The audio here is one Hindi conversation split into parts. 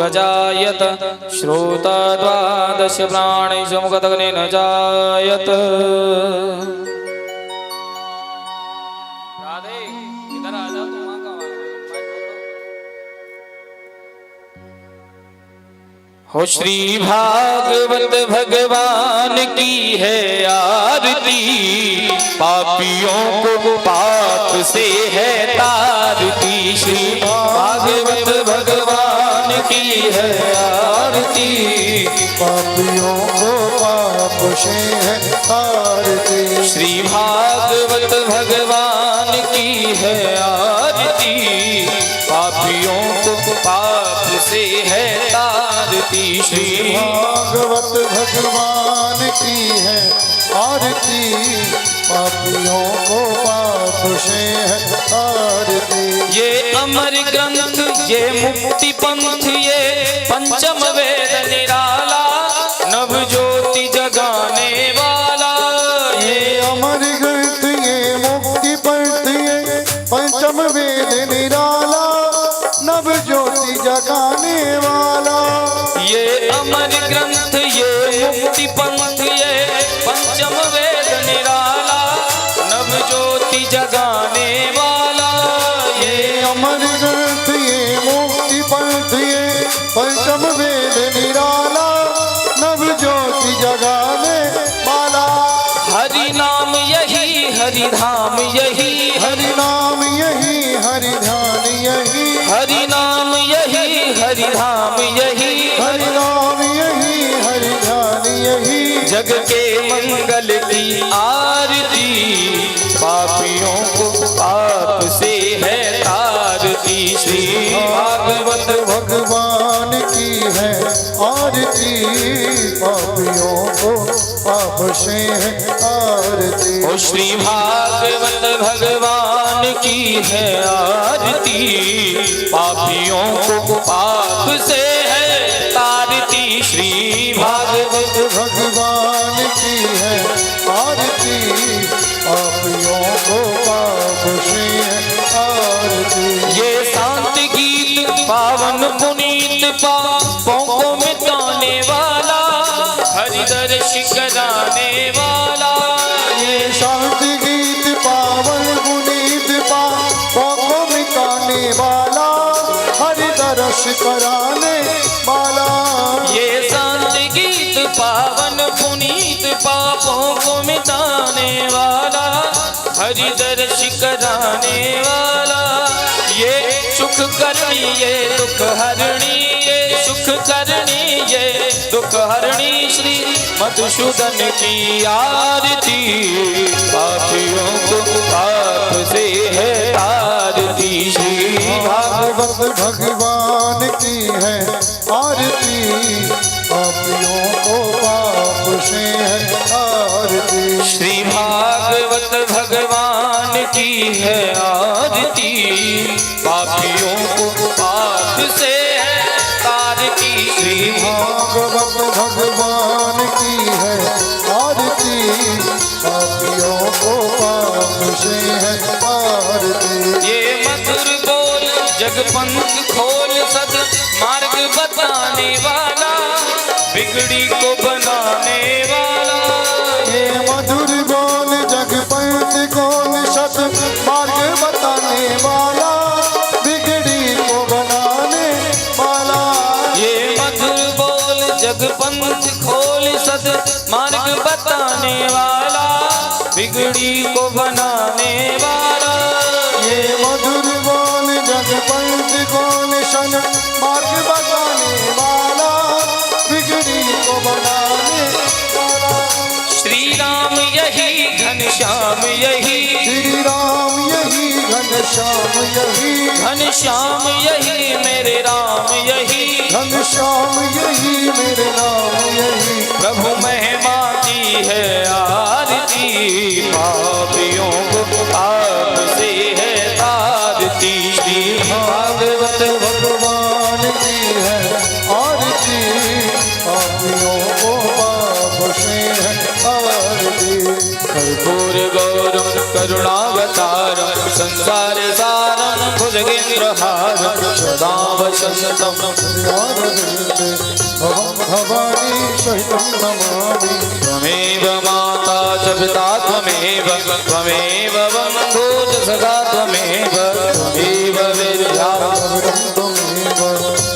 अजायत श्रोता द्वादश प्राणी समुखतग्ने न जायत। राधे इधर आ जाओ, तुम वहां कहाँ हो। श्री भागवत भगवान की है आरती, पापियों को पाप से है तारती। श्री भागवत भगवान की है आरती, पापियों को पाप से है तारती। श्री भागवत भगवान की है आरती, पापियों को पाप से है तारती। श्री भागवत भगवान की है आरती, पापियों को पाप से है तारती। ये अमर ग्रंथ, ये मुक्ति पंथ, ये पंचम वेद निराला, नव ज्योति जगाने वाला। ये अमर ग्रंथ, ये मुक्ति पंथ, ये पंचम वेद निराला, नव ज्योति जगाने वाला। ये अमर ग्रंथ, ये मुक्ति पंथ, ये पंचम वेद निराला, नव ज्योति जगाने वाला। ये अमर ग्रंथ, ये मुक्ति पंथ, ये पंचम वेद निराला, नव ज्योति जगाने वाला। हरि नाम यही, हरि धाम यही, हरि नाम यही, हरि ध्यान यही, हरि नाम यही, हरि धाम यही, हरि नाम यही, हरि ध्यान यही। जग के मंगल की आरती, पापियों को पाप से है तारती। श्री भागवत भगवान की है आरती, पापियों को पाप से है आरती। ओ श्री भागवत भगवान की है आरती, पापियों को पाप से है तारती। श्री भागवत भगवान की है आरती, पापियों को पाप से है आरती। ये शांत गीत पावन पुनीत पापों को मिटाने वाला, हरि दर्श कराने वाला। ये शांत गीत पावन पुनीत पापों को मिटाने वाला, हरि दर्श कराने वाला। ये शांत गीत पावन पुनीत पापों को मिटाने वाला, हरि दर्श कराने वाला। ये सुख करनी, ये दुख हरणी, ये सुख करनी, ये दुख हरणी। श्री मधुसूदन की आरती, पापियों को पाप से है तारती। श्री भागवत भगवान की है आरती, पापियों को पाप से है आरती। श्री भागवत भगवान की है आरती, पापियों को पाप से है तारती। श्री भागवत भगवान की है आरती, पापियों को पाप से है आरती। ये मधुर बोल जगपंथ खोल, सद मार्ग बताने वाला, बिगड़ी को बनाने वाला। ये मधुर बोल जगपंथ खोल, सद मार्ग बताने वाला, बिगड़ी को बनाने वाला। ये मधुर बोल जगपंथ खोल, सद मार्ग बताने वाला, बिगड़ी को बनाने वाला। ये मधुर बोल जगपंथ खोल, सद मार्ग बताने वाला, बिगड़ी को बनाने वाला। श्री राम यही, घनश्याम यही, श्री राम यही, घनश्याम यही, घनश्याम यही, मेरे राम यही, घनश्याम यही, मेरे नाम यही। प्रभु महिमा की है आरती, पापियों को पाप से है तारती। श्री भागवत भगवान की है आरती, पापियों को पाप से है आरती। कर्पूर गौरम करुणावतारम, संसार सारम भुजगेन्द्रहारम, सदा वसंतम विद्याधरेन्द्रे भवं भवानी सहितं नमामि। त्वमेव माता च पिता त्वमेव त्वमेव बन्धु च सखा त्वमेव त्वमेव विद्या त्वमेव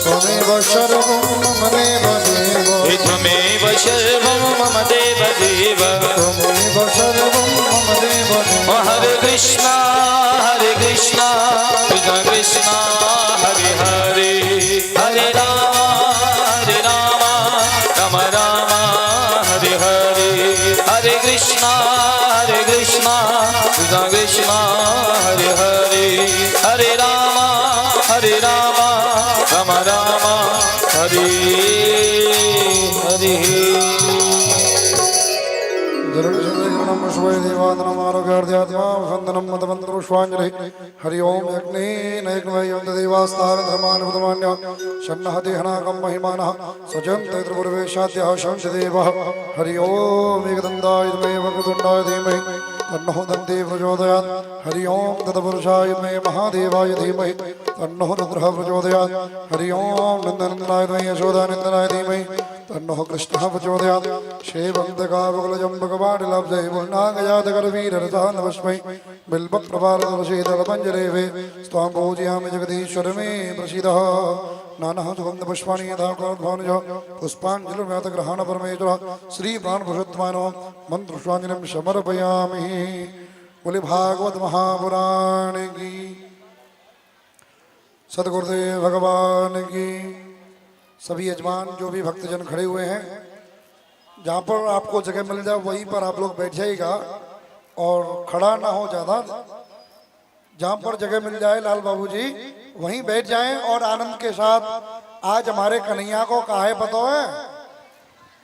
त्वमेव सर्वं मम देव देव त्वमेव सर्वं मम देव देव त्वमेव सर्वं मम देव देव। हरे कृष्णा कृष्ण कृष्ण हरे हरे हरे राम राम राम हरे हरे हरे कृष्णा कृष्ण कृष्ण हरे हरे हरे राम राम राम हरे हरे। देवात्मा मदमंत्रुष्वांजलि हरि ओम यज्ञेनैकमयदेवास्तारधर्मानुपदमान्य शन्नहतिहनाकं महिमानः स्वजन्ते त्रिपुरवेशाद्यः शंसदेवः हरि ओम एकदन्ताय विद्महे वक्रतुण्डाय धीमहि तन्नो दन्ती प्रचोदयात् हरि ओम तत्पुरुषाय विद्महे महादेवाय धीमहि तन्नो रुद्रः प्रचोदयात् हरि ओम नन्दनन्दनाय विद्महे यशोदानन्दनाय धीमहि तन्नो कृष्णः प्रचोदयात् श्रीवन्दकावकुलजम्बकवाटिलब्धे पूर्णागजातकरवीररसः नमस्मै बिल्बप्रभारतवशीतलपञ्जरेवे स्वां पूजयामि जगदीश्वर मे प्रसीदः नानः सुगन्धपुष्पाणि यथा कौर्भानुज पुष्पाञ्जलिर्व्यातग्रहण परमेश्वर श्रीप्राणपुरुषोत्तमाय मन्त्रपुष्पाञ्जलिं समर्पयामि। बोले भागवत महापुराण की सद्गुरुदेव भगवान की। सभी यजमान जो भी भक्तजन खड़े हुए हैं, जहाँ पर आपको जगह मिल जाए वहीं पर आप लोग बैठ जाइएगा और खड़ा ना हो ज़्यादा। जहाँ पर जगह मिल जाए लाल बाबू जी वहीं बैठ जाएं और आनंद के साथ। आज हमारे कन्हैया को काहे पता है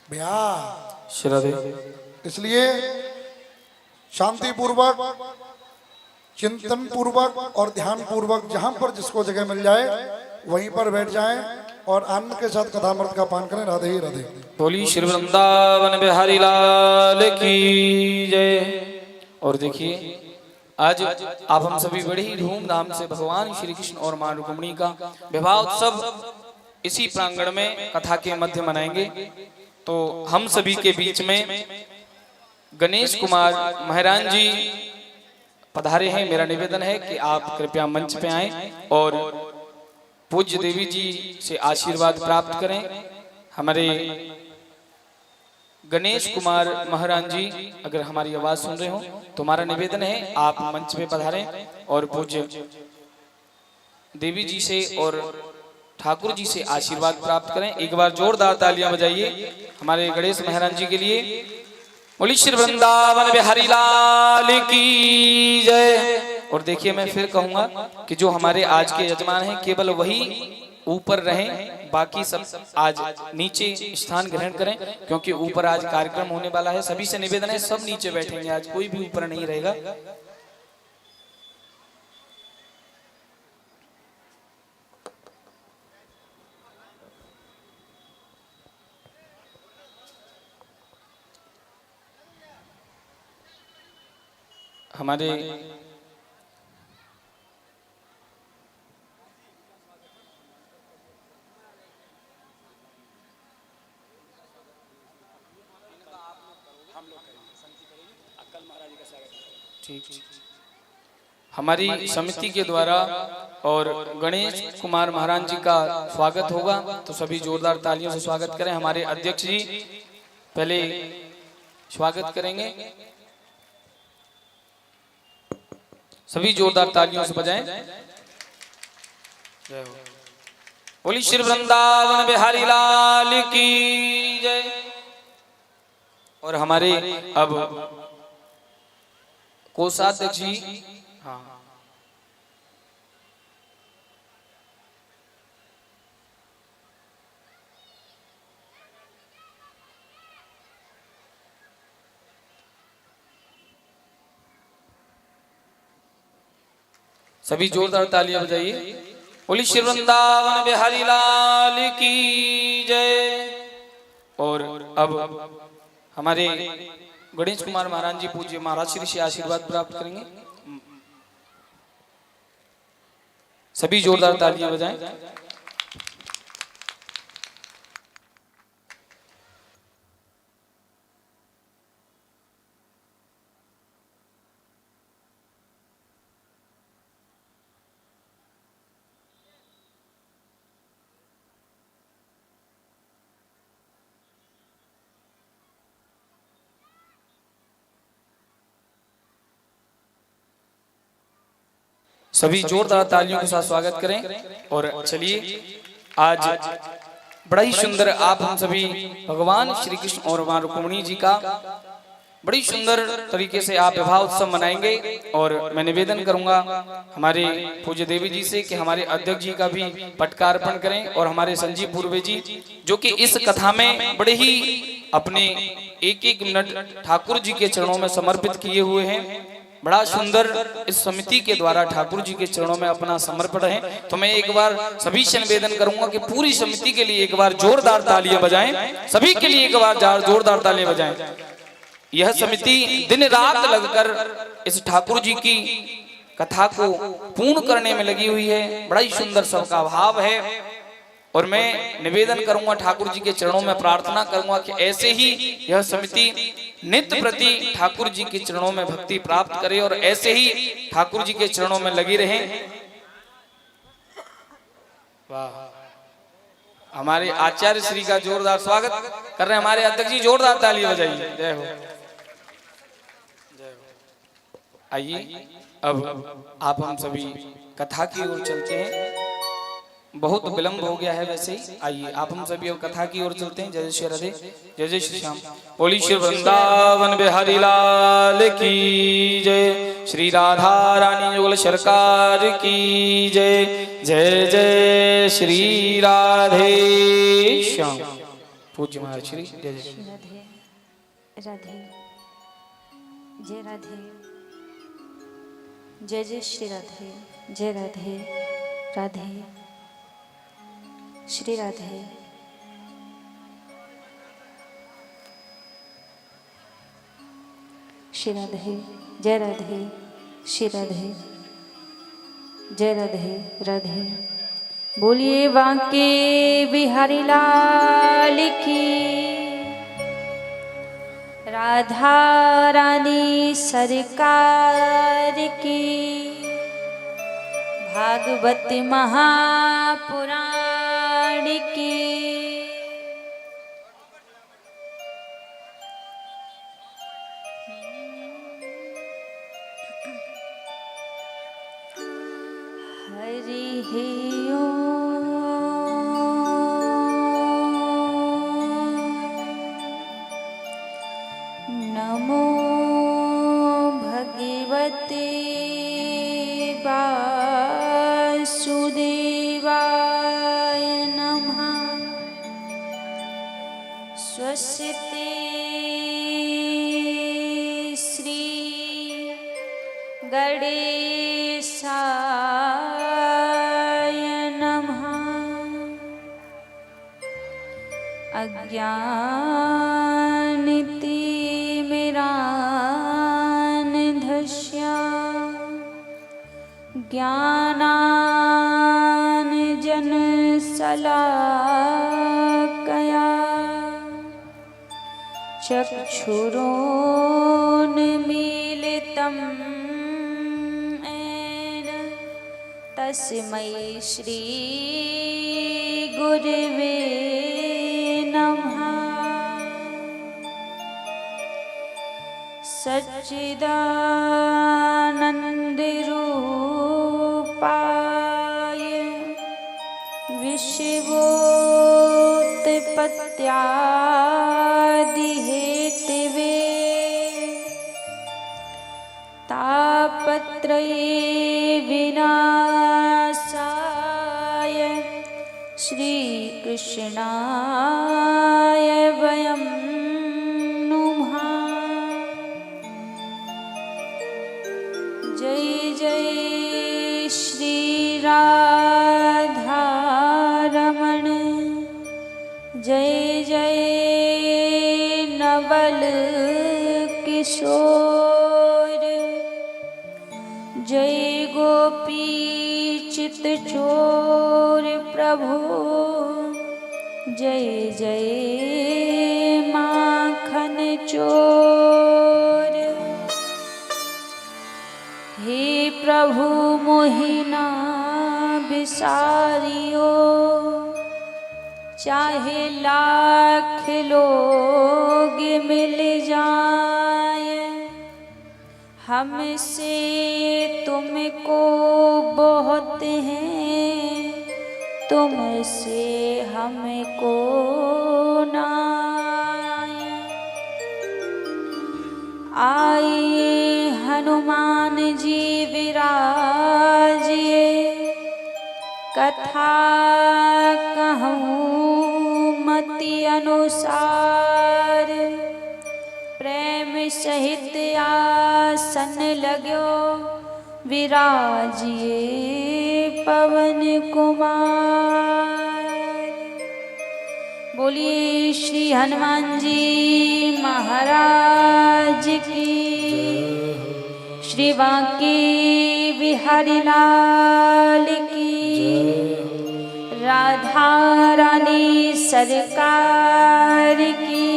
ब्याह, इसलिए शांति पूर्वक चिंतन पूर्वक और ध्यान पूर्वक जहाँ पर जिसको जगह मिल जाए वहीं पर बैठ जाएं और आनंद के साथ कथामृत का पान करें। राधे ही राधे। बोली श्री वृंदावन बिहारी लाल की जय। और देखिए आज आप हम सभी बड़े ही धूमधाम से भगवान श्री कृष्ण और मां रुक्मिणी का विवाह उत्सव इसी प्रांगण में कथा के मध्य मनाएंगे। तो हम सभी के बीच में गणेश कुमार महाराज जी पधारे हैं। मेरा निवेदन है कि आप कृपया मंच पे आएं और पूज्य देवी जी से आशीर्वाद प्राप्त करें। हमारे गणेश कुमार महाराज जी अगर हमारी आवाज सुन रहे हो तो हमारा निवेदन है आप मंच पे पधारें और पूज्य देवी जी से और ठाकुर जी से आशीर्वाद प्राप्त करें। एक बार जोरदार तालियां बजाइए हमारे गणेश महाराज जी के लिए। बोली श्री वृंदावन बिहारी लाल की जय। और देखिए मैं फिर कहूंगा कि जो हमारे आज के यजमान हैं केवल वही ऊपर रहें, बाकी सब आज नीचे स्थान ग्रहण करें क्योंकि ऊपर आज कार्यक्रम होने वाला है। सभी से निवेदन है सब नीचे बैठेंगे, आज कोई भी ऊपर नहीं रहेगा। हमारे हमारी समिति के द्वारा और गणेश कुमार महाराज जी का स्वागत होगा, तो सभी जोरदार तालियों से स्वागत करें। हमारे अध्यक्ष जी पहले स्वागत करेंगे, सभी जोरदार तालियों से बजाएं। बोली श्री वृंदावन बिहारी लाल की जय। और हमारे अब कोषाध्यक्ष जी, हाँ सभी जोरदार तालियां बजाइए। बोली श्री वृंदावन बिहारी लाल की जय। और अब हमारे गणेश कुमार महाराज जी पूज्य महाराज श्री से आशीर्वाद प्राप्त करेंगे। सभी जोरदार तालियां बजाएं। सभी जोरदार तालियों के साथ स्वागत करें। और चलिए आज बड़ा ही सुंदर आप हम सभी भगवान श्री कृष्ण और मां रुक्मिणी जी का बड़ी सुंदर तरीके से आप विवाह उत्सव मनाएंगे। और मैं निवेदन करूंगा हमारे पूज्य देवी जी से कि हमारे अध्यक्ष जी का भी पटकार्पण करें और हमारे संजीव पूर्वे जी जो कि इस कथा में बड़े ही अपने एक एक मिनट ठाकुर जी के चरणों में समर्पित किए हुए हैं। बड़ा सुंदर इस समिति के द्वारा ठाकुर जी के चरणों में अपना समर्पण है। तो मैं एक बार सभी से निवेदन करूंगा कि पूरी समिति के लिए एक बार जोरदार तालियां बजाएं, सभी के लिए एक बार जोरदार तालियां बजाएं। यह समिति दिन रात लगकर इस ठाकुर जी की कथा को पूर्ण करने में लगी हुई है। बड़ा ही सुंदर सबका भाव है। और मैं निवेदन करूंगा ठाकुर जी के चरणों में प्रार्थना करूंगा कि ऐसे ही यह समिति नित्य प्रति ठाकुर जी के चरणों में भक्ति प्राप्त करे और ऐसे ही ठाकुर जी के चरणों में लगी रहे। वाह, हमारे आचार्य श्री का जोरदार स्वागत कर रहे हैं हमारे अध्यक्ष जी, जोरदार ताली बजाइए। जय हो। आइए अब आप हम सभी कथा की ओर चलते हैं। बहुत विलंब हो गया है वैसे ही। आइए आप हम सभी अब कथा की ओर चलते हैं। जय जय श्री राधे, जय जय श्री श्याम। बोली श्री वृंदावन बिहारी लाल की जय। श्री राधा रानी युगल सरकार की जय। जय जय श्री राधे श्याम। पूज्य महाराज श्री जय जय राधे राधे जय राधे जय जय श्री राधे जय राधे राधे श्री राधे। श्री राधे जय राधे श्री राधे जय राधे राधे। बोलिए बांके बिहारी लाल की, राधा रानी सरकार की, भागवत महापुराण की। हरि ओम नमो भगवते वासुदेवाय नमः। स्वस्ति श्री गणेशाय नमः। अज्ञानतिमिरान्धस्य ज्ञानाञ्जनशलाकया चक्षुरोन्मीलितं येन तस्मै श्री गुरवे नमः। सच्चिदानन्दरूपाय विश्वोत्पत्त्यादिहेतवे तापत्रये विनाशाय श्रीकृष्णाय वयं नुमः। जय जय श्री राधा रमण, जय जय नवल किशोर, जय गोपी चित चोर प्रभु, जय जय माखन चोर। हे प्रभु मोहिना बिसारियो, चाहे लाख लोग मिल जाए, हमसे तुमको बहुत है, तुमसे हमको नाय। आए हनुमान जी विराजिए, कथा कहूँ मति अनुसार। प्रेम सहित आसन लगो, विराजिए पवन कुमार। बोलिए श्री हनुमान जी महाराज की, श्री बांके बिहारी लाल की, राधा रानी सरकार की।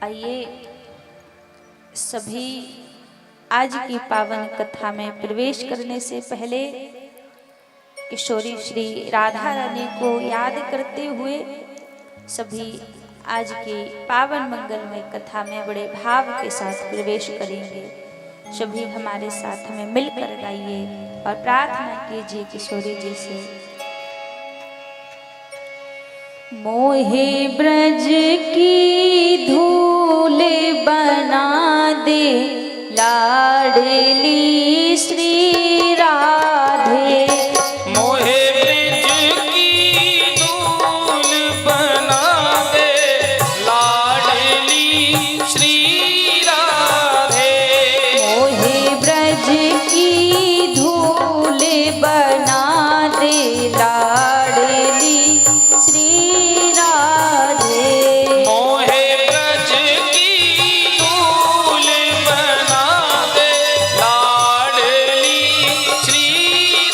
आइए सभी आज की पावन कथा में प्रवेश करने से पहले किशोरी श्री राधा रानी को याद करते हुए सभी आज की पावन मंगलमय कथा में बड़े भाव के साथ प्रवेश करेंगे। सभी हमारे साथ हमें मिलकर गाइए और प्रार्थना कीजिए किशोरी जी से। मोहे ब्रज की धूल बना दे, लाडली श्री राधे। मोहे ब्रज की धूल बना दे, लाडली श्री राधे। मोहे ब्रज की धूल बना दे, लाडली श्री राधे। मोहे ब्रज की धूल बना दे, लाडली श्री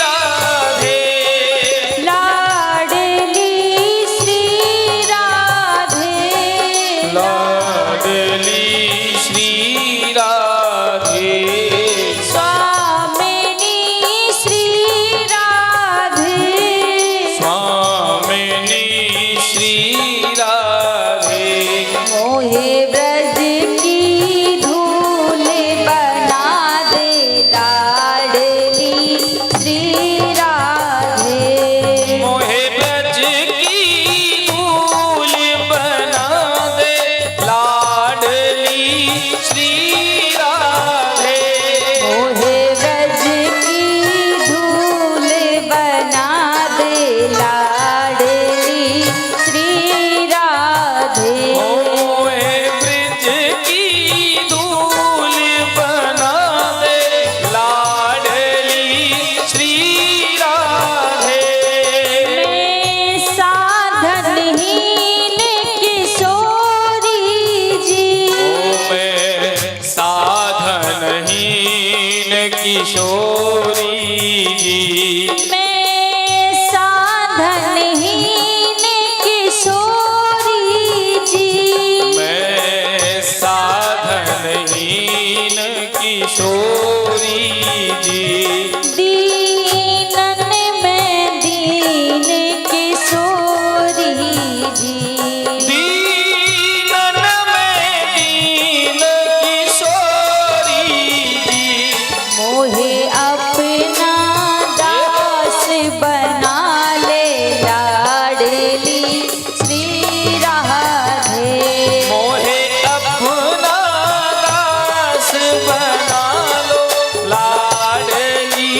राधे। लाडली श्री राधे, लाडली श्री राधे। स्वामिनी श्री राधे, स्वामिनी श्री राधे। मोहे ब्रज की धूल बना दे, लाडली श्री राधे। मोहे ब्रज की धूल बना दे, लाडली श्री राधे। मोहे ब्रज की धूल बना दे, लाडली श्री राधे। मोहे ब्रज की धूल बना दे, लाडली श्री राधे। मैं साधनहीन किशोरी जी, मैं साधनहीन किशोरी जी। मैं साधनहीन किशोरी जी। मैं साधनहीन किशोरी जी। दीनन में दीन किशोरी जी। दीनन में दीन किशोरी जी। मोहे अपना दास बना ले, लाडली श्री राधे। मोहे अपना दास बना लो, लाडली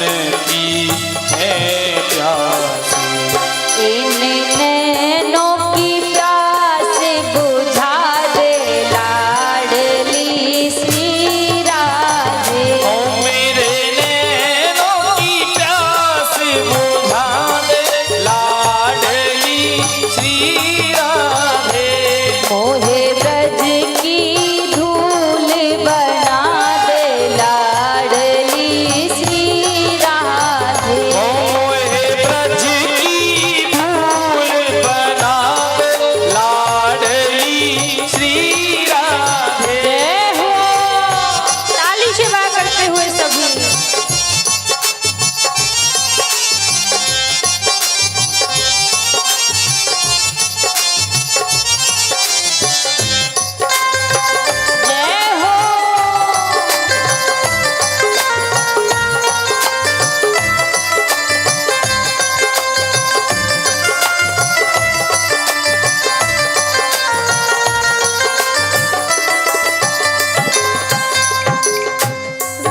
नैन की है प्यासी। इन नैनों की प्यास बुझा दे लाडली श्री राधे। ओ मेरे नैनों की प्यास बुझा दे लाडली श्री राधे। मोहे ब्रज की धूल बना दे लाडली श्री राधे। मोहे ब्रज की धूल बना दे लाडली श्री राधे। जय हो। ताली सेवा करते हुए सभी। जय हो।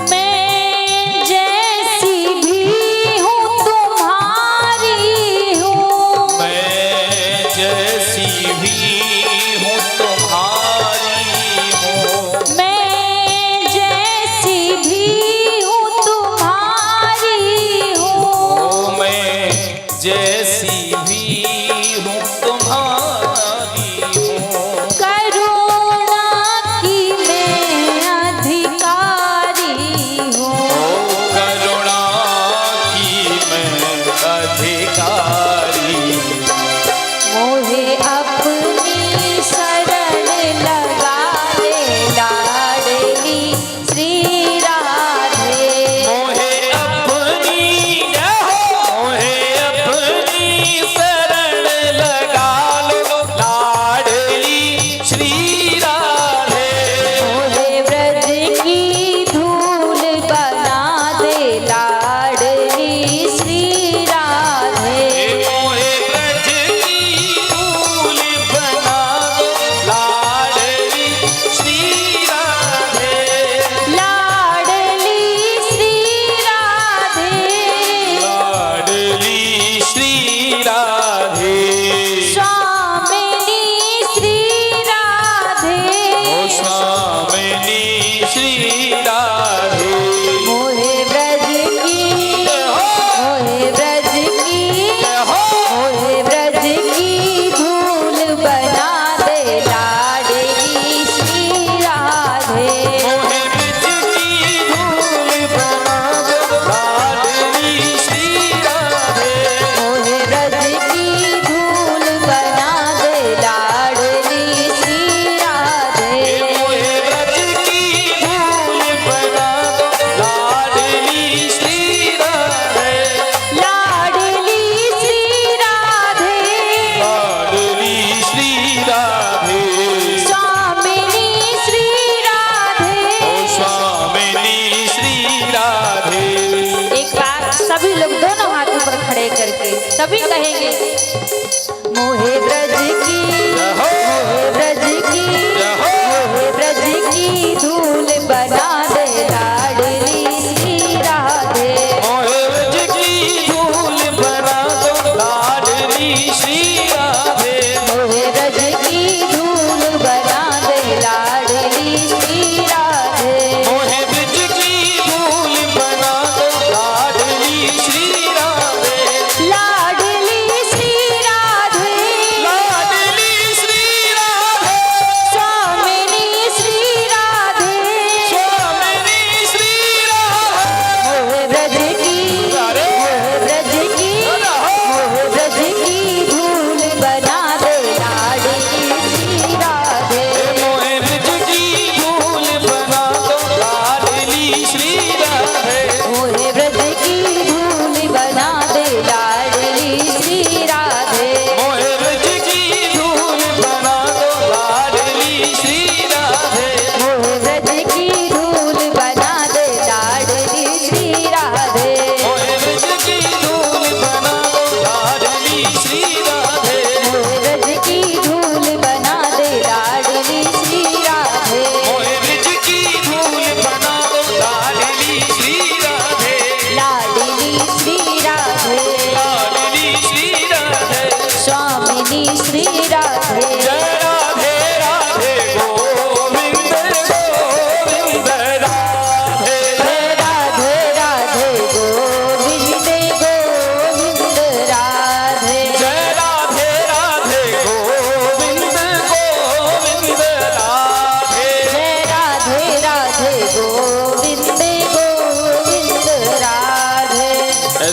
मैं जैसी भी हूँ तुम्हारी हूँ। मैं जैसी भी हूँ तुम्हारी हूँ। मैं जैसी भी हूँ तुम्हारी हूँ। ओ मैं जैसी भी हूँ तुम्हारी हूँ। करुणा की मैं अधिकारी हूँ। ओ करुणा की मैं अधिकारी। मोहे अपनी शरण लगा ले लाडली श्री राधे। मोहे अपनी मोहे अपनी शरण लगा लो लाडली श्री राधे। मोहे ब्रज की धूल बना दे लाडली श्री राधे। मोहे ब्रज की धूल बना दो लाडली श्री राधे। लाडली श्री राधे। लाडली श्री राधे। स्वामिनी श्री राधे। ओ स्वामिनी श्री राधे। मोहे ब्रज की मोहे ब्रज की मोहे ब्रज की धूल बना दे लाडली श्री राधे। मोहे ब्रज की धूल बना दो लाडली श्री राधे। मोहे ब्रज की धूल बना दे लाडली श्री राधे। मोहे ब्रज की धूल बना दो लाडली श्री राधे। लाडली श्री राधे। लाडली श्री राधे। स्वामिनी श्री राधे। ओ स्वामिनी श्री राधे। एक बार सभी लोग दोनों हाथ ऊपर खड़े करके सभी कहेंगे मोहे ब्रज की मोहे ब्रज की मोहे ब्रज की धूल बना दे लाडली श्री राधे। मोहे ब्रज की धूल बना दो लाडली श्री राधे। मोहे ब्रज की धूल बना दे लाडली श्री राधे। मोहे ब्रज की धूल बना दो लाडली श्री राधे। लाडली श्री राधे। लाडली श्री राधे। स्वामिनी श्री राधे।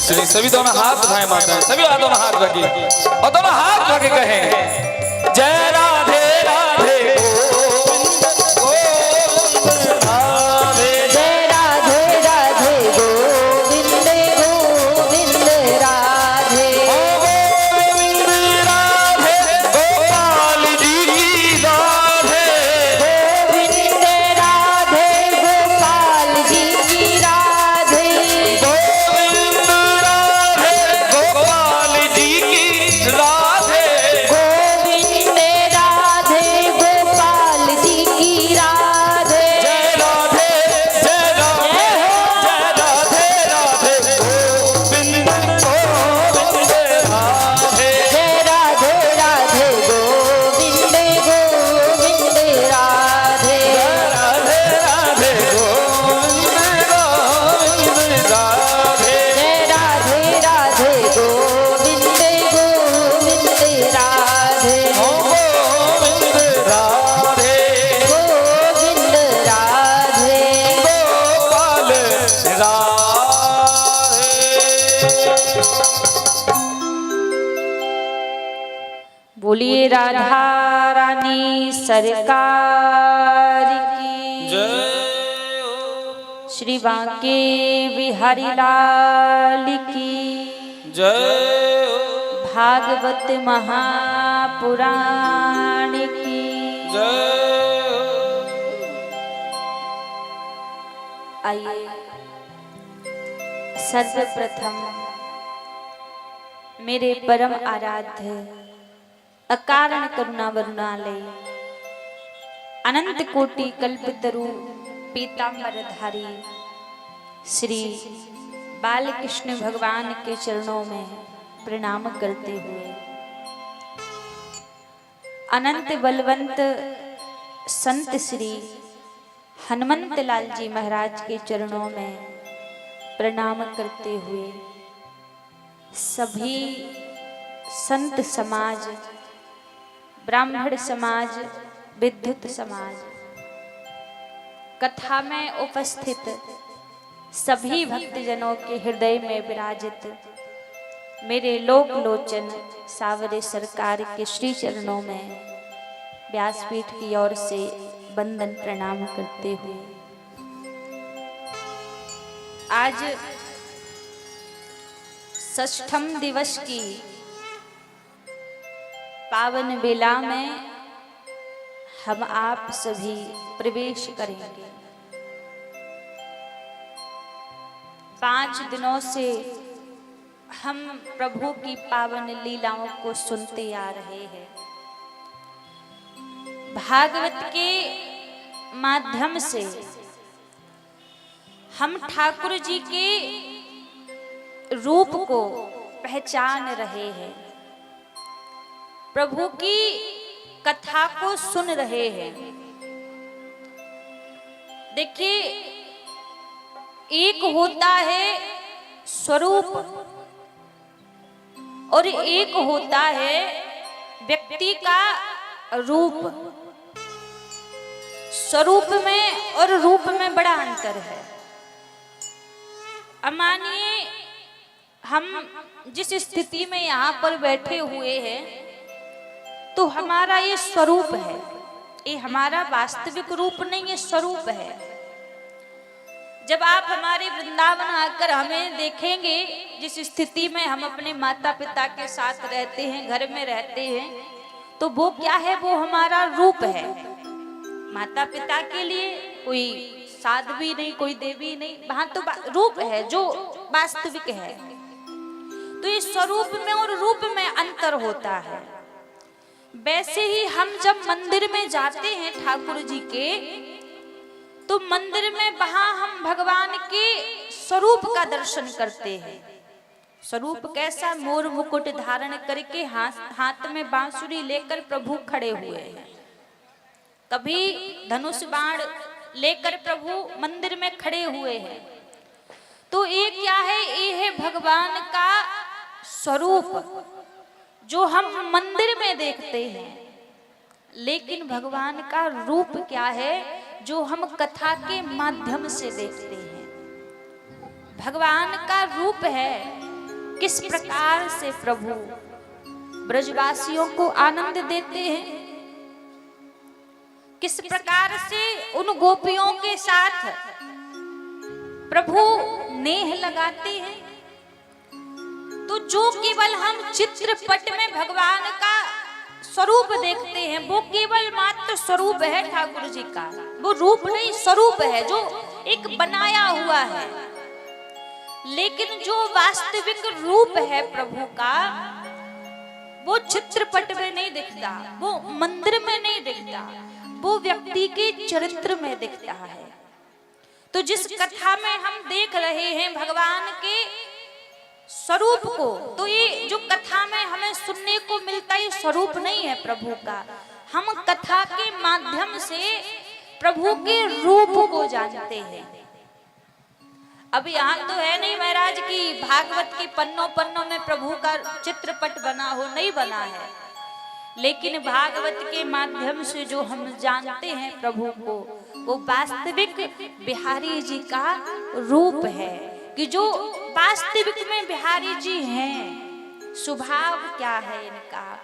इसलिए सभी दोनों हाथ उठाए माता है, सभी दोनों हाथ रखे और दोनों हाथ रखे कहे जय राधे राधे गोविंद राधे, जय राधे राधे गोविंद गोविंद राधे, गोविंद राधे गोपाल जी की राधे, गोविंद राधे गोपाल जी की राधे, गोविंद राधे गोपाल जी की राधे, गोविंद राधे गोपाल जी की राधे, जय राधे जय राधे जय राधे राधे गोविंद गोविंद राधे, जय राधे राधे गोविंद गोविंद राधे, राधे राधे गोविंद गोविंद राधे, जय राधे राधे गोविंद गोविंद राधे, गोविंद राधे गोविंद राधे, गोपाल राधे। बोलिए राधा रानी सरकार की जय श्री बांके बिहारी लाल की जय भागवत महापुराण की जय आइए सर्वप्रथम मेरे परम आराध्य अकारण करुणा वरुणालय अनंत कोटि कल्पतरु पीतांबरधारी श्री बालकृष्ण भगवान के चरणों में प्रणाम करते हुए अनंत बलवंत संत श्री हनुमंत लाल जी महाराज के चरणों में प्रणाम करते हुए सभी संत समाज, ब्राह्मण समाज, विद्युत समाज, कथा में उपस्थित सभी भक्तजनों के हृदय में विराजित मेरे लोक लोचन सावरे सरकार के श्री चरणों में व्यासपीठ की ओर से वंदन प्रणाम करते हुए आज षष्ठम दिवस की पावन बेला में हम आप सभी प्रवेश करेंगे। 5 दिनों से हम प्रभु की पावन लीलाओं को सुनते आ रहे हैं। भागवत के माध्यम से हम ठाकुर जी के रूप को पहचान रहे हैं, प्रभु की कथा को सुन रहे हैं। देखिए, एक होता है स्वरूप और एक होता है व्यक्ति का रूप। स्वरूप में और रूप में बड़ा अंतर है। अब मानिए हम जिस स्थिति में यहाँ पर बैठे हुए हैं तो हमारा ये स्वरूप है, ये हमारा वास्तविक रूप नहीं, ये स्वरूप है। जब आप हमारे वृंदावन आकर हमें देखेंगे, जिस स्थिति में हम अपने माता पिता के साथ रहते हैं, घर में रहते हैं, तो वो क्या है? वो हमारा रूप है। माता पिता के लिए कोई साध्वी नहीं, कोई देवी नहीं, वहां तो रूप है जो वास्तविक है। तो इस स्वरूप में और रूप में अंतर होता है। वैसे ही हम जब मंदिर में जाते हैं ठाकुर जी के, तो मंदिर में वहां हम भगवान के स्वरूप का दर्शन करते हैं। स्वरूप कैसा? मोर मुकुट धारण करके हाथ में बांसुरी लेकर प्रभु खड़े हुए हैं। कभी धनुष बाण लेकर प्रभु मंदिर में खड़े हुए हैं। तो ये क्या है? ये है भगवान का स्वरूप जो हम मंदिर में देखते हैं। लेकिन भगवान का रूप क्या है? जो हम कथा के माध्यम से देखते हैं। भगवान का रूप है किस प्रकार से प्रभु ब्रजवासियों को आनंद देते हैं, किस प्रकार से उन गोपियों के साथ प्रभु नेह लगाते हैं। तो जो केवल हम चित्रपट में भगवान का स्वरूप देखते हैं, वो केवल मात्र स्वरूप है ठाकुर जी का, वो रूप नहीं स्वरूप है जो एक बनाया हुआ है। लेकिन जो वास्तविक रूप है प्रभु का, वो चित्रपट में नहीं दिखता, वो मंदिर में नहीं दिखता, वो व्यक्ति के चरित्र में दिखता है। तो जिस कथा में हम देख रहे हैं भगवान के स्वरूप को, तो ये जो कथा में हमें सुनने को मिलता है स्वरूप नहीं है प्रभु का। हम कथा के माध्यम से प्रभु के रूप को जानते हैं। अब यहाँ तो है नहीं महाराज की भागवत के पन्नों पन्नों में प्रभु का चित्रपट बना हो, नहीं बना है। लेकिन भागवत के माध्यम से जो हम जानते हैं प्रभु को, वो वास्तविक बिहारी जी का रूप है। कि जो वास्तविक में बिहारी जी हैं, स्वभाव क्या है इनका,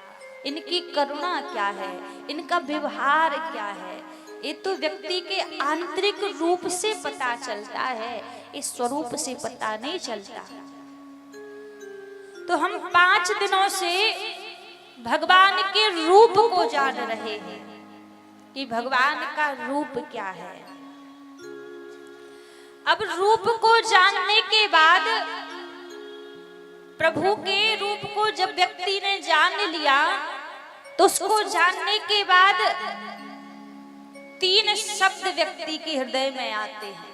इनकी करुणा क्या है, इनका व्यवहार क्या है, ये तो व्यक्ति के आंतरिक रूप से पता चलता है, इस स्वरूप से पता नहीं चलता। तो हम 5 दिनों से भगवान के रूप को जान रहे हैं कि भगवान का रूप क्या है। अब रूप को जानने के बाद, प्रभु के रूप को जब व्यक्ति ने जान लिया, तो उसको जानने के बाद 3 शब्द व्यक्ति के हृदय में आते हैं,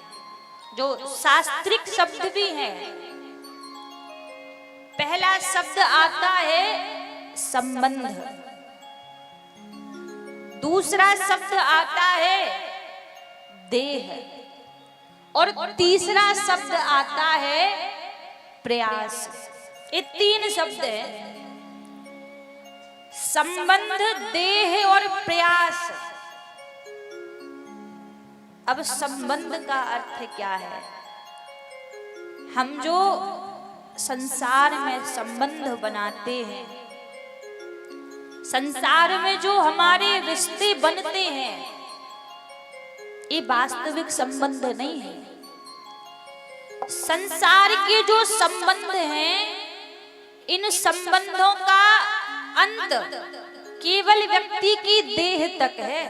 जो शास्त्रिक शब्द भी हैं। पहला शब्द आता है संबंध, दूसरा शब्द आता है देह, और तीसरा शब्द आता है प्रयास। ये 3 शब्द हैं, संबंध, देह और प्रयास। अब संबंध का अर्थ क्या है? हम जो संसार में संबंध बनाते हैं, संसार में जो हमारे रिश्ते बनते हैं, ये वास्तविक संबंध नहीं है। संसार के जो संबंध हैं, इन संबंधों का अंत केवल व्यक्ति की देह तक है।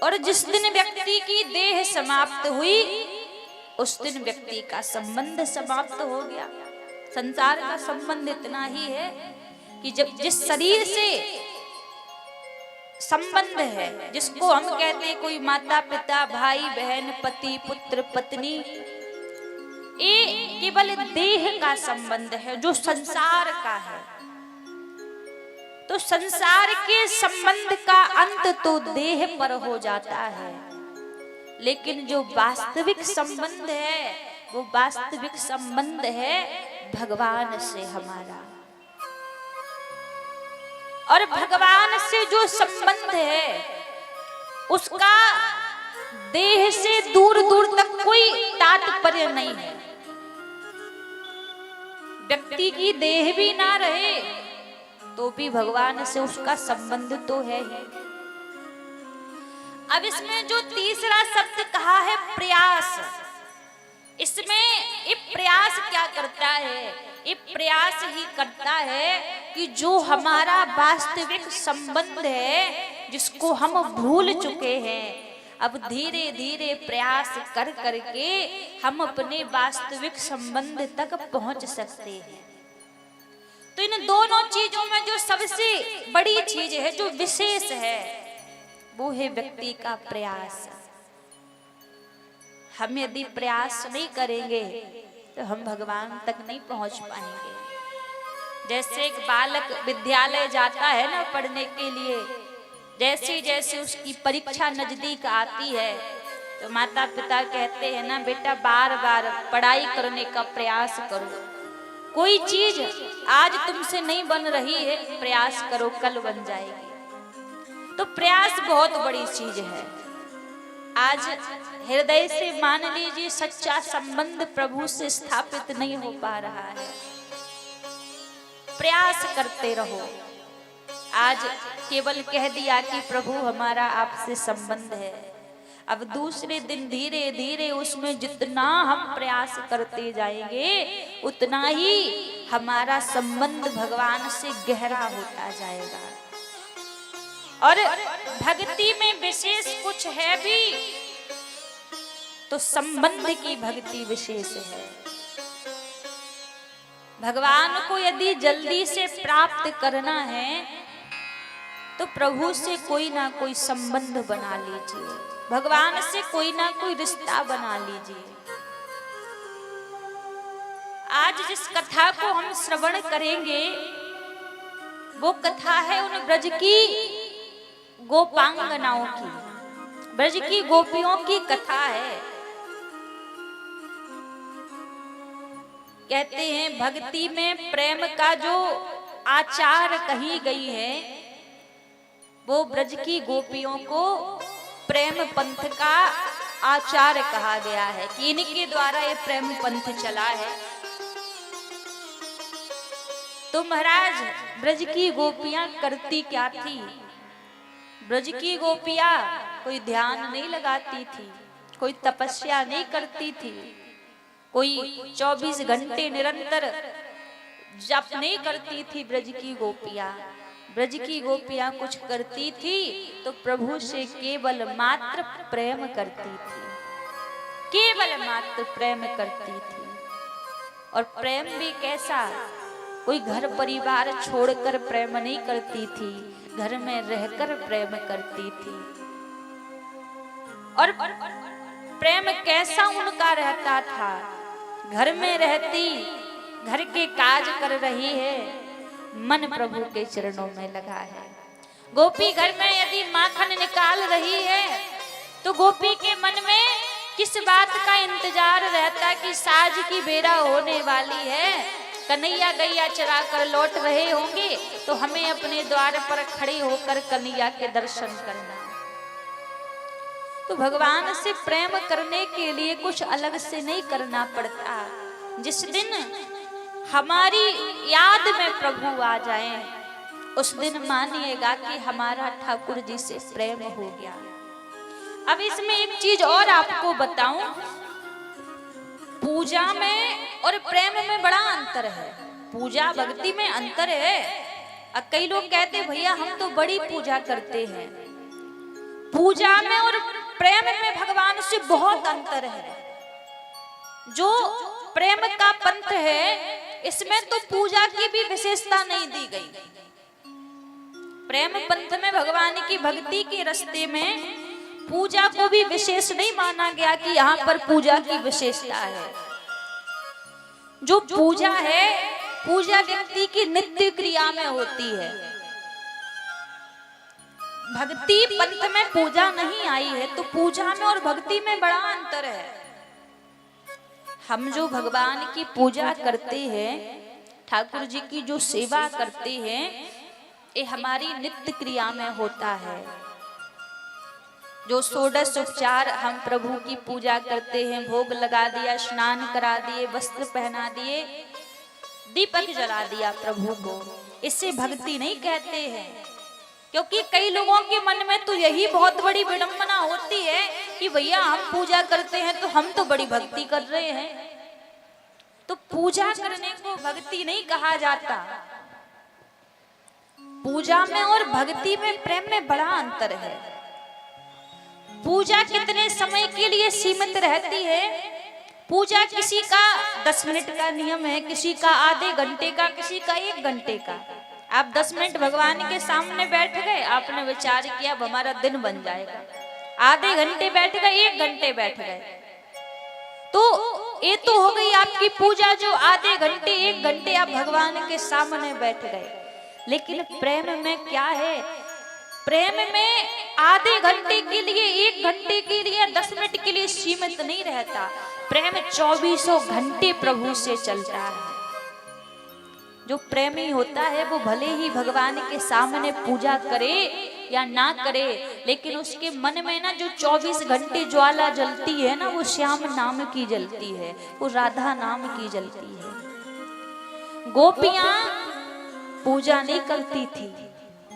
और जिस दिन व्यक्ति की देह समाप्त हुई, उस दिन व्यक्ति का संबंध समाप्त हो गया। संसार का संबंध इतना ही है कि जब जिस शरीर से संबंध है, जिसको हम कहते हैं कोई माता पिता, भाई बहन, पति पुत्र, पत्नी, ये केवल देह का संबंध है जो संसार का है। तो संसार के संबंध का अंत तो देह पर हो जाता है, लेकिन जो वास्तविक संबंध है, वो वास्तविक संबंध है भगवान से हमारा। और भगवान से जो संबंध है, उसका देह से दूर दूर तक कोई तात्पर्य नहीं है। व्यक्ति की देह भी ना रहे तो भी भगवान से उसका संबंध तो है ही। अब इसमें जो तीसरा शब्द कहा है प्रयास, इसमें ये प्रयास क्या करता है? ये प्रयास ही करता है कि जो हमारा वास्तविक संबंध है, जिसको हम भूल चुके हैं, अब धीरे धीरे प्रयास कर करके हम अपने वास्तविक संबंध तक पहुंच सकते हैं। तो इन दोनों चीजों में जो सबसे बड़ी चीज है, जो विशेष है, वो है व्यक्ति का प्रयास। हम यदि प्रयास नहीं करेंगे तो हम भगवान तक नहीं पहुंच पाएंगे। जैसे एक बालक विद्यालय जाता है ना पढ़ने के लिए, जैसे जैसे उसकी परीक्षा नजदीक आती है तो माता पिता कहते हैं ना, बेटा बार बार पढ़ाई करने का प्रयास करो, कोई चीज आज तुमसे नहीं बन रही है, प्रयास करो, कल बन जाएगी। तो प्रयास बहुत बड़ी चीज है। आज हृदय से मान लीजिए सच्चा संबंध प्रभु से स्थापित नहीं हो पा रहा है, प्रयास करते रहो। आज केवल कह दिया कि प्रभु हमारा आपसे संबंध है, अब दूसरे दिन धीरे धीरे उसमें जितना हम प्रयास करते जाएंगे उतना ही हमारा संबंध भगवान से गहरा होता जाएगा। और भक्ति में विशेष कुछ है भी तो संबंध की भक्ति विशेष है। भगवान को यदि जल्दी से प्राप्त करना है तो प्रभु से कोई ना कोई संबंध बना लीजिए, भगवान से कोई ना कोई रिश्ता बना लीजिए। आज जिस कथा को हम श्रवण करेंगे वो कथा है उन ब्रज की गोपांगनाओं की, ब्रज की गोपियों की कथा है। कहते हैं भक्ति में प्रेम का जो आचार कही गई है वो ब्रज की गोपियों को प्रेम पंथ का आचार कहा गया है कि इनके द्वारा ये प्रेम पंथ चला है। तो महाराज ब्रज की गोपियां करती क्या थी? ब्रज की गोपियां कोई ध्यान नहीं लगाती थी, कोई तपस्या नहीं करती थी, कोई 24 घंटे निरंतर जप नहीं करती थी। ब्रज की गोपियां कुछ करती थी तो प्रभु से केवल मात्र प्रेम करती थी, केवल मात्र प्रेम करती थी। और प्रेम भी कैसा? कोई घर परिवार छोड़कर प्रेम नहीं करती थी, घर में रहकर प्रेम करती थी। और प्रेम कैसा उनका रहता था? घर में रहती, घर के काज कर रही है, मन प्रभु के चरणों में लगा है। गोपी घर में यदि माखन निकाल रही है तो गोपी के मन में किस बात का इंतजार रहता कि साज की बेरा होने वाली है, कन्हैया गैया चरा कर लौट रहे होंगे तो हमें अपने द्वार पर खड़े होकर कन्हैया के दर्शन करना। तो भगवान से प्रेम करने के लिए कुछ अलग से नहीं करना पड़ता। जिस दिन हमारी याद में प्रभु आ जाए उस दिन मानिएगा कि हमारा ठाकुर जी से प्रेम हो गया। अब इसमें एक चीज और आपको बताऊं, पूजा में और प्रेम में बड़ा अंतर है। पूजा भक्ति में अंतर है। अब कई लोग कहते भैया हम तो बड़ी पूजा करते हैं। पूजा में और प्रेम में भगवान से बहुत अंतर है। जो प्रेम का पंथ है इसमें तो पूजा की भी विशेषता नहीं दी गई। प्रेम पंथ में भगवान की भक्ति के रास्ते में पूजा को भी विशेष नहीं माना गया कि यहाँ पर पूजा की विशेषता है। जो पूजा है पूजा व्यक्ति की नित्य क्रिया में होती है। भक्ति पंथ में पूजा नहीं आई है तो पूजा में और भक्ति में बड़ा अंतर है। हम जो भगवान की पूजा करते हैं, ठाकुर जी की जो सेवा करते हैं, ये हमारी नित्य क्रिया में होता है। जो षोडश उपचार हम प्रभु की पूजा करते हैं, भोग लगा दिया, स्नान करा दिए, वस्त्र पहना दिए, दीपक जला दिया प्रभु को, इससे भक्ति नहीं कहते हैं। क्योंकि कई लोगों के मन में तो यही बहुत बड़ी विडंबना होती है कि भैया हम पूजा करते हैं तो हम तो बड़ी भक्ति कर रहे हैं। तो पूजा करने को भक्ति नहीं कहा जाता। पूजा में और भक्ति में, प्रेम में बड़ा अंतर है। पूजा कितने समय के लिए सीमित रहती है? पूजा किसी का 10 मिनट का नियम है, किसी का आधे घंटे का, किसी का 1 घंटे का। आप 10 मिनट भगवान के सामने बैठ गए, आपने विचार किया अब हमारा दिन बन जाएगा। आधे घंटे बैठ गए, 1 घंटे बैठ गए, तो ये तो हो गई आपकी पूजा। जो आधे घंटे 1 घंटे आप भगवान के सामने बैठ गए। लेकिन प्रेम में क्या है? प्रेम में आधे घंटे के लिए, 1 घंटे के लिए, 10 मिनट के लिए सीमित नहीं रहता। प्रेम 24 घंटे प्रभु से चलता है। जो प्रेमी होता है वो भले ही भगवान के सामने पूजा करे या ना करे, लेकिन उसके मन में ना जो 24 घंटे ज्वाला जलती है ना, वो श्याम नाम की जलती है, वो राधा नाम की जलती है। गोपियां पूजा नहीं करती थी,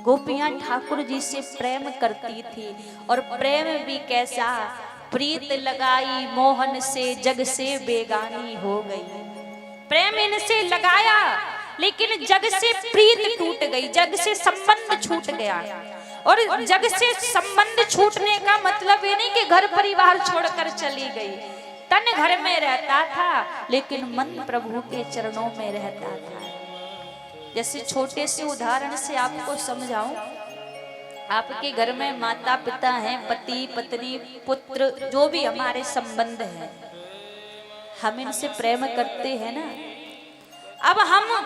गोपियां ठाकुर जी से प्रेम करती थी। और प्रेम भी कैसा, प्रीत लगाई मोहन से जग से बेगानी हो गई। प्रेम इनसे लगाया लेकिन जग से प्रीत टूट गई, जग से संबंध छूट गया। और जग से संबंध छूटने का मतलब ये नहीं कि घर परिवार छोड़कर चली गई, तन घर में रहता था लेकिन मन प्रभु के चरणों में रहता था। जैसे छोटे से उदाहरण से आपको समझाऊं, आपके घर में माता पिता हैं, पति पत्नी पुत्र, जो भी हमारे संबंध हैं, हम इनसे प्रेम करते हैं ना। अब हम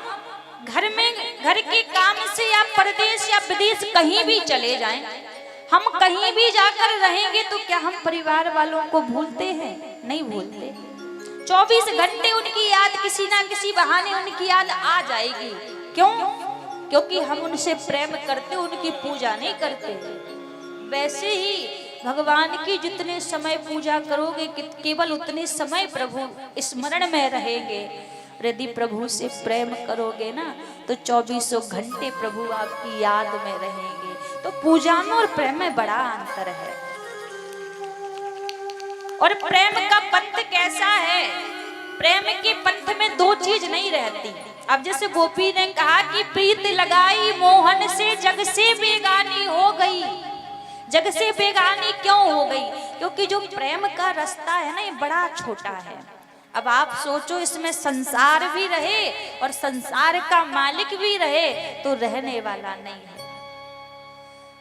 घर में, घर के काम से या परदेश या विदेश कहीं भी चले जाएं, हम कहीं भी जाकर रहेंगे तो क्या हम परिवार वालों को भूलते हैं? नहीं भूलते। 24 घंटे उनकी याद, किसी ना किसी बहाने उनकी याद आ जाएगी। क्यों? क्योंकि हम उनसे प्रेम करते, उनकी पूजा नहीं करते। वैसे ही भगवान की जितने समय पूजा करोगे केवल उतने समय प्रभु स्मरण में रहेंगे। यदि प्रभु से प्रेम करोगे ना तो 24 घंटे प्रभु आपकी याद में रहेंगे। तो पूजा में और प्रेम में बड़ा अंतर है। और प्रेम का पंथ कैसा है? प्रेम के पंथ में दो चीज नहीं रहती। अब जैसे गोपी ने कहा कि प्रीत लगाई मोहन से जग से बेगानी हो गई। जग से बेगानी क्यों हो गई? क्योंकि जो प्रेम का रास्ता है ना, ये बड़ा छोटा है। अब आप सोचो, इसमें संसार भी रहे और संसार का मालिक भी रहे तो रहने वाला नहीं है।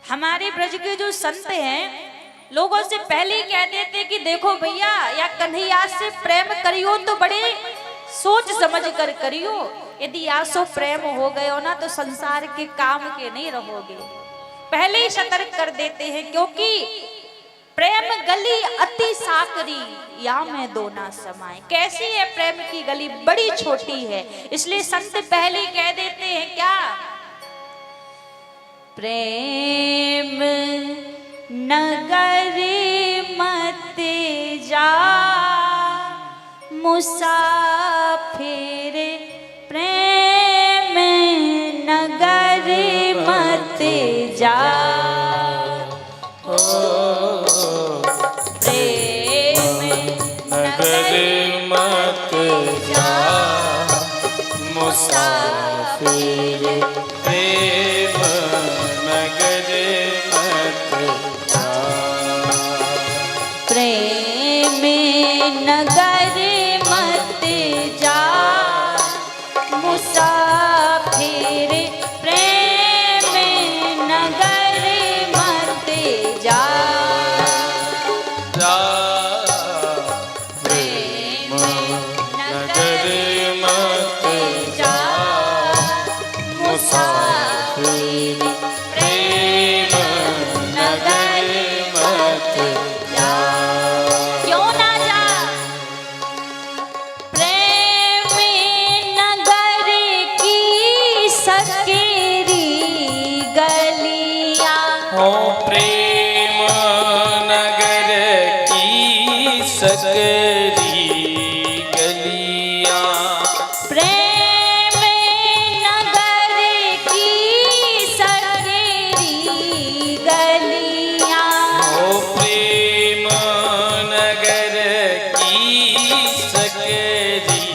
हमारे ब्रज के जो संत हैं, लोगों से पहले ही कह देते कि देखो भैया, या कन्हैया से प्रेम करियो तो बड़े सोच समझ कर करियो। यदि आसो प्रेम हो गए हो ना तो संसार के काम के नहीं रहोगे। पहले ही सतर्क कर देते हैं, क्योंकि प्रेम गली अति साकरी या में दो ना समाए। कैसी है प्रेम की गली? बड़ी छोटी है। इसलिए संत पहले कह देते हैं क्या? प्रेम नगर मत जा मुसाफिर, प्रेम नगर मत जा। प्रेम नगर मत जा मुसाफिर, प्रेम नगर मत जा। प्रेम नगर मत जा मुसाफिर, प्रेम नगर मत जा। प्रेम नगर मत जा मुसाफिर, प्रेम नगर मत जा। क्यों ना जा? प्रेम नगर की सकेरी गलियां, हो प्रेम नगर की सकरी गलियां। प्रेम नगर की सकेरी गलियां, हो प्रेम नगर की सकरी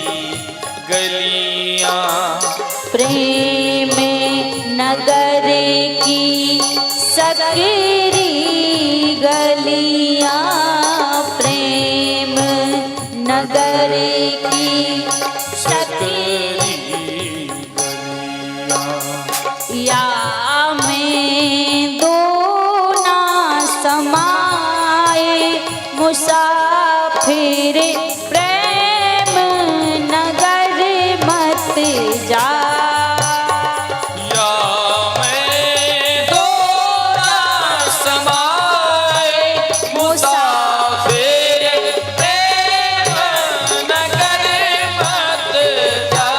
गलियां। प्रेम नगर की सकेरी गलियां, प्रेम नगर की सकेरी या में दो ना समाए मुसाफिर, प्रेम नगर मत जा। या मैं दो ना समाए मुसाफिर, प्रेम नगर मत जा।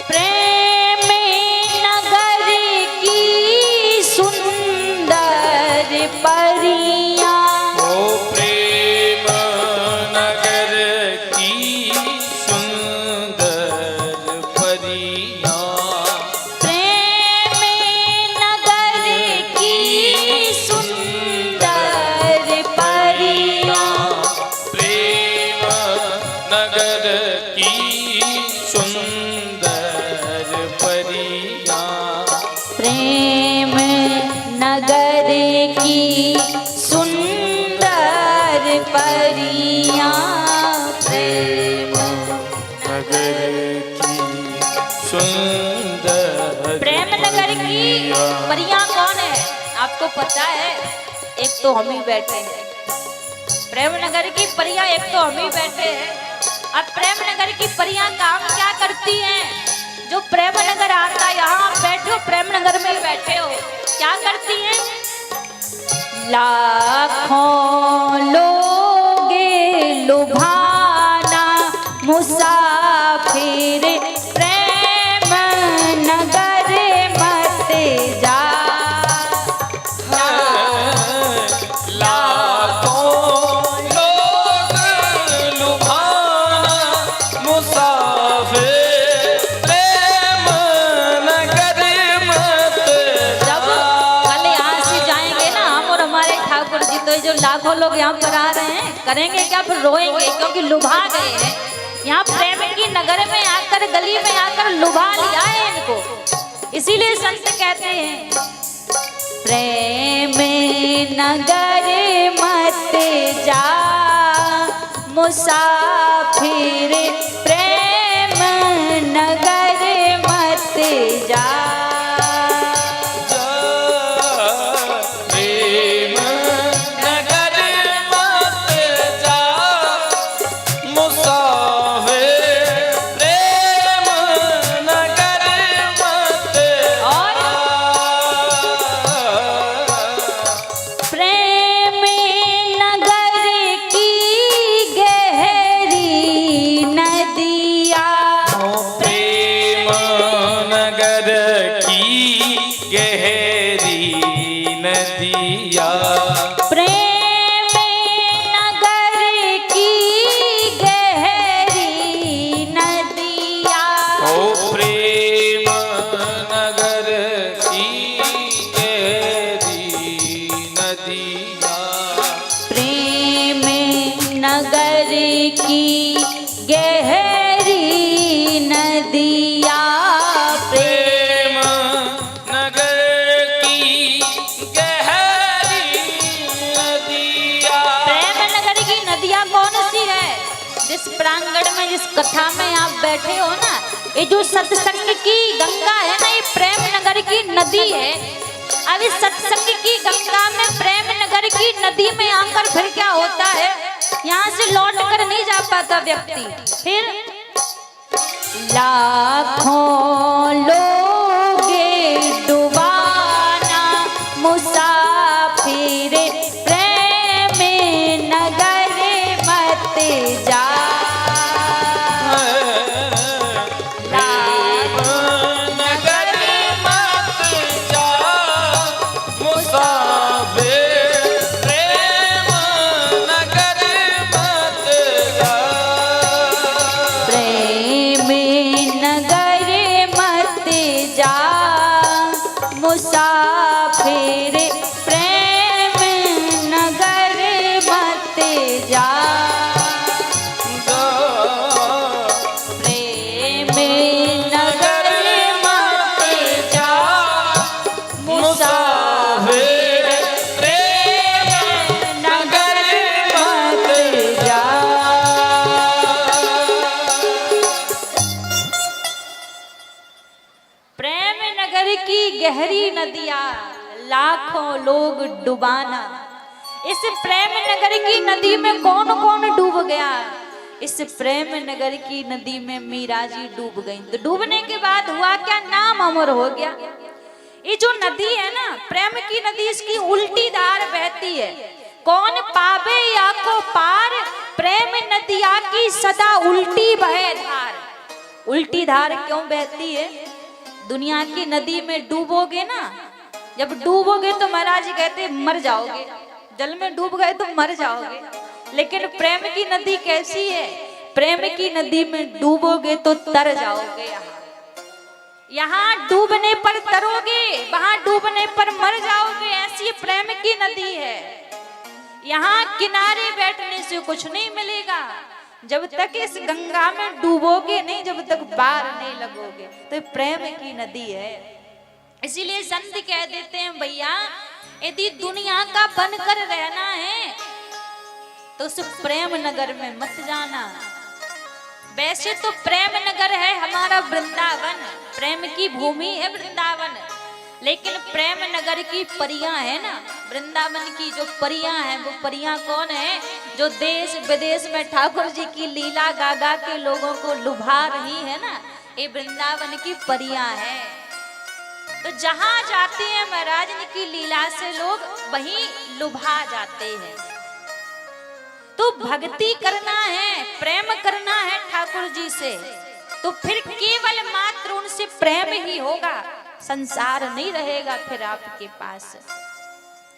प्रेम नगर परियां। ओ प्रेम नगर की सुंदर परियां। प्रेम नगर की सुंदर परियां। प्रेम नगर की सुंदर परियां। प्रेम नगर की सुंदर परियां। प्रेम नगर की सुंदर प्रेम नगर की परियां कौन है आपको पता है? एक तो हम ही बैठे हैं। प्रेम नगर की परियां एक तो हम ही बैठे हैं। अब प्रेम नगर की परियां काम क्या करती हैं? जो प्रेम नगर आता यहाँ आप बैठे हो, प्रेम नगर में ही बैठे हो, क्या करती हैं? लाखों लोग लुभाना मुसाफिर प्रेम नगर मत जा। लाखों लोग लुभाना मुसाफिर प्रेम नगर मत जब कल यहाँ से जाएंगे ना हम और हमारे ठाकुर जी, तो ये जो लाखों लोग यहाँ पर आ रहे हैं करेंगे क्या? फिर रोएंगे, क्योंकि लुभा गए हैं। यहाँ प्रेम की नगर में आकर, गली में आकर लुभा लिया है इनको। इसीलिए संत कहते हैं प्रेम नगर मत जा मुसाफिर प्रेम नगर मत जा। प्रेम नगर मत जा मुसाफिर प्रेम नगर मत और प्रेम नगर की गहरी नदिया। प्रेम नगर की गहरी नदिया। प्रेम नगर की गहरी नदिया। ओ प्रेम नगर की गहरी नदिया। प्रेम नगर की गहरी नदिया। प्रेम नगर की गहरी नदिया। प्रेम नगर की नदियाँ कौन सी है? जिस प्रांगण में, जिस कथा में आप बैठे हो ना, ये जो सत्संग की गंगा है ना, ये प्रेम नगर की नदी है। अब इस सत्संग की गंगा में, प्रेम नगर की नदी में आकर फिर क्या होता है? यहाँ से लौट कर नहीं जा पाता व्यक्ति। फिर लाखों लोग डुबाना मुसाफिर प्रेम नगर मत जा। प्रेम नगर मत जा मुसाफिर प्रेम नगर मत जा। प्रेम नगर मत जा मुसाफिर प्रेम नगर मत जा। प्रेम नगर मत जा मुसाफिर प्रेम नगर मत जा। प्रेम नगर की गहरी नदियाँ लाखों लोग डुबाना। इस प्रेम नगर की नदी में कौन कौन डूब गया? इस प्रेम नगर की नदी में मीरा जी डूब गई। तो डूबने के बाद हुआ क्या? नाम अमर हो गया। ये जो नदी है ना, प्रेम की नदी, इसकी उल्टी धार बहती है। कौन पावे या को पार? प्रेम नदिया की सदा उल्टी बहे धार। उल्टी धार क्यों बहती है? दुनिया की नदी में डूबोगे ना जब डूबोगे तो महाराज जी कहते मर जाओगे, जल में डूब गए तो मर जाओगे। लेकिन प्रेम की नदी कैसी है, प्रेम की नदी में डूबोगे तो तर जाओगे। यहाँ डूबने पर तरोगे, वहां डूबने पर मर जाओगे, ऐसी प्रेम की नदी है। यहाँ किनारे बैठने से कुछ नहीं मिलेगा, जब तक इस गंगा में डूबोगे नहीं, जब तक पार नहीं लगोगे। तो प्रेम की नदी है। इसीलिए संत कह देते हैं भैया, यदि दुनिया का बनकर रहना है तो उस प्रेम नगर में मत जाना। वैसे तो प्रेम नगर है हमारा वृंदावन, प्रेम की भूमि है वृंदावन, लेकिन प्रेम नगर की परियां है ना, वृंदावन की जो परियां हैं, वो परियां कौन है? जो देश विदेश में ठाकुर जी की लीला गा गा के लोगों को लुभा रही है ना, ये वृंदावन की परियां हैं। तो जहां जाते हैं महाराज की लीला से लोग, वहीं लुभा जाते हैं। तो भक्ति करना है, प्रेम करना है ठाकुर जी से, तो फिर केवल मात्र उनसे प्रेम ही होगा, संसार नहीं रहेगा फिर आपके पास।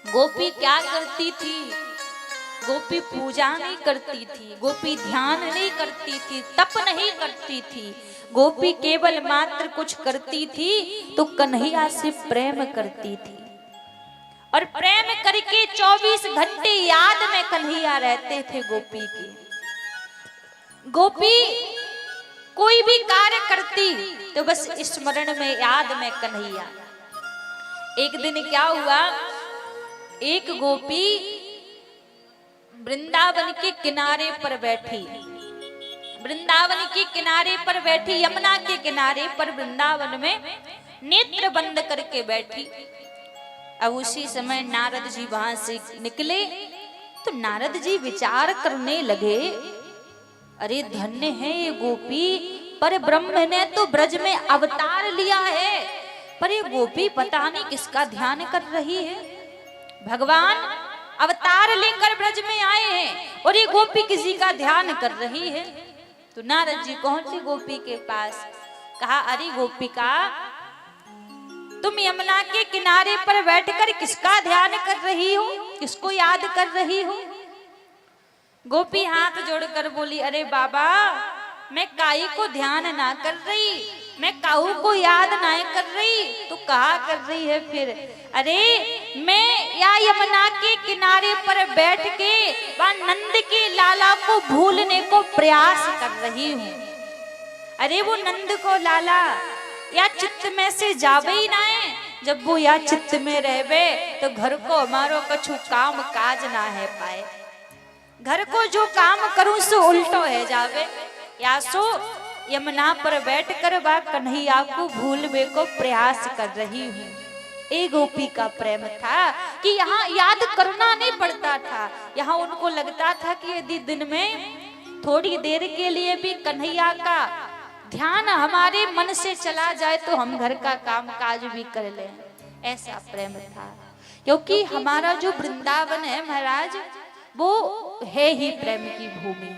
गोपी क्या करती थी? गोपी पूजा नहीं करती थी, गोपी ध्यान नहीं करती थी, तप नहीं करती थी। गोपी केवल मात्र कुछ करती थी तो कन्हैया से प्रेम करती थी, और प्रेम करके 24 घंटे याद में कन्हैया रहते थे गोपी की। गोपी कोई भी कार्य करती तो बस स्मरण में, याद में कन्हैया। एक दिन क्या हुआ, एक गोपी वृंदावन के किनारे पर बैठी, वृंदावन के किनारे पर बैठी, यमुना के किनारे पर वृंदावन में नेत्र बंद करके बैठी। अब उसी समय नारद जी वहां से निकले, तो नारद जी विचार करने लगे, अरे धन्य है ये गोपी, पर ब्रह्म ने तो ब्रज में अवतार लिया है, पर ये गोपी पता नहीं किसका ध्यान कर रही है। भगवान अवतार लेकर ब्रज में आए हैं और ये गोपी किसी का ध्यान कर रही है। तो नारद जी पहुंचे गोपी के पास, कहा अरे गोपिका, तुम यमुना के किनारे पर बैठकर किसका ध्यान कर रही हो, किसको याद कर रही हो? गोपी हाथ जोड़कर बोली, अरे बाबा, मैं काई को ध्यान ना कर रही, मैं काऊ को याद ना कर रही, तो कहा कर रही है फिर? अरे मैं या यमुना के किनारे पर बैठ के वहां नंद के लाला को भूलने को प्रयास कर रही हूँ। अरे वो नंद को लाला या चित्त में से जावे ही ना है, जब वो या चित्त में रहवे तो घर को हमारो कछु काम काज ना है पाए। घर को जो काम करूं सो उल्टो है जावे, या सो यमुना पर बैठकर वह कन्हैया को भूलने को प्रयास कर रही हूँ। ए गोपी का प्रेम था कि यहाँ याद करना नहीं पड़ता था, यहाँ उनको लगता था कि यदि दिन में थोड़ी देर के लिए भी कन्हैया का ध्यान हमारे मन से चला जाए तो हम घर का काम काज भी कर लें, ऐसा प्रेम था। क्योंकि हमारा जो वृंदावन है महाराज, वो है ही प्रेम की भूमि।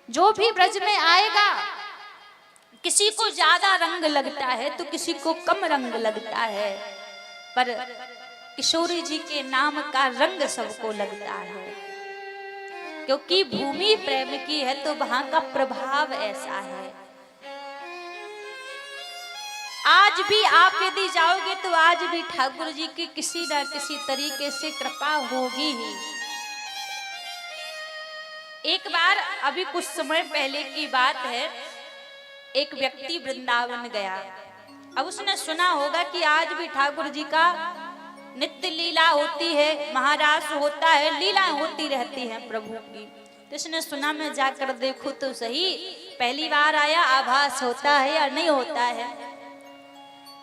जो भी ब्रज में आएगा, किसी को ज्यादा रंग लगता है तो किसी को कम रंग लगता है, पर किशोरी जी के नाम का रंग सबको लगता है। क्योंकि भूमि प्रेम की है तो वहां का प्रभाव ऐसा है। आज भी आप यदि जाओगे तो आज भी ठाकुर जी की किसी न किसी तरीके से कृपा होगी ही। एक बार, अभी कुछ समय पहले की बात है, एक व्यक्ति वृंदावन गया। अब उसने सुना होगा कि आज भी ठाकुर जी का नित्य लीला होती है, महारास होता है, लीला होती रहती है प्रभु की। तो इसने सुना, मैं जाकर देखूं तो सही, पहली बार आया, आभास होता है या नहीं होता है।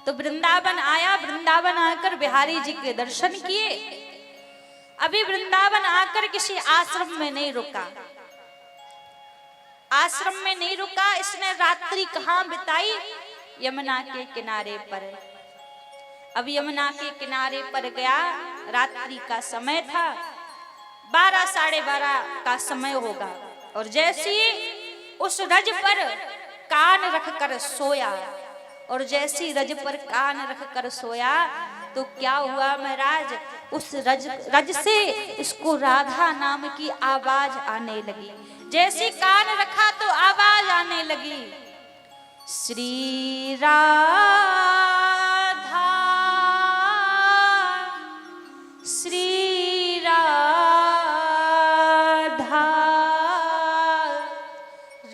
तो वृंदावन आया, वृंदावन आकर बिहारी जी के दर्शन किए। अभी वृंदावन आकर किसी आश्रम में नहीं रुका, आश्रम में नहीं रुका, इसने रात्रि कहाँ बिताई? यमुना के किनारे पर। अब यमुना के किनारे पर गया, रात्रि का समय था, 12 साढ़े 12 का समय होगा, और जैसे ही उस रज पर कान रखकर सोया, और जैसी रज पर कान रखकर सोया, तो क्या हुआ महाराज, उस रज से इसको राधा नाम की आवाज आने लगी। जैसे कान रखा तो आवाज आने लगी, श्री राधा श्री राधा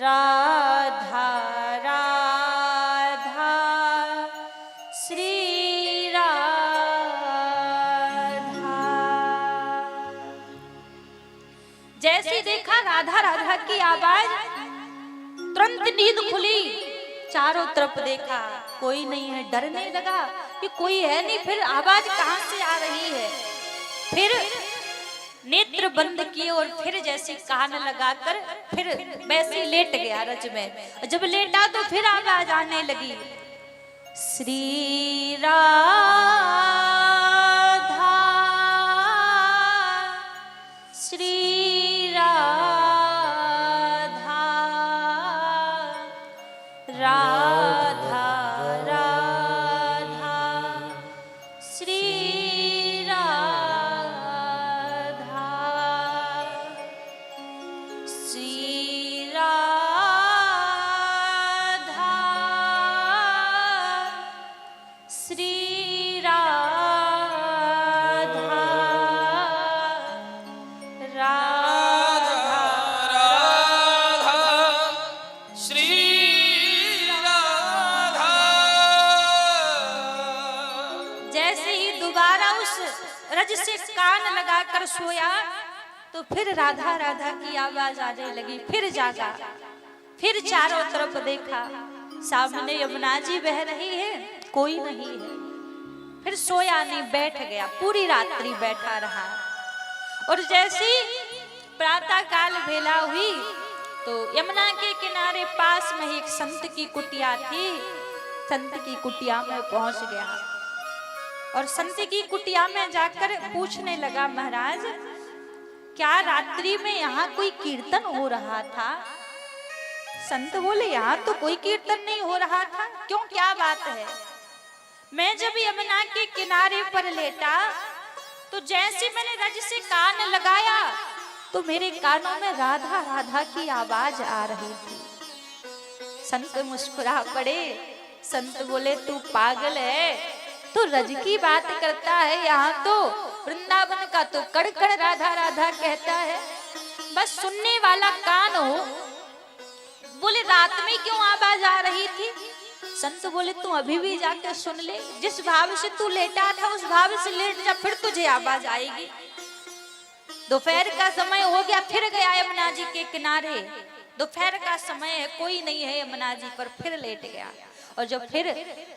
राधा राधा श्री राधा। जैसे देखा राधा राधा की आवाज, तुरंत नींद खुली, चारों तरफ देखा कोई नहीं है, डरने लगा कि कोई है नहीं, फिर आवाज कहां से आ रही है। फिर नेत्र बंद किए और फिर जैसे कान लगाकर फिर वैसे लेट गया रज में। जब लेटा तो फिर आवाज आने लगी, श्री राधा श्री राधा राधा राधा श्री राधा श्री राधा श्री राधा रज से कान लगाकर सोया तो फिर राधा राधा की आवाज आने लगी। फिर जागा, फिर चारों तरफ देखा, सामने यमुना जी बह रही है, कोई नहीं है। फिर सोया नहीं, बैठ गया, पूरी रात्रि बैठा रहा। और जैसी प्रातः काल बेला हुई तो यमुना के किनारे पास में एक संत की कुटिया थी। संत की कुटिया में पहुंच गया और संत की कुटिया में जाकर पूछने लगा, महाराज क्या रात्रि में यहाँ कोई कीर्तन हो रहा था? संत बोले, यहाँ तो कोई कीर्तन नहीं हो रहा था। क्यों, क्या बात है? मैं जब यमुना के किनारे पर लेटा तो जैसे मैंने रज से कान लगाया तो मेरे कानों में राधा राधा की आवाज आ रही थी। संत मुस्कुरा पड़े। संत बोले, तू पागल है, तो रज की बात करता है, यहाँ तो वृंदावन का तो कड़ कड़ राधा राधा कहता है, बस सुनने वाला कान हो। बोले, रात में क्यों आवाज आ रही थी? संत बोले, तू अभी भी जाकर सुन ले, जिस भाव से तू लेटा था उस भाव से लेट जा, फिर तुझे आवाज आएगी। दोपहर का समय हो गया, फिर गया यमुना जी के किनारे। दोपहर का समय है, कोई नहीं है यमुना जी पर, फिर लेट गया। और जब फिर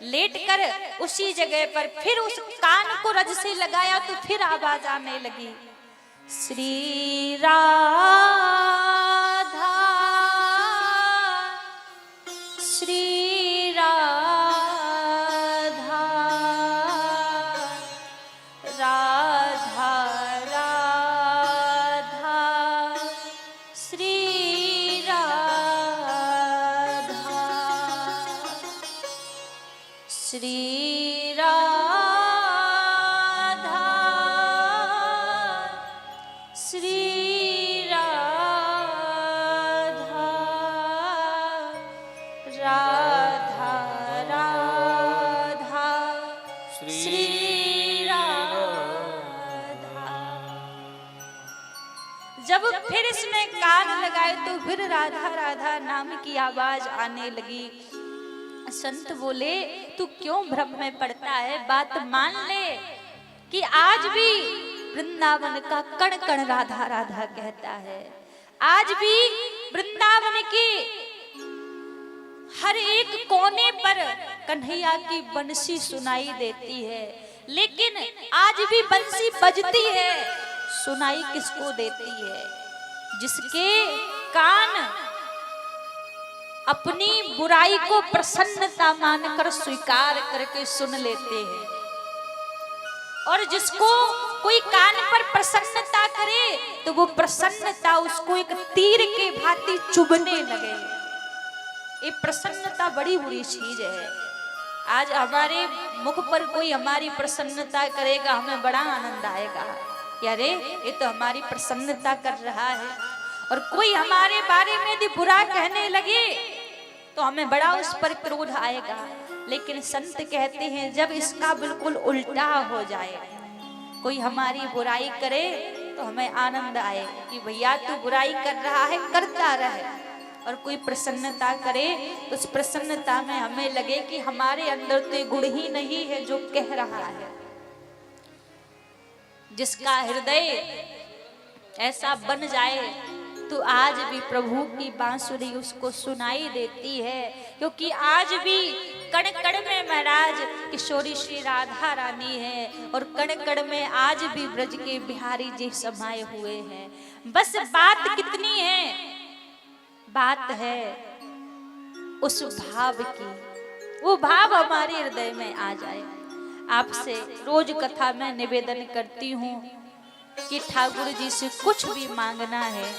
लेट कर उसी जगह पर फिर उस कान को रज से लगाया तो फिर आवाज आने लगी, श्री राधा श्री राधा राधा राधा श्री राधा श्री राधा श्री राधा राधा राधा श्री राधा। जब फिर इसने कान लगाए तो फिर राधा राधा नाम की आवाज आने लगी। संत बोले, तू क्यों भ्रम में पड़ता है? बात मान ले कि आज भी वृंदावन का कण कण राधा राधा कहता है। आज भी वृंदावन के हर एक कोने पर कन्हैया की बंसी सुनाई देती है, लेकिन आज भी बंसी बजती है, सुनाई किसको देती है? जिसके कान अपनी बुराई को प्रसन्नता मानकर स्वीकार करके सुन लेते हैं, और जिसको कोई कान पर प्रसन्नता करे तो वो प्रसन्नता उसको एक तीर के भांति चुभने लगे। ये प्रसन्नता बड़ी बुरी चीज है। आज हमारे मुख पर कोई हमारी प्रसन्नता करेगा, हमें बड़ा आनंद आएगा कि अरे ये तो हमारी प्रसन्नता कर रहा है। और कोई हमारे बारे में यदि बुरा कहने लगे तो हमें बड़ा उस पर क्रोध आएगा। लेकिन संत कहते हैं जब इसका बिल्कुल उल्टा हो जाए, कोई हमारी बुराई करे तो हमें आनंद आए कि भैया तू बुराई कर रहा है, करता रहे। और कोई प्रसन्नता करे तो उस प्रसन्नता में हमें लगे कि हमारे अंदर तो गुण ही नहीं है जो कह रहा है। जिसका हृदय ऐसा बन जाए तो आज भी प्रभु की बांसुरी उसको सुनाई देती है, क्योंकि आज भी कण कण में महाराज किशोरी श्री राधा रानी है और कण कण में आज भी ब्रज के बिहारी जी समाये हुए हैं। बस बात कितनी है, बात है उस भाव की, वो भाव हमारे हृदय में आ जाए। आपसे रोज कथा में निवेदन करती हूँ कि ठाकुर जी से कुछ भी मांगना है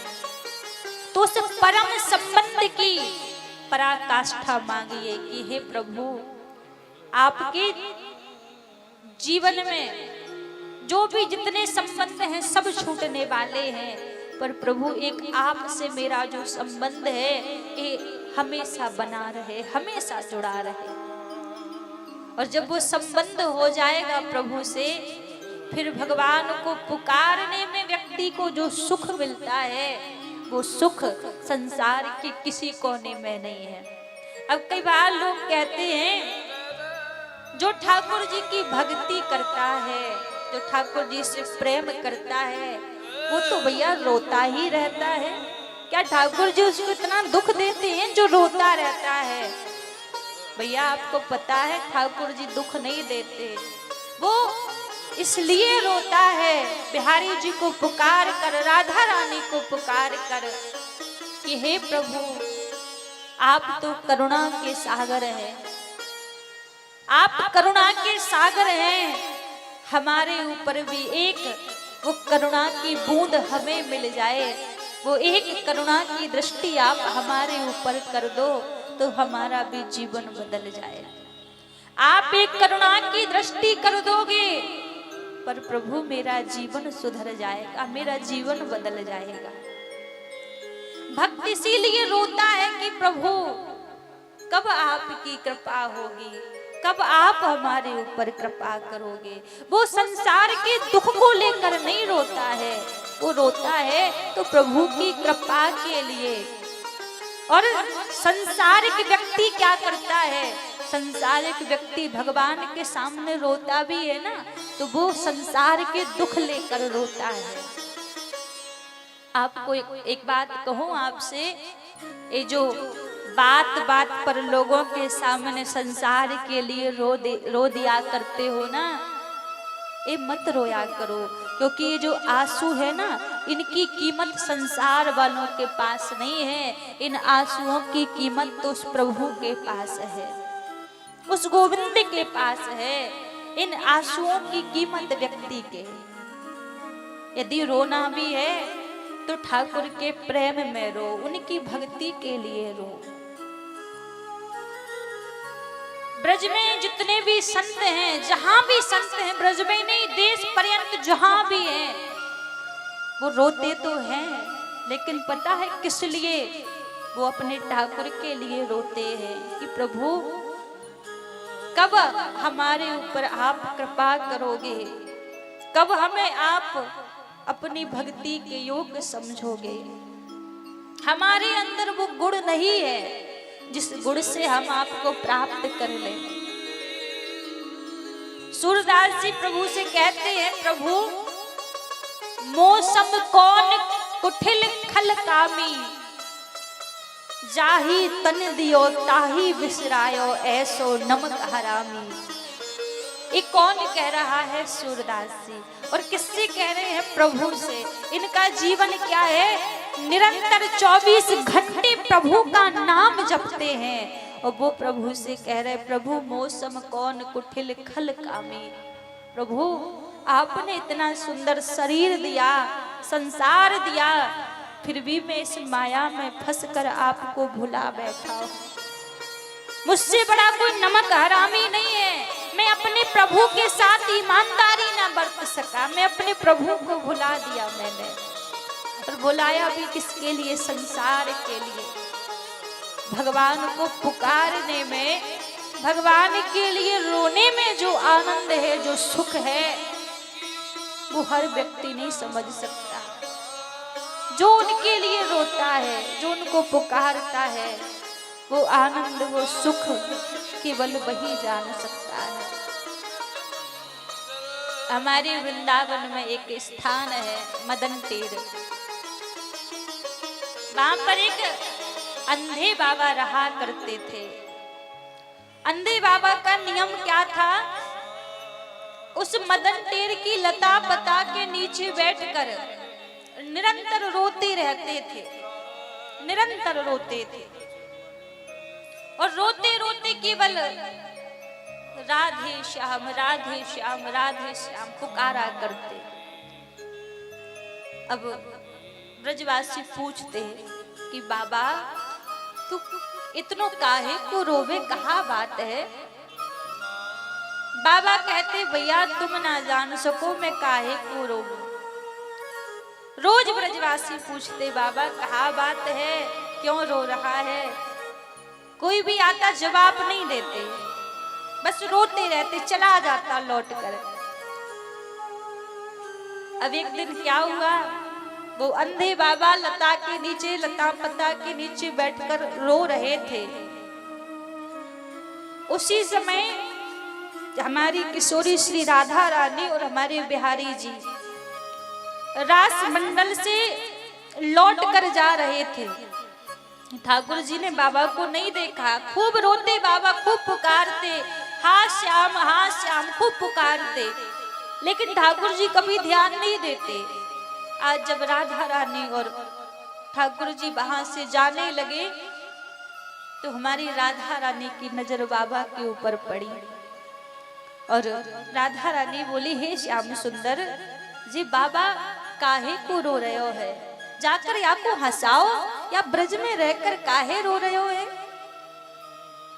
तो उस परम संबंध की पराकाष्ठा मांगिए कि हे प्रभु आपके जीवन में जो भी जितने संबंध हैं सब छूटने वाले हैं, पर प्रभु एक आप से मेरा जो संबंध है ये हमेशा बना रहे, हमेशा जुड़ा रहे। और जब वो संबंध हो जाएगा प्रभु से, फिर भगवान को पुकारने में व्यक्ति को जो सुख मिलता है वो सुख संसार के किसी कोने में नहीं है। अब कई बार लोग कहते हैं जो ठाकुर जी की भक्ति करता है, जो ठाकुर जी से प्रेम करता है, वो तो भैया रोता ही रहता है। क्या ठाकुर जी उसको इतना दुख देते हैं जो रोता रहता है? भैया आपको पता है ठाकुर जी दुख नहीं देते, वो इसलिए रोता है बिहारी जी को पुकार कर, राधा रानी को पुकार कर कि हे प्रभु आप तो करुणा के सागर हैं, आप करुणा के सागर हैं, हमारे ऊपर भी एक वो करुणा की बूंद हमें मिल जाए, वो एक करुणा की दृष्टि आप हमारे ऊपर कर दो तो हमारा भी जीवन बदल जाए। आप एक करुणा की दृष्टि कर दोगे पर प्रभु मेरा जीवन सुधर जाएगा, मेरा जीवन बदल जाएगा। भक्त इसीलिए रोता है कि प्रभु कब आपकी कृपा होगी, कब आप हमारे ऊपर कृपा करोगे। वो संसार के दुख को लेकर नहीं रोता है, वो रोता है तो प्रभु की कृपा के लिए। और संसारिक व्यक्ति क्या करता है, संसारिक व्यक्ति भगवान के सामने रोता भी है ना तो वो संसार के दुख लेकर रोता है। आपको एक बात कहूं आपसे, ये जो बात बात पर लोगों के सामने संसार के लिए रो दिया करते हो ना, ये मत रोया करो, क्योंकि ये जो आंसू है ना इनकी कीमत संसार वालों के पास नहीं है, इन आंसुओं की कीमत तो उस प्रभु के पास है, उस गोविंद के पास है। इन आंसुओं की कीमत व्यक्ति के, यदि रोना भी है तो ठाकुर के प्रेम में रो, उनकी भक्ति के लिए रो। ब्रज में जितने भी संत हैं, जहां भी संत हैं, ब्रज में नहीं देश पर्यंत जहां भी हैं, वो रोते तो हैं, लेकिन पता है किस लिए? वो अपने ठाकुर के लिए रोते हैं कि प्रभु कब हमारे ऊपर आप कृपा करोगे, कब हमें आप अपनी भक्ति के योग्य समझोगे। हमारे अंदर वो गुण नहीं है जिस गुण से हम आपको प्राप्त कर लें। सूरदास जी प्रभु से कहते हैं, प्रभु मौसम कौन कुटिल खल कामी, जाही तन दियो ताही बिसरायो ऐसो नमक हरामी। ये कौन कह रहा है? सूरदास जी। और किससे कह रहे हैं? प्रभु से। इनका जीवन क्या है? निरंतर 24 घंटे प्रभु का नाम जपते हैं और वो प्रभु से कह रहे, प्रभु मौसम कौन कुटिल खल कामी। प्रभु आपने इतना सुंदर शरीर दिया, संसार दिया, फिर भी मैं इस माया में फंसकर आपको भुला बैठा हूं। मुझसे बड़ा कोई नमक हरामी नहीं है। मैं अपने प्रभु के साथ ईमानदारी ना बरत सका, मैं अपने प्रभु को भुला दिया मैंने। और बुलाया भी किसके लिए? संसार के लिए। भगवान को पुकारने में, भगवान के लिए रोने में जो आनंद है, जो सुख है, वो हर व्यक्ति नहीं समझ सकता। जो उनके लिए रोता है, जो उनको पुकारता है, वो आनंद, वो सुख केवल वही जान सकता है। हमारे वृंदावन में एक स्थान है मदन तीर। वहां पर एक अंधे बाबा रहा करते थे। अंधे बाबा का नियम क्या था? उस मदन टेर की लता पता के नीचे बैठकर निरंतर रोते रहते थे, निरंतर रोते थे। और रोते रोते केवल राधे श्याम राधे श्याम राधे श्याम पुकारा करते। अब ब्रजवासी पूछते कि बाबा तू इतनो काहे को रोवे, कहा बात है? बाबा कहते भैया तुम ना जान सको मैं काहे को रोऊं। रोज ब्रजवासी पूछते बाबा कहा बात है, क्यों रो रहा है? कोई भी आता जवाब नहीं देते, बस रोते रहते, चला जाता लौट कर। अब एक दिन क्या हुआ, वो अंधे बाबा लता के नीचे, लता पता के नीचे बैठकर रो रहे थे। उसी समय हमारी किशोरी श्री राधा रानी और हमारे बिहारी जी रास मंडल से लौट कर जा रहे थे। ठाकुर जी ने बाबा को नहीं देखा, खूब रोते बाबा, खूब पुकारते हाँ श्याम खूब पुकारते, लेकिन ठाकुर जी कभी ध्यान नहीं देते। आज जब राधा रानी और ठाकुर जी वहां से जाने लगे तो हमारी राधा रानी की नजर बाबा के ऊपर पड़ी और राधा रानी बोली हे श्याम सुंदर जी, बाबा काहे को रो रहे हो है? जाकर या को हंसाओ या ब्रज में रहकर काहे रो रहे हो है?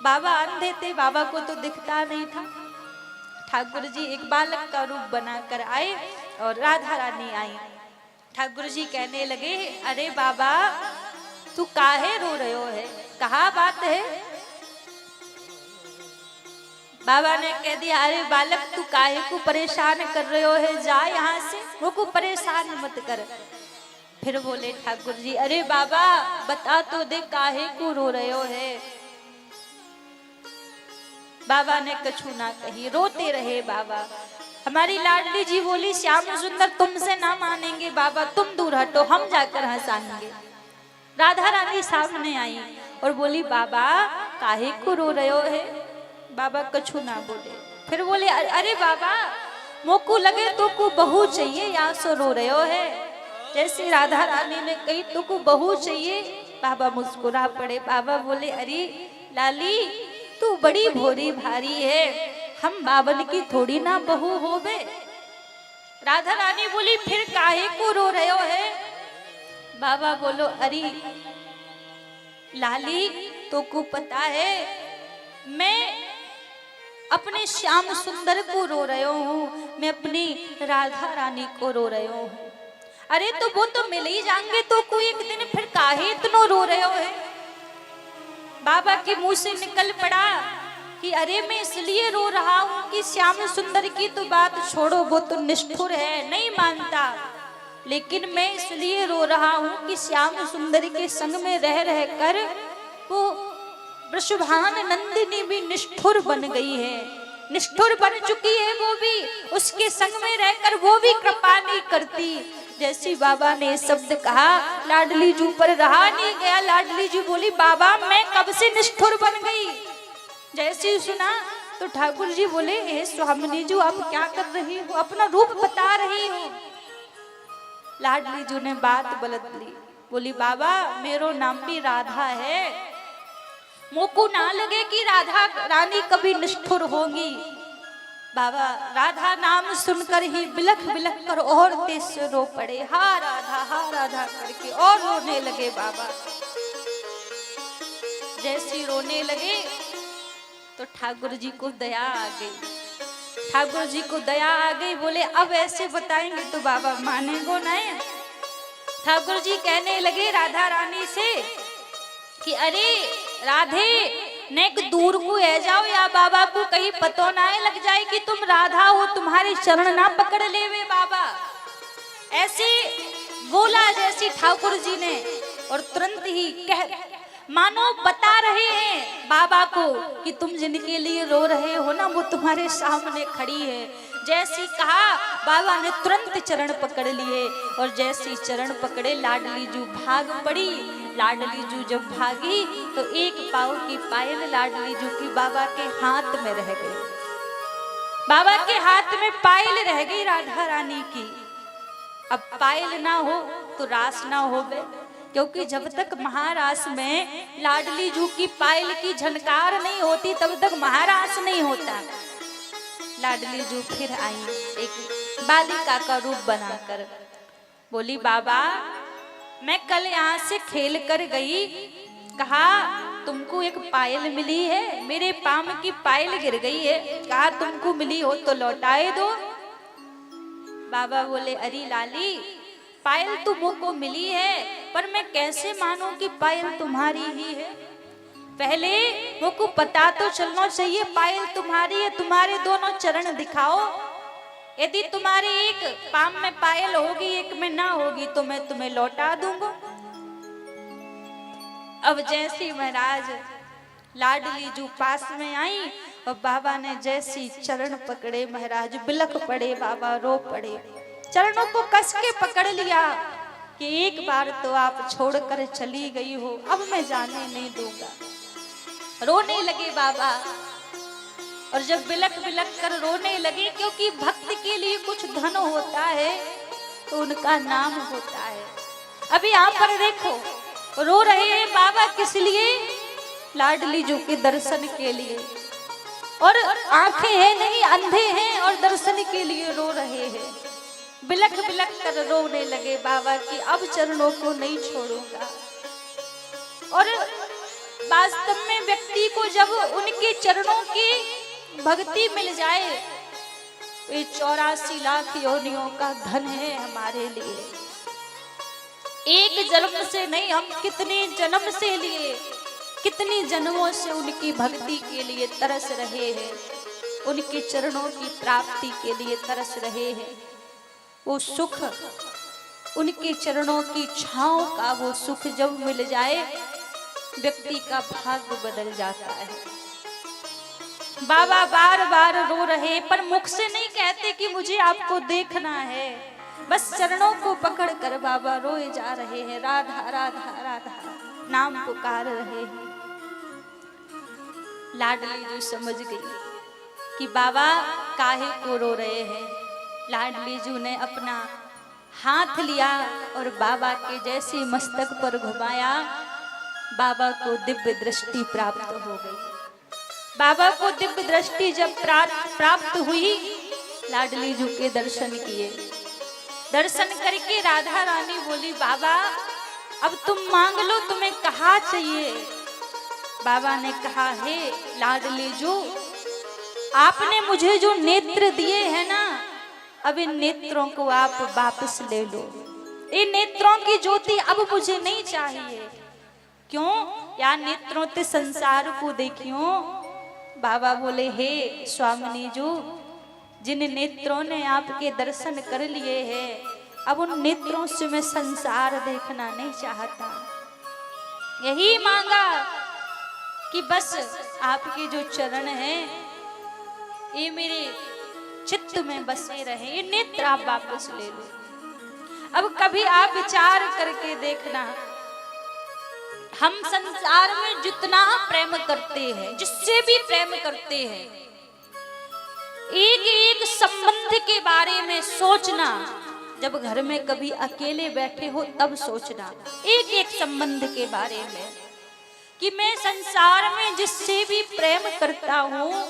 बाबा अंधे थे, बाबा को तो दिखता नहीं था। ठाकुर जी एक बालक का रूप बनाकर आए और राधा रानी आई। ठाकुर जी कहने लगे अरे बाबा तू काहे रो रहे हो है, कहा बात है? बाबा ने कह दिया अरे बालक तू काहे को परेशान कर रहे हो है, जा यहाँ से, वो को परेशान मत कर। फिर बोले ठाकुर जी अरे बाबा बता तो दे काहे को रो रहे हो है। बाबा ने कछु ना कही, रोते रहे बाबा। हमारी लाडली जी बोली श्याम सुंदर तुमसे ना मानेंगे बाबा, तुम दूर हटो, हम जाकर हंसाएंगे। राधा रानी सामने आई और बोली बाबा काहे को रो रहे हो है? बाबा कछु ना बोले। फिर बोले अरे बाबा मोको लगे तो को बहू चाहिए, या सो रो रहे हो है। जैसे राधा रानी ने कही तो को बहू चाहिए, बाबा मुस्कुरा पड़े। बाबा बोले अरे लाली तू बड़ी भोरी भारी है, हम बावन की थोड़ी ना बहू हो बे। राधा रानी बोली फिर काहे को रो रहे हो है? बाबा बोलो अरे लाली तो को पता है मैं अपने श्याम सुंदर को रो रहे हूँ, मैं अपनी राधा रानी को रो रहे हूँ। अरे तो वो तो मिल ही जाएंगे तो कोई एक दिन, फिर काहे इतना रो रहे हो है? बाबा के मुंह से निकल पड़ा कि अरे मैं इसलिए रो रहा हूँ कि श्याम सुंदर की तो बात छोड़ो, वो तो निष्ठुर है, नहीं मानता, लेकिन मैं इसलिए रो रहा हूँ कि श्याम सुंदर के संग में रह रह कर वो वृषभान नंदिनी भी निष्ठुर बन गई है, निष्ठुर बन चुकी है वो भी, उसके संग में रहकर वो भी कृपा नहीं करती। जैसी बाबा ने शब्द कहा लाडली जी पर रहा नहीं गया। लाडली जी बोली बाबा मैं कब से निष्ठुर बन गई। जैसे सुना तो ठाकुर जी बोले हे स्वामिनी जी आप क्या कर रही हो, अपना रूप बता रही हो। लाडली जी ने बात बदल ली, बोली बाबा मेरो नाम भी राधा है, मोको ना लगे कि राधा रानी कभी निष्ठुर होगी। बाबा राधा नाम सुनकर ही बिलख बिलख कर और तेज से रो पड़े, हा राधा करके और रोने लगे। बाबा जैसे रोने लगे तो ठाकुर जी को दया आ गई। ठाकुर जी को दया आ गई, बोले अब ऐसे बताएंगे तो बाबा मानेंगे नहीं। ठाकुर जी कहने लगे राधा रानी से कि अरे राधे नेक दूर को है जाओ, या बाबा को कहीं पतो ना लग जाए कि तुम राधा हो, तुम्हारे चरण ना पकड़ ले वे बाबा। ऐसे बोला जैसी ठाकुर जी ने, और तुरंत ही कह मानो बता रहे हैं बाबा को कि तुम जिनके लिए रो रहे हो ना वो तुम्हारे सामने खड़ी है। जैसी कहा बाबा ने तुरंत चरण पकड़ लिए, और जैसी चरण पकड़े लाडली जू भाग पड़ी। लाडली जू जब भागी तो एक पाँव की पायल लाडली जू की बाबा के हाथ में रह गई। बाबा के हाथ में पायल रह गई राधा रानी की। अब पायल ना हो तो रास ना हो बे, क्योंकि जब तक महारास में लाडली जू की पायल की झनकार नहीं होती तब तक महारास नहीं होता। लाडली जू फिर आई एक बालिका का रूप बनाकर, बोली बाबा मैं कल यहाँ से खेल कर गई, कहा तुमको एक पायल मिली है, मेरे पाँव की पायल गिर गई है, कहा तुमको मिली हो तो लौटाए दो। बाबा बोले अरे लाली पायल तुमको मिली है, पर मैं कैसे मानूं कि पायल तुम्हारी ही है। पहले मुझको पता तो चलना चाहिए पायल तुम्हारी है। तुम्हारे दोनों चरण दिखाओ, यदि तुम्हारी एक पाँव में पायल होगी एक में ना होगी तो मैं तुम्हें लौटा दूंगा। अब जैसी महाराज लाडली जू पास में आई और बाबा ने जैसी चरण पकड़े, महाराज बिलख पड़े, बाबा रो पड़े, चरणों को कस के पकड़ लिया कि एक बार तो आप छोड़कर चली गई हो, अब मैं जाने नहीं दूंगा। रोने लगे बाबा, और जब बिलख बिलख कर रोने लगे, क्योंकि भक्त के लिए कुछ धन होता है तो उनका नाम होता है। अभी यहाँ पर देखो रो रहे हैं बाबा, किस लिए? लाडली जू के दर्शन के लिए, और आंखें हैं नहीं अंधे हैं और दर्शन के लिए रो रहे हैं। बिलख बिलख कर रोने लगे बाबा की अब चरणों को नहीं छोड़ूंगा। और वास्तव में व्यक्ति को जब उनके चरणों की भक्ति मिल जाए, ये 84 लाख योनियों का धन है हमारे लिए। एक जन्म से नहीं, हम कितने जन्म से लिए, कितनी जन्मों से उनकी भक्ति के लिए तरस रहे हैं, उनके चरणों की प्राप्ति के लिए तरस रहे हैं। वो सुख, उनके चरणों की छांव का वो सुख जब मिल जाए, व्यक्ति का भाग्य बदल जाता है। बाबा बार बार रो रहे, पर मुख से नहीं कहते कि मुझे आपको देखना है, बस चरणों को पकड़ कर बाबा रोए जा रहे हैं, राधा राधा राधा नाम पुकार रहे हैं। लाडली जू समझ गई कि बाबा काहे को रो रहे हैं। लाडली जू ने अपना हाथ लिया और बाबा के जैसे मस्तक पर घुमाया, बाबा को दिव्य दृष्टि प्राप्त हो गई। बाबा को दिव्य दृष्टि जब प्राप्त हुई, लाडली जू के दर्शन किए। दर्शन करके राधा रानी बोली बाबा अब तुम मांग लो, तुम्हें कहा चाहिए। बाबा ने कहा हे लाडली जू, आपने मुझे जो नेत्र दिए हैं ना, अब इन नेत्रों को आप वापस ले लो। इन नेत्रों की ज्योति अब मुझे नहीं चाहिए। क्यों? या नेत्रों ते संसार को देखियो। बाबा बोले हे स्वामिनी जू, जिन नेत्रों ने आपके दर्शन कर लिए हैं, अब उन नेत्रों से मैं संसार देखना नहीं चाहता। यही मांगा कि बस आपके जो चरण हैं ये मेरे चित्त में बसे रहे, ये नेत्र आप वापस ले लो। अब कभी आप विचार करके देखना, हम संसार में जितना प्रेम करते हैं, जिससे भी प्रेम करते हैं, एक एक संबंध के बारे में सोचना। जब घर में कभी अकेले बैठे हो तब सोचना एक एक संबंध के बारे में, कि मैं संसार में जिससे भी प्रेम करता हूँ,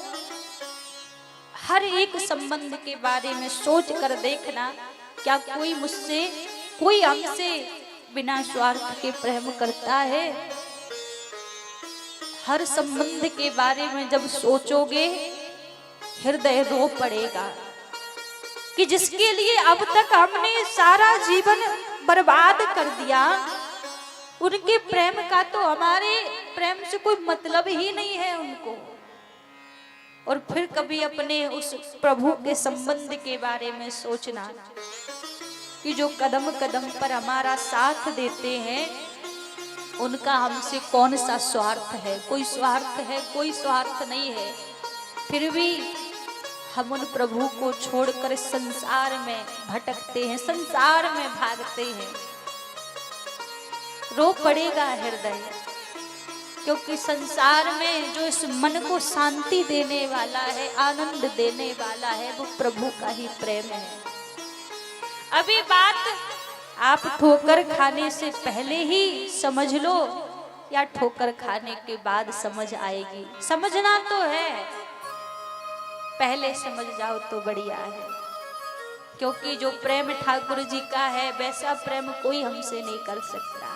हर एक संबंध के बारे में सोच कर देखना, क्या कोई मुझसे, कोई हमसे बिना स्वार्थ के प्रेम करता है? हर संबंध के बारे में जब सोचोगे हृदय रो पड़ेगा कि जिसके लिए अब तक हमने सारा जीवन बर्बाद कर दिया, उनके प्रेम का तो हमारे प्रेम से कोई मतलब ही नहीं है उनको। और फिर कभी अपने उस प्रभु के संबंध के बारे में सोचना कि जो कदम कदम पर हमारा साथ देते हैं, उनका हमसे कौन सा स्वार्थ है? कोई स्वार्थ है? कोई स्वार्थ नहीं है। फिर भी हम उन प्रभु को छोड़कर संसार में भटकते हैं, संसार में भागते हैं। रो पड़ेगा हृदय, क्योंकि संसार में जो इस मन को शांति देने वाला है, आनंद देने वाला है, वो प्रभु का ही प्रेम है। अभी बात आप ठोकर खाने से पहले ही समझ लो या ठोकर खाने के बाद समझ आएगी। समझना तो है, पहले समझ जाओ तो बढ़िया है, क्योंकि जो प्रेम ठाकुर जी का है वैसा प्रेम कोई हमसे नहीं कर सकता।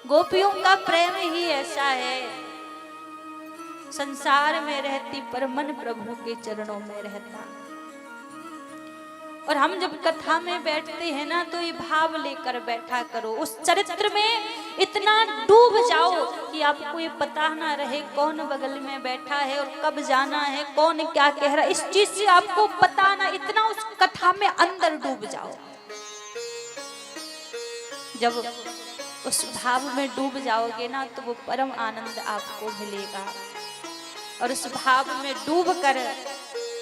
गोपियों का प्रेम ही ऐसा है, संसार में रहती पर मन प्रभु के चरणों में रहता। और हम जब कथा में बैठते हैं ना, तो ये भाव लेकर बैठा करो, उस चरित्र में इतना डूब जाओ कि आपको ये पता ना रहे कौन बगल में बैठा है और कब जाना है, कौन क्या कह रहा है, इस चीज से आपको पता ना, इतना उस कथा में अंदर डूब जाओ। जब उस भाव में डूब जाओगे ना, तो वो परम आनंद आपको मिलेगा। और उस भाव में डूब कर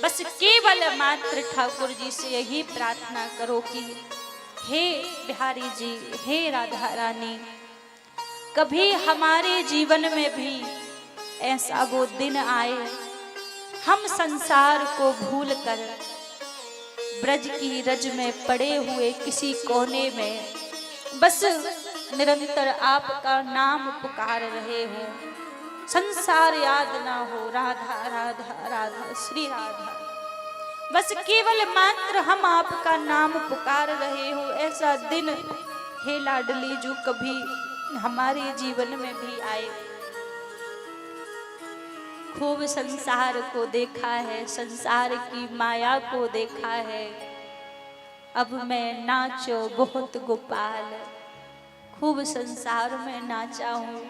बस केवल मात्र ठाकुर जी से यही प्रार्थना करो कि हे बिहारी जी, हे राधा रानी, कभी हमारे जीवन में भी ऐसा वो दिन आए, हम संसार को भूल कर ब्रज की रज में पड़े हुए किसी कोने में बस निरंतर आपका नाम पुकार रहे हो, संसार याद ना हो, राधा राधा राधा श्री राधा, बस केवल मात्र हम आपका नाम पुकार रहे हो। ऐसा दिन हे लाडली जो कभी हमारे जीवन में भी आए। खूब संसार को देखा है, संसार की माया को देखा है, अब मैं नाचो बहुत गोपाल, खूब संसार में नाचा हूँ,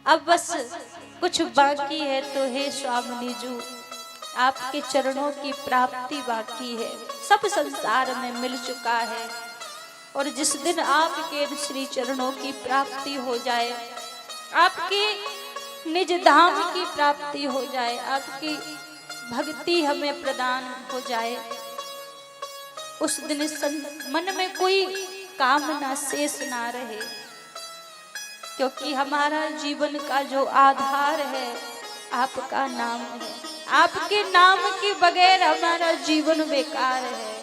अब बस कुछ बाकी है तो हे स्वामिनी जी, आपके चरणों की प्राप्ति बाकी है। सब संसार में मिल चुका है, और जिस दिन आपके श्री चरणों की प्राप्ति हो जाए, आपके निज धाम की प्राप्ति हो जाए, आपकी भक्ति हमें प्रदान हो जाए, उस दिन मन में कोई कामना शेष ना रहे, क्योंकि हमारा जीवन का जो आधार है आपका नाम है। आपके नाम के बगैर हमारा जीवन बेकार है।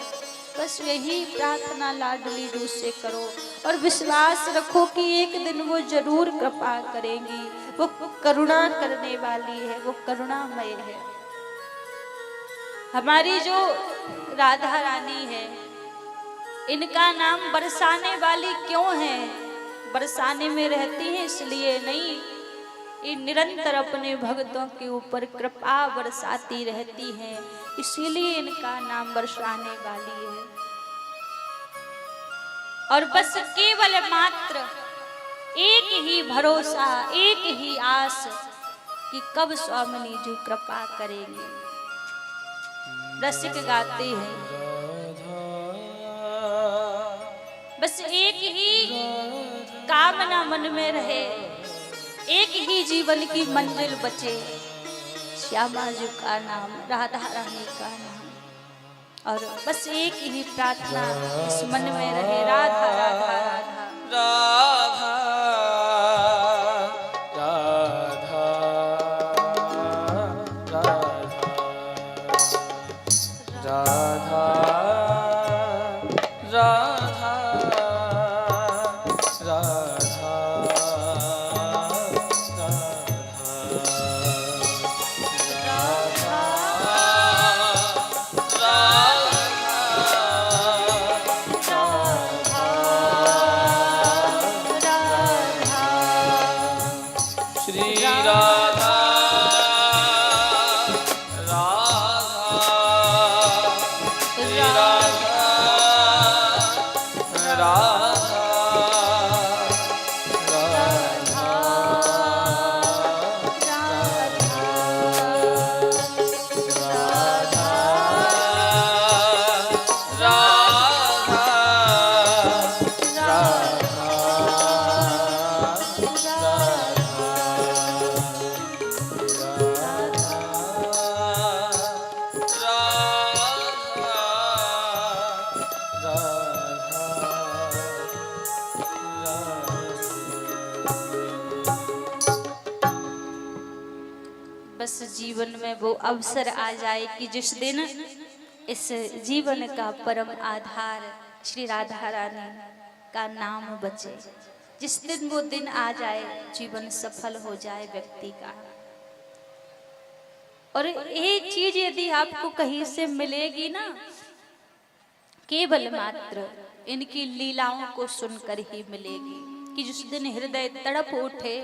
बस यही प्रार्थना लाडली रू से करो और विश्वास रखो कि एक दिन वो जरूर कृपा करेंगी। वो करुणा करने वाली है, वो करुणामय है। हमारी जो राधा रानी है, इनका नाम बरसाने वाली क्यों है? बरसाने में रहती है इसलिए नहीं, ये निरंतर अपने भक्तों के ऊपर कृपा बरसाती रहती हैं, इसीलिए इनका नाम बरसाने वाली है। और बस केवल मात्र एक ही भरोसा, एक ही आस कि कब स्वामिनी जी कृपा करेंगे। रसिक गाते हैं, बस एक ही कामना मन में रहे, एक ही जीवन की मंजिल बचे, श्यामा जी का नाम, राधा रानी का नाम। और बस एक ही प्रार्थना इस मन में रहे, राधा राधा राधा राधा राधा राधा राधा राधा जीवन में वो अवसर आ जाए कि जिस दिन इस जीवन का परम आधार श्री राधा रानी का नाम बचे, जिस दिन वो दिन आ जाए जीवन सफल हो जाए व्यक्ति का। और एक चीज यदि आपको कहीं से मिलेगी ना, केवल मात्र इनकी लीलाओं को सुनकर ही मिलेगी कि जिस दिन हृदय तड़प उठे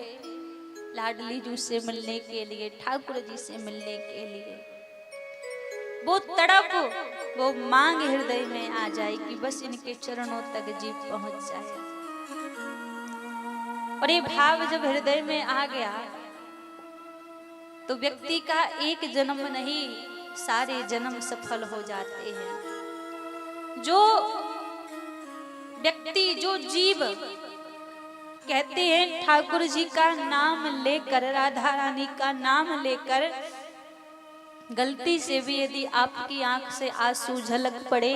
लाडली जी से मिलने के लिए, ठाकुर जी से मिलने के लिए, वो तड़प, वो मांग हृदय में आ जाए कि बस इनके चरणों तक जीव पहुंच जाए। और ये भाव जब हृदय में आ गया तो व्यक्ति का एक जन्म नहीं, सारे जन्म सफल हो जाते हैं। जो व्यक्ति, जो जीव कहते हैं ठाकुर जी का नाम लेकर, राधा रानी का नाम लेकर गलती से भी यदि आपकी आंख से आंसू झलक पड़े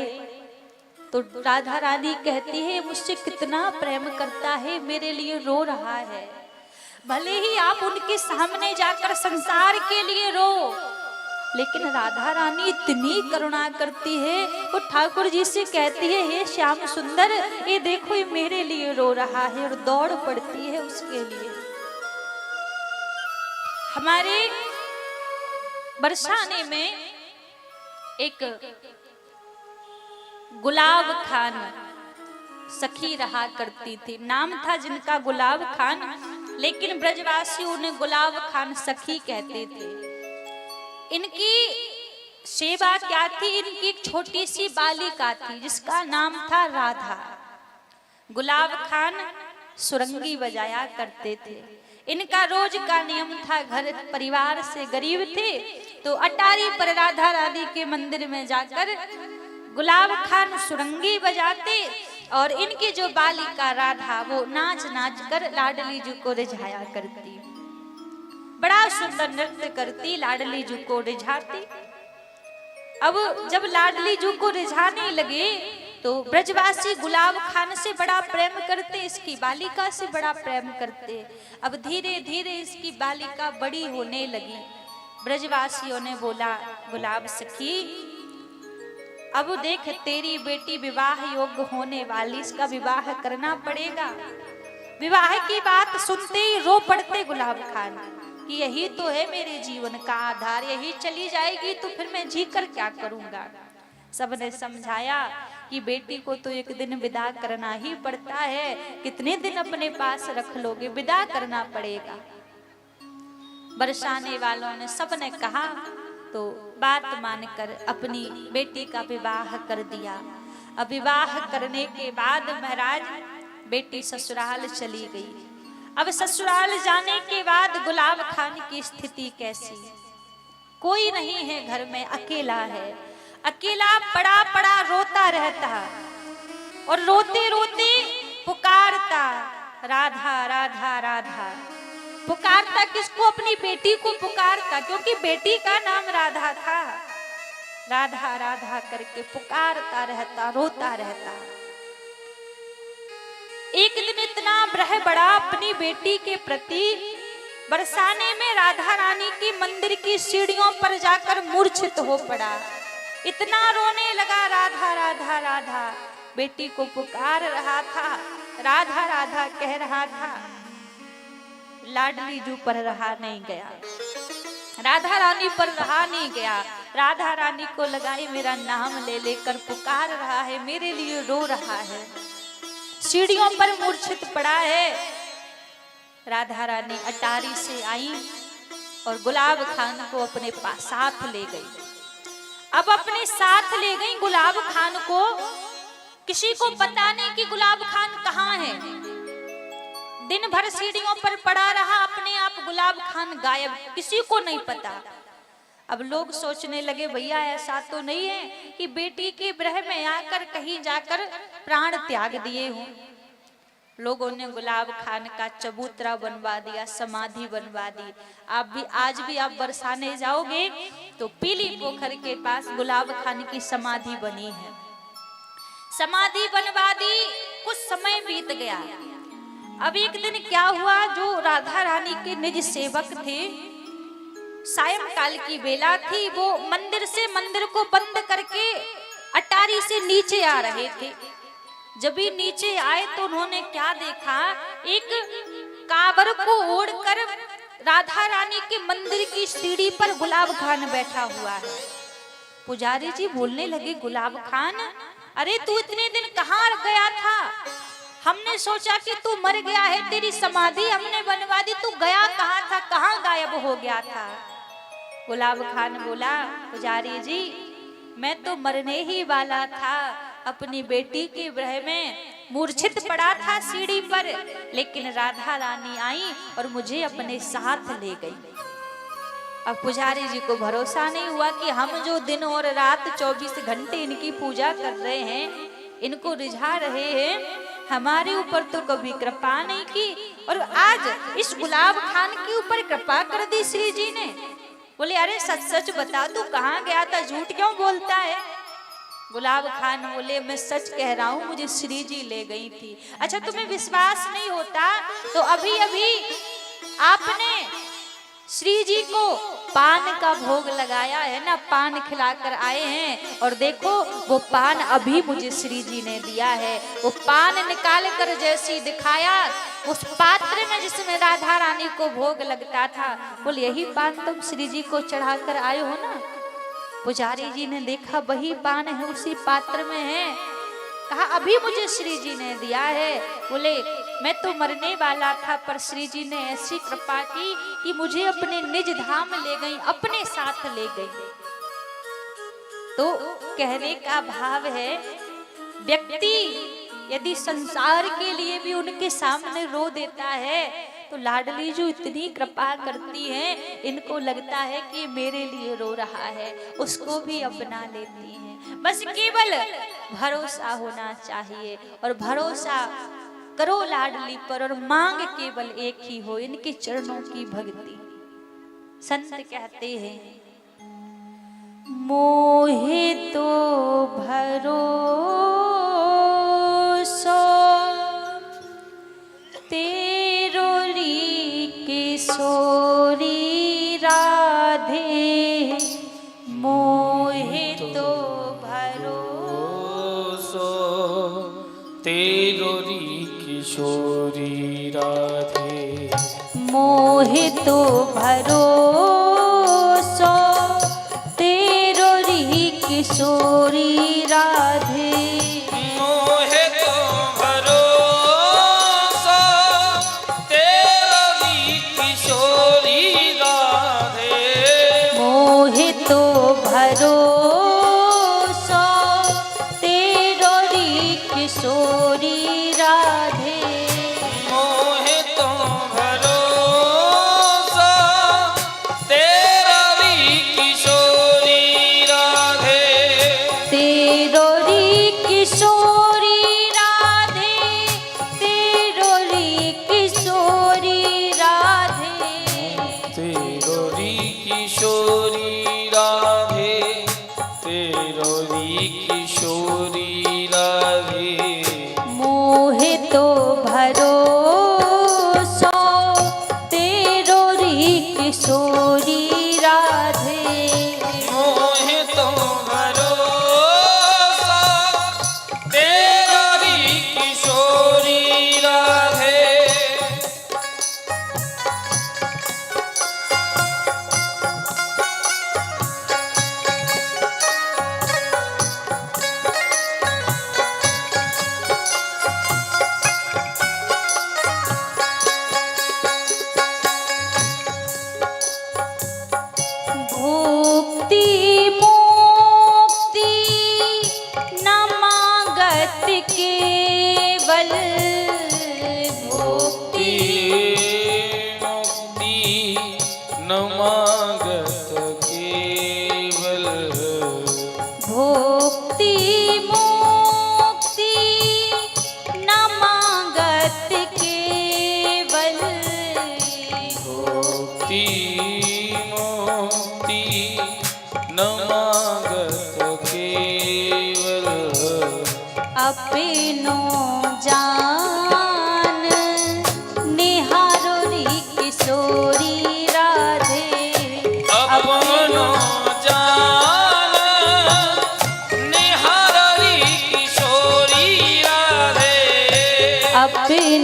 तो राधा रानी कहती है मुझसे कितना प्रेम करता है, मेरे लिए रो रहा है। भले ही आप उनके सामने जाकर संसार के लिए रो, लेकिन राधा रानी इतनी करुणा करती है, वो ठाकुर जी से कहती है हे श्याम सुंदर, ये देखो ये मेरे लिए रो रहा है, और दौड़ पड़ती है उसके लिए। हमारे बरसाने में एक गुलाब खान सखी रहा करती थी, नाम था जिनका गुलाब खान, लेकिन ब्रजवासी उन्हें गुलाब खान सखी कहते थे। इनकी सेवा क्या थी? इनकी एक छोटी सी बालिका थी जिसका नाम था राधा। गुलाब खान सुरंगी बजाया करते थे। इनका रोज का नियम था, घर परिवार से गरीब थे तो अटारी पर राधा रानी के मंदिर में जाकर गुलाब खान सुरंगी बजाते, और इनकी जो बालिका राधा वो नाच नाच कर लाडली जी को रिझाया करती। बड़ा सुंदर नृत्य करती, लाडली जी को रिझाती। अब जब लाडली जी को रिझाने लगे तो ब्रजवासी गुलाब खान से बड़ा प्रेम करते, इसकी बालिका से बड़ा प्रेम करते। अब धीरे धीरे इसकी बालिका बड़ी होने लगी। ब्रजवासियों ने बोला गुलाब सखी, अब देख तेरी बेटी विवाह योग्य होने वाली, इसका विवाह करना पड़ेगा। विवाह की बात सुनते ही रो पड़ते गुलाब खान कि यही तो है मेरे जीवन का आधार, यही चली जाएगी तो फिर मैं जी कर क्या करूंगा। सबने समझाया कि बेटी को तो एक दिन विदा करना ही पड़ता है, कितने दिन अपने पास रख लोगे, विदा करना पड़ेगा। बरसाने वालों ने सबने कहा तो बात मानकर अपनी बेटी का विवाह कर दिया। अब विवाह करने के बाद महाराज बेटी ससुराल चली गई। अब ससुराल जाने के बाद गुलाब खान की स्थिति कैसी? कोई नहीं है घर में, अकेला है, अकेला पड़ा पड़ा रोता रहता और रोते रोते पुकारता राधा राधा राधा। पुकारता किसको? अपनी बेटी को पुकारता, क्योंकि बेटी का नाम राधा था। राधा राधा करके पुकारता रहता, रोता रहता। एक दिन इतना ब्रह बड़ा अपनी बेटी के प्रति, बरसाने में राधा रानी की मंदिर की सीढ़ियों पर जाकर मूर्छित हो पड़ा। इतना रोने लगा, राधा राधा राधा, बेटी को पुकार रहा था, राधा राधा कह रहा था। लाडली जू पर रहा नहीं गया, राधा रानी पर रहा नहीं गया। राधा रानी को लगाई मेरा नाम ले लेकर पुकार रहा है, मेरे लिए रो रहा है, सीढ़ियों पर मूर्छित पड़ा है। राधा रानी अटारी से आई और गुलाब खान को अपने साथ ले गई। अब अपने साथ ले गई गुलाब खान को, किसी को पता नहीं कि गुलाब खान कहाँ है। दिन भर सीढ़ियों पर पड़ा रहा, अपने आप गुलाब खान गायब, किसी को नहीं पता। अब लोग सोचने लगे भैया ऐसा तो नहीं है कि बेटी के ब्रह में आकर कहीं जाकर प्राण त्याग दिए हों। लोगों ने गुलाब खान का चबूतरा बनवा दिया, समाधि बनवा दी। आज भी आप बरसाने जाओगे तो पीली पोखर के पास गुलाब खान की समाधि बनी है। समाधि बनवा दी, कुछ समय बीत गया। अब एक दिन क्या हुआ, जो राधा रानी के निज सेवक थे सायंकाल की बेला थी। वो मंदिर से मंदिर को बंद करके अटारी से नीचे आ रहे थे। जब भी नीचे आए तो उन्होंने क्या देखा, एक काबर को ओढ़कर राधा रानी के मंदिर की सीढ़ी पर गुलाब खान बैठा हुआ है। पुजारी जी बोलने लगे, गुलाब खान, अरे तू इतने दिन कहाँ गया था? हमने सोचा कि तू मर गया है, तेरी समाधि हमने बनवा दी, तू गया कहाँ था, कहाँ गायब हो गया था? गुलाब खान बोला, पुजारी जी मैं तो मरने ही वाला था, अपनी बेटी के विरह में मूर्छित पड़ा था सीढ़ी पर, लेकिन राधा रानी आई और मुझे अपने साथ ले गई। अब पुजारी जी को भरोसा नहीं हुआ कि हम जो दिन और रात 24 घंटे इनकी पूजा कर रहे हैं, इनको रिझा रहे हैं, हमारे ऊपर तो कभी कृपा नहीं की, और आज इस गुलाब खान के ऊपर कृपा कर दी श्री जी ने। बोले, अरे सच सच बता, तू कहाँ गया था, झूठ क्यों बोलता है? गुलाब खान बोले, मैं सच कह रहा हूँ, मुझे श्री जी ले गई थी। अच्छा तुम्हें विश्वास नहीं होता तो अभी अभी आपने श्री जी को पान का भोग लगाया है ना, पान खिलाकर आए हैं, और देखो वो पान अभी मुझे श्री जी ने दिया है। वो पान निकाल कर जैसी दिखाया उस पात्र में जिसमें राधा रानी को भोग लगता था, बोल यही पान तुम श्री जी को चढ़ा कर आए हो ना? पुजारी जी ने देखा वही पान है, उसी पात्र में है। कहा अभी मुझे श्री जी ने दिया है। बोले मैं तो मरने वाला था, पर श्री जी ने ऐसी कृपा की कि मुझे अपने निज धाम ले गई, अपने साथ ले गई। तो कहने का भाव है, व्यक्ति यदि संसार के लिए भी उनके सामने रो देता है तो लाडली जो इतनी कृपा करती हैं, इनको लगता है कि मेरे लिए रो रहा है, उसको भी अपना लेती हैं। बस केवल भरोसा होना चाहिए, और भरोसा करो लाडली पर, और मांग केवल एक ही हो, इनके चरणों की भक्ति। संत कहते हैं, मोहे तो भरोसा तेरो री किशोरी राधे, मोहे तो भरोसा तेरो री किशोरी राधे, मोहे तो भरोसा तेरो री किशोरी राधे, मोहे तो भरोसा तेरो री किशोरी राधे, मोहे तो भरोसा तेरो री किशोरी राधे, मोहे तो भरोसा तेरो री किशोरी राधे, तेरो री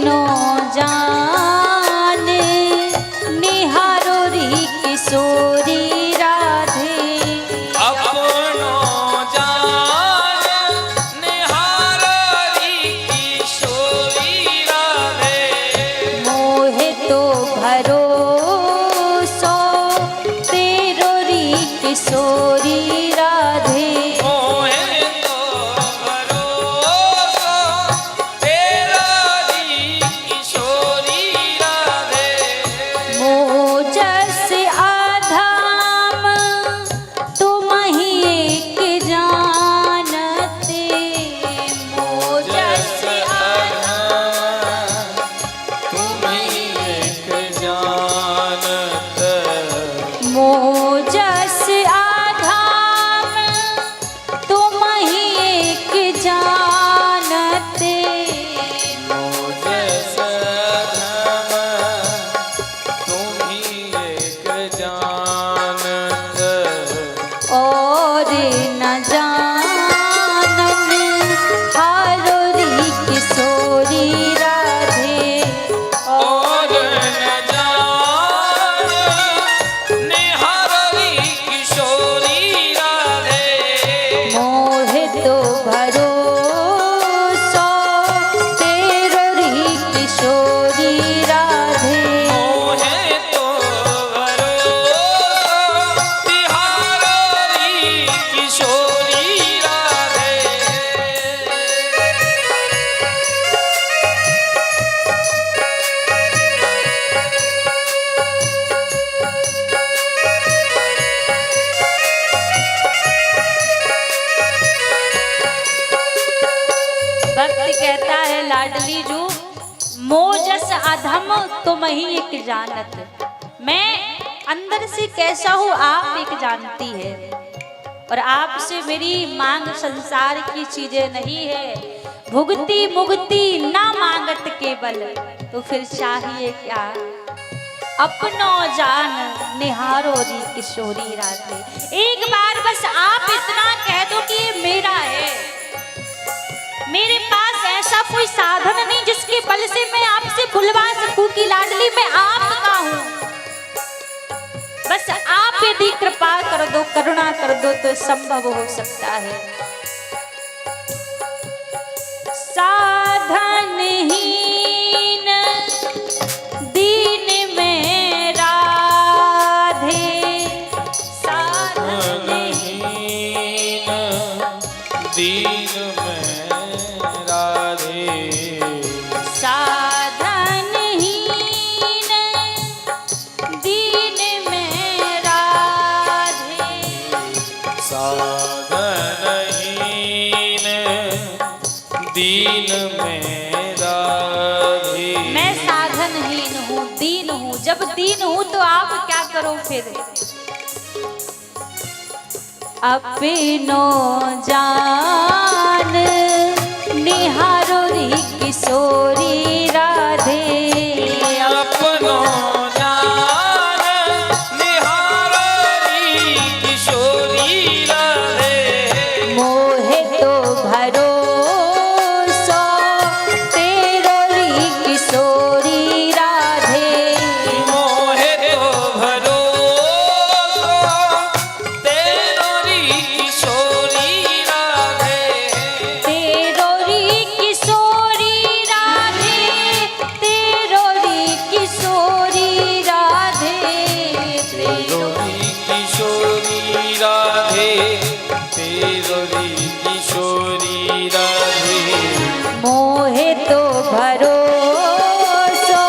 अपनो जान निहारो री किशोरी राधे अपनो जान निहारो री किशोरी राधे मोहे तो भरोसो तेरो री किशोरी राधे मोहे तो भरोसा तेरा री किशोरी राधे मोजस आधाम तुम ही एक जानते मोजस तुम्हें एक जानत मोजस आधाम तुम ही एक जानते मुझे सधम तुम्हें एक जानत और न जानन हारो री किशोरी राधे और न जान निहारी किशोरी राधे मोहे तो भरोसो तेरो री किशोरी राधे मोहे तो भरोसा तिहारी किशोरी राधे भक्त कहता है लाडली जू मोजस अधम तुम ही एक जानत मैं अंदर से कैसा हूँ आप एक जानती है और आपसे मेरी मांग संसार की चीजें नहीं है भुगती मुगती ना मांगत केवल तो फिर चाहिए क्या अपनो जान निहारो री किशोरी राधे एक बार बस आप इतना कह दो कि ये मेरा है मेरे पास ऐसा कोई साधन नहीं जिसके बल से मैं आपसे बुलवा सकूं कि लाडली मैं आपका हूं बस आप यदि कृपा कर दो करुणा कर दो तो संभव हो सकता है साधनहीन दीन में राधे साधनहीन दीन में राधे साधनहीन दीन में राधे साधनहीन दीन में राधे मैं साधनहीन हूँ दीन हूँ जब दीन हूँ तो आप क्या करो फिर अपनो जान निहारो री किशोरी राधे अपनो जान निहारी किशोरी राधे मोहे तो भरोसो तेरो री किशोरी राधे मोहे तो भरोसा तेरो री किशोरी राधे तेरो री किशोरी राधे तेरो री किशोरी राधे तेरो री किशोरी राधे तेरो री किशोरी राधे मोहे तो भरोसो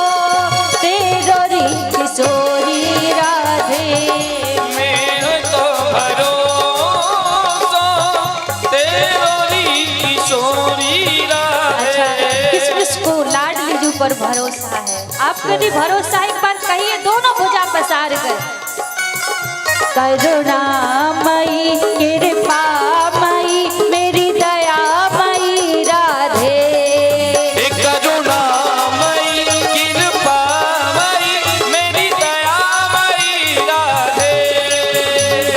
तेरो री किशोरी राधे मेरे तो भरोसा तेरो री किशोरी अच्छा राधे किस को लाडली जू पर भरोसा है आपका भी भरोसा एक बार कहिए दोनों भुजा पसार कर करुणामयी कृपामयी मेरी दयामयी राधे करुणामयी कृपामयी मेरी दयामयी राधे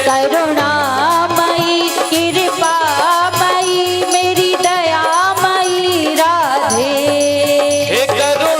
करुणामयी कृपामयी मेरी दयामयी राधे करुणामयी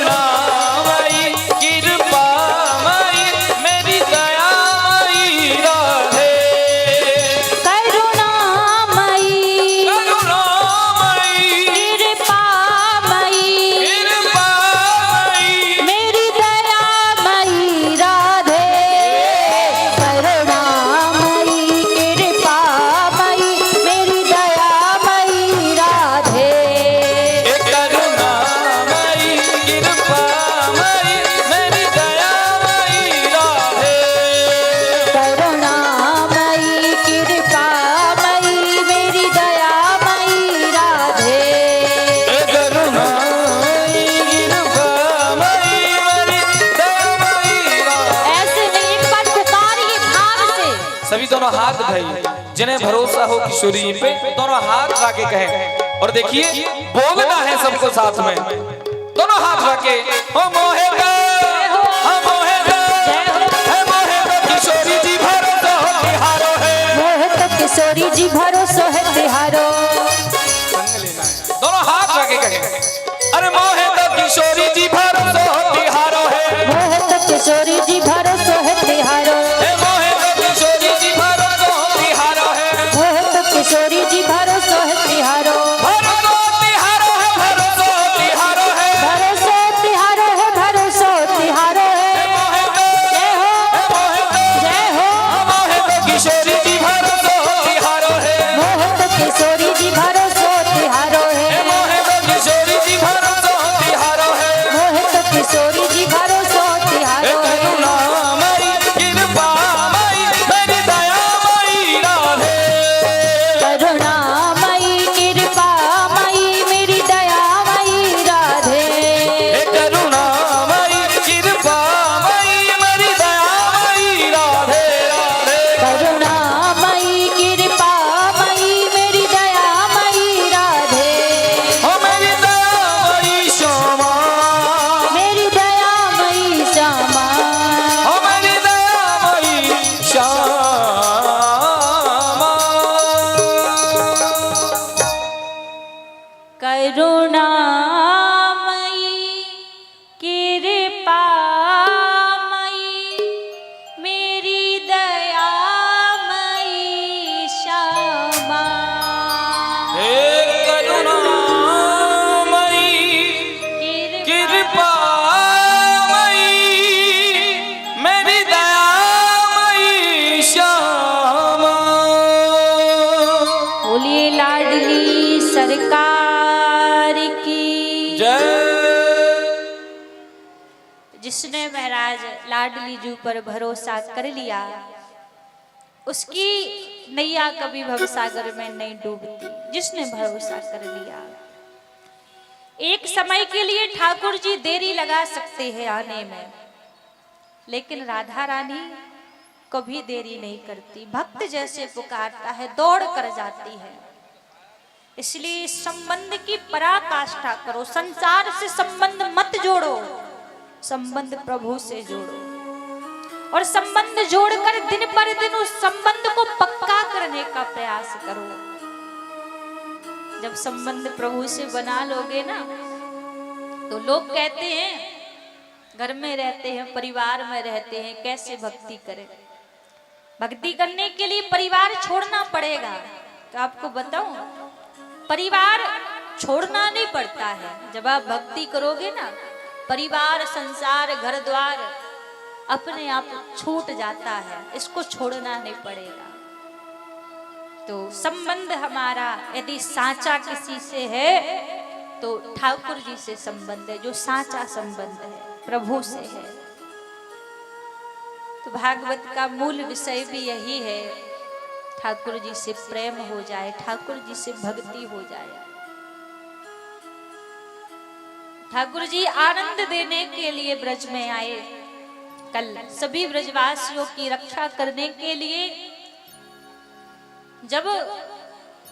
दोनों हाथ भाई जिन्हें भरोसा हो किशोरी जी पे दोनों हाथ उठा के कहें। और देखिए बोलना है सबको साथ में, दोनों हाथ उठा के हो मोहे किशोरी जी भरोसा हो तिहारो है, मोहे तो किशोरी जी भरोसा है तिहारो। दोनों हाथ उठा के कहें अरे मोहे तो किशोरी जी भरोसा हो तिहारो है, मोहे तो किशोरी जी भरोसा है तिहारो, मोहे तो किशोरी जी भरोसा हो तिहारो है, मोहे तो किशोरी जी भरोसा है तिहारो। भरोसा तिहारो है, भरोसा तिहारो है, भरोसा तिहारो है, भरोसा तिहारो है। मोहे तो जय हो जय हो, मोहे तो किशोरी जी भरोसा हो तिहारो है, मोहे तो किशोरी जी भरोसा तिहारो है, मोहे तो किशोरी जी भरोसा हो तिहारो है, मोहे तो किशोरी जी भरोसा तिहारो है। करुणामयी कृपामयी मेरी दयामयी राधे, करुणामयी कृपामयी मेरी दयामयी राधे, करुणामयी कृपामयी मेरी दयामयी राधे राधे, करुणामयी कृपामयी मेरी दयामयी राधे, ओ मेरी दयामयी श्यामा, मेरी दयामयी श्यामा। ओ मेरी दयामयी श्यामा। करुणामयी कृपामयी मेरी दयामयी श्यामा, हे करुणामयी कृपामयी मेरी दयामयी श्यामा। बोलिए लाडली सरकार की। जय। जिसने महाराज लाडली जी पर भरोसा कर लिया उसकी नैया कभी भवसागर में नहीं डूबती। जिसने भरोसा कर लिया, एक समय के लिए ठाकुर जी देरी लगा सकते हैं आने में, लेकिन राधा रानी कभी देरी नहीं करती। भक्त जैसे पुकारता है दौड़ कर जाती है। इसलिए इस संबंध की पराकाष्ठा करो, संसार से संबंध मत जोड़ो, संबंध प्रभु से जोड़ो। और संबंध जोड़कर दिन पर दिन उस संबंध को पक्का करने का प्रयास करो। जब संबंध प्रभु से बना लोगे ना, तो लोग कहते हैं घर में रहते हैं, परिवार में रहते हैं, कैसे भक्ति करें। भक्ति करने के लिए परिवार छोड़ना पड़ेगा। तो आपको बताऊं, परिवार छोड़ना नहीं पड़ता है। जब आप भक्ति करोगे ना, परिवार, संसार, घर द्वार अपने आप छूट जाता है, इसको छोड़ना नहीं पड़ेगा। तो संबंध हमारा यदि साचा किसी से है तो ठाकुर जी से संबंध है, जो साचा संबंध है प्रभु से है। तो भागवत का मूल विषय भी यही है, ठाकुर जी से प्रेम हो जाए, ठाकुर जी से भक्ति हो जाए। ठाकुर जी आनंद देने के लिए ब्रज में आए। कल सभी ब्रजवासियों की रक्षा करने के लिए जब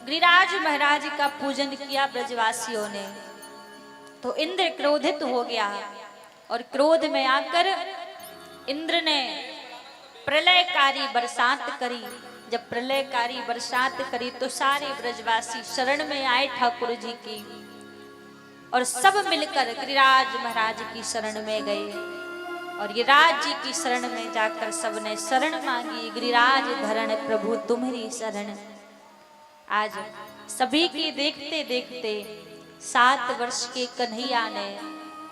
गिरिराज महाराज का पूजन किया ब्रजवासियों ने, तो इंद्र क्रोधित हो गया और क्रोध में आकर इंद्र ने प्रलयकारी बरसात करी। जब प्रलयकारी बरसात करी तो सारे ब्रजवासी शरण में आए ठाकुर जी की, और सब मिलकर गिरिराज महाराज की शरण में गए। और गिरिराज जी की शरण में जाकर सबने शरण मांगी, गिरिराज धरण प्रभु तुम्हारी शरण। आज सभी की देखते देखते 7 वर्ष के कन्हैया ने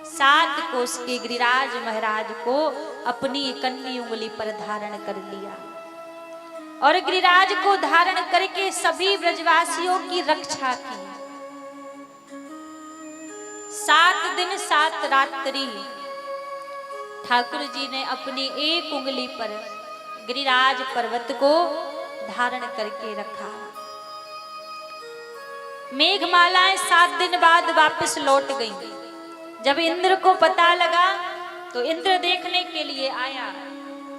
7 कोस के गिरिराज महाराज को अपनी कन्नी उंगली पर धारण कर लिया, और गिरिराज को धारण करके सभी ब्रजवासियों की रक्षा की। 7 दिन 7 रात्रि ठाकुर जी ने अपनी एक उंगली पर गिरिराज पर्वत को धारण करके रखा। मेघमालाएं 7 दिन बाद वापस लौट गईं। जब इंद्र को पता लगा तो इंद्र देखने के लिए आया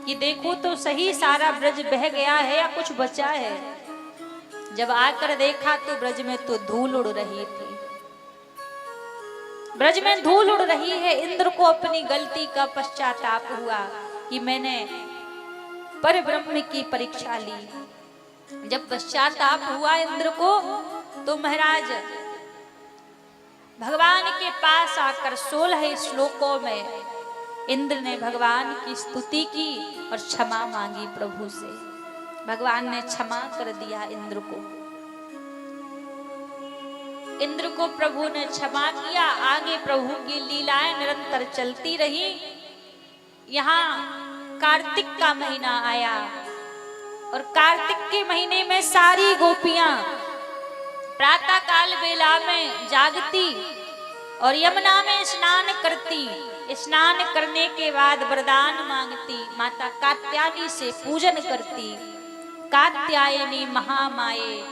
कि देखो तो सही सारा ब्रज बह गया है या कुछ बचा है। जब आकर देखा तो ब्रज में तो धूल उड़ रही थी, ब्रज में धूल उड़ रही है। इंद्र को अपनी गलती का पश्चाताप हुआ कि मैंने पर ब्रह्म की परीक्षा ली। जब पश्चाताप हुआ इंद्र को तो महाराज भगवान के पास आकर 16 श्लोकों में इंद्र ने भगवान की स्तुति की और क्षमा मांगी प्रभु से। भगवान ने क्षमा कर दिया इंद्र को। इंद्र को प्रभु ने क्षमा किया। आगे प्रभु की लीलाएं निरंतर चलती रही। यहाँ कार्तिक का महीना आया और कार्तिक के महीने में सारी गोपियां प्रातः काल बेला में जागती और यमुना में स्नान करती। स्नान करने के बाद वरदान मांगती, माता कात्यायनी से पूजन करती। कात्यायनी महामाये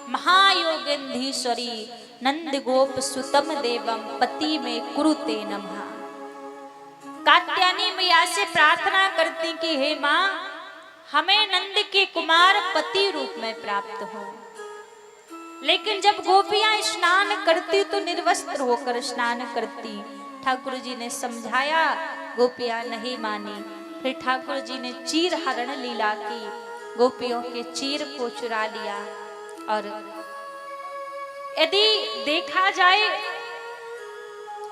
महायोगेंधीश्वरी नंद गोप सुतम देवम पति में कुरुते नमः। कात्यायनी मैया से प्रार्थना करती कि हे माँ, हमें नंद के कुमार पति रूप में प्राप्त हो। लेकिन जब गोपियां स्नान करती तो निर्वस्त्र होकर स्नान करती। ठाकुर जी ने समझाया, गोपियां नहीं मानी। फिर ठाकुर जी ने चीर हरण लीला की, गोपियों के चीर को चुरा लिया। और यदि देखा जाए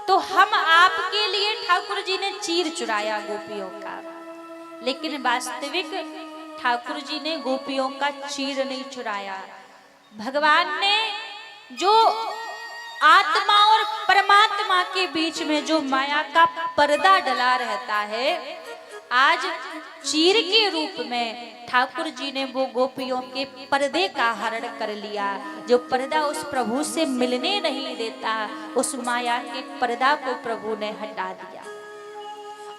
तो हम आपके लिए ठाकुर जी ने चीर चुराया गोपियों का, लेकिन वास्तविक ठाकुर जी ने गोपियों का चीर नहीं चुराया। भगवान ने जो आत्मा और परमात्मा के बीच में जो माया का पर्दा डला रहता है, आज चीर के रूप में ठाकुर जी ने वो गोपियों के पर्दे का हरण कर लिया। जो पर्दा उस प्रभु से मिलने नहीं देता, उस माया के पर्दा को प्रभु ने हटा दिया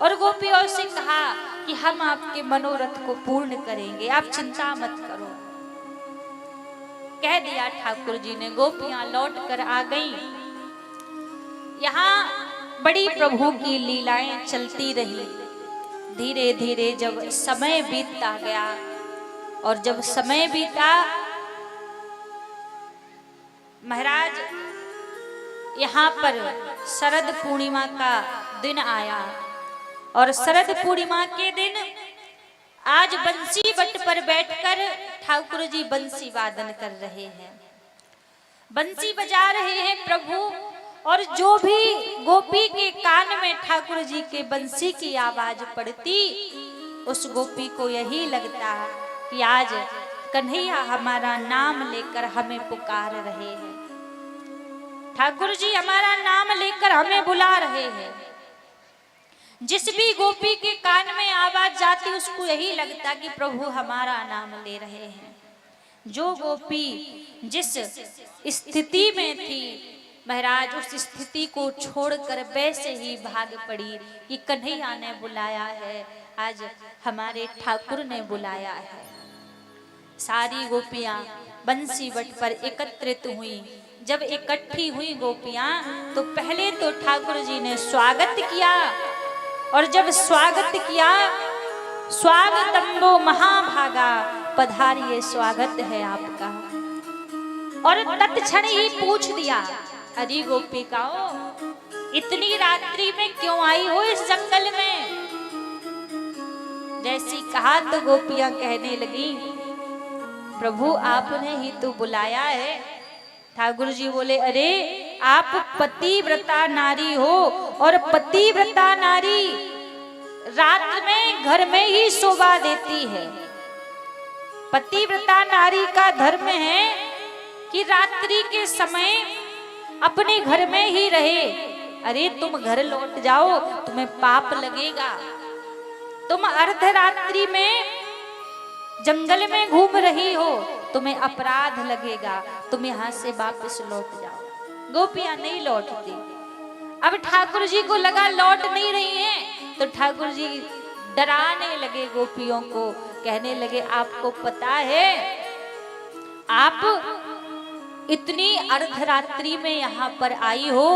और गोपियों से कहा कि हम आपके मनोरथ को पूर्ण करेंगे, आप चिंता मत करो। कह दिया ठाकुर जी ने। गोपियां लौट कर आ गईं। यहाँ बड़ी प्रभु की लीलाएं चलती रही। धीरे धीरे जब समय बीतता गया और जब समय बीता, महाराज यहाँ पर शरद पूर्णिमा का दिन आया और शरद पूर्णिमा के दिन आज बंसी बट पर बैठकर ठाकुर जी बंसी वादन कर रहे हैं, बंसी बजा रहे हैं प्रभु। और जो भी गोपी के कान में ठाकुर जी के बंसी की आवाज पड़ती, उस गोपी को यही लगता कि आज कन्हैया हमारा नाम लेकर हमें पुकार रहे हैं, ठाकुर जी हमारा नाम लेकर हमें बुला रहे हैं। जिस भी गोपी के कान में आवाज जाती, उसको यही लगता कि प्रभु हमारा नाम ले रहे हैं। जो गोपी जिस स्थिति में थी, महाराज उस स्थिति को छोड़कर वैसे ही भाग पड़ी कि कन्हैया ने बुलाया है, आज हमारे ठाकुर ने बुलाया है। सारी गोपियां बंसी बट पर एकत्रित हुई। जब इकट्ठी हुई गोपियां तो पहले तो ठाकुर जी ने स्वागत किया और जब स्वागत किया, स्वागतम्बो महाभागा, पधारिए स्वागत है आपका। और तत्क्षण ही पूछ दिया, अरे गोपिकाओ, इतनी रात्रि में क्यों आई हो इस जंगल में? जैसी कहा तो गोपियां कहने लगी, प्रभु आपने ही तो बुलाया है। ठाकुर जी बोले, अरे आप पतिव्रता नारी हो और पतिव्रता नारी रात में घर में ही शोभा देती है। पतिव्रता नारी का धर्म है कि रात्रि के समय अपने घर में ही रहे। अरे तुम घर लौट जाओ, तुम्हें पाप लगेगा। तुम अर्धरात्रि में जंगल में घूम रही हो, तुम्हें अपराध लगेगा, तुम यहाँ से वापस लौट जाओ। गोपियां नहीं लौटती। अब ठाकुर जी को लगा लौट नहीं रही हैं, तो ठाकुर जी डराने लगे गोपियों को, कहने लगे आपको पता है आप इतनी अर्धरात्रि में यहाँ पर आई हो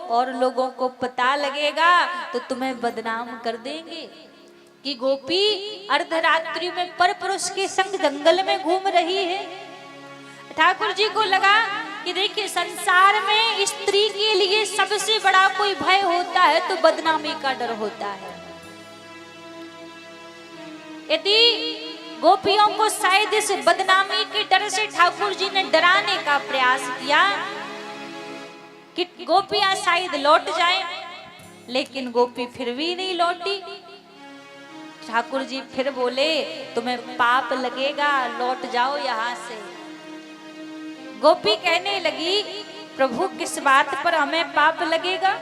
और लोगों को पता लगेगा तो तुम्हें बदनाम कर देंगे। कि गोपी अर्धरात्रि में पर पुरुष के संग जंगल में घूम रही है। ठाकुर जी को लगा कि देखिए संसार में स्त्री के लिए सबसे बड़ा कोई भय होता है तो बदनामी का डर होता है। यदि गोपियों को शायद इस बदनामी के डर से ठाकुर जी ने डराने का प्रयास किया कि गोपियां शायद लौट जाएं, लेकिन गोपी फिर भी नहीं लौटी। ठाकुर जी फिर बोले तुम्हें पाप लगेगा, लौट जाओ यहां से। गोपी कहने लगी प्रभु किस बात पर हमें पाप लगेगा?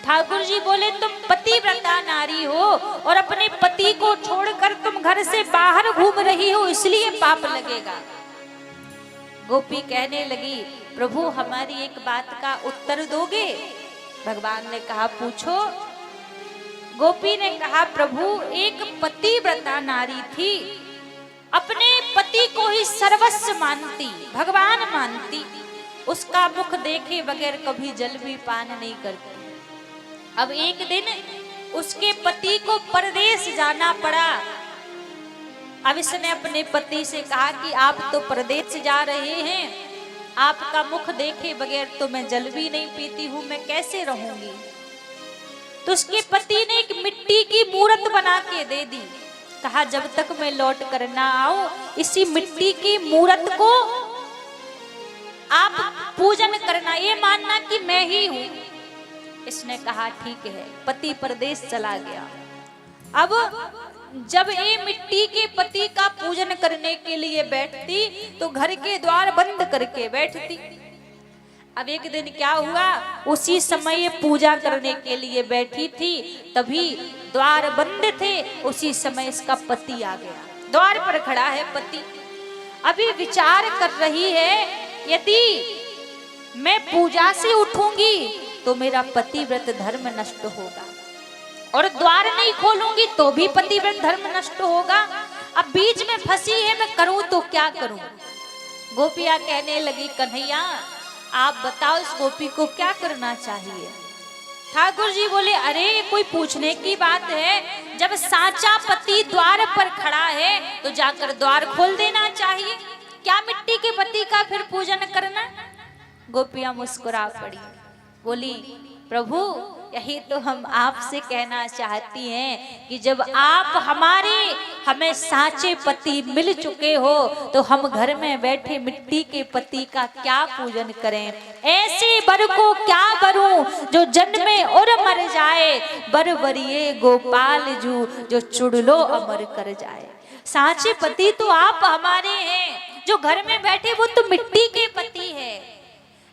ठाकुर जी बोले तुम पतिव्रता नारी हो और अपने पति को छोड़कर तुम घर से बाहर घूम रही हो, इसलिए पाप लगेगा। गोपी कहने लगी प्रभु हमारी एक बात का उत्तर दोगे? भगवान ने कहा पूछो। गोपी ने कहा प्रभु एक पतिव्रता नारी थी, अपने पति को ही सर्वस्व मानती, भगवान मानती, उसका मुख देखे बगैर कभी जल भी पान नहीं करती। अब एक दिन उसके पति को परदेश जाना पड़ा। अब इसने अपने पति से कहा कि आप तो परदेश जा रहे हैं, आपका मुख देखे बगैर तो मैं जल भी नहीं पीती हूं, मैं कैसे रहूंगी? तो उसके पति ने एक मिट्टी की मूर्त बना के दे दी। कहा जब तक मैं लौट कर ना आऊं इसी मिट्टी की मूर्त को आप पूजन करना, ये मानना कि मैं ही हूं। इसने कहा ठीक है। पति परदेश चला गया। अब जब ये मिट्टी के पति का पूजन करने के लिए बैठती तो घर के द्वार बंद करके बैठती। अब एक दिन क्या हुआ, उसी समय पूजा करने के लिए बैठी थी, तभी द्वार बंद थे, उसी समय इसका पति आ गया। द्वार पर खड़ा है पति। अभी विचार कर रही है यदि मैं पूजा से उठूंगी तो मेरा पतिव्रत धर्म नष्ट होगा, और द्वार नहीं खोलूंगी तो भी पतिव्रत धर्म नष्ट होगा। अब बीच में फंसी है, मैं करूं तो क्या करूं? गोपियां कहने लगी कन्हैया आप बताओ इस गोपी को क्या करना चाहिए? ठाकुर जी बोले अरे कोई पूछने की बात है, जब साचा पति द्वार पर खड़ा है तो जाकर द्वार खोल देना चाहिए, क्या मिट्टी के पति का फिर पूजन करना? गोपियां मुस्कुरा पड़ी, बोली प्रभु यही तो हम आपसे कहना चाहती हैं कि जब आप हमें साचे पति मिल चुके हो तो हम घर में बैठे मिट्टी के पति का क्या पूजन करें? ऐसे बर को क्या बरूं जो जन्मे और मर जाए, बर बरिए गोपाल जू जो चुड़लो अमर कर जाए। साचे पति तो आप हमारे हैं, जो घर में बैठे वो तो मिट्टी के पति है।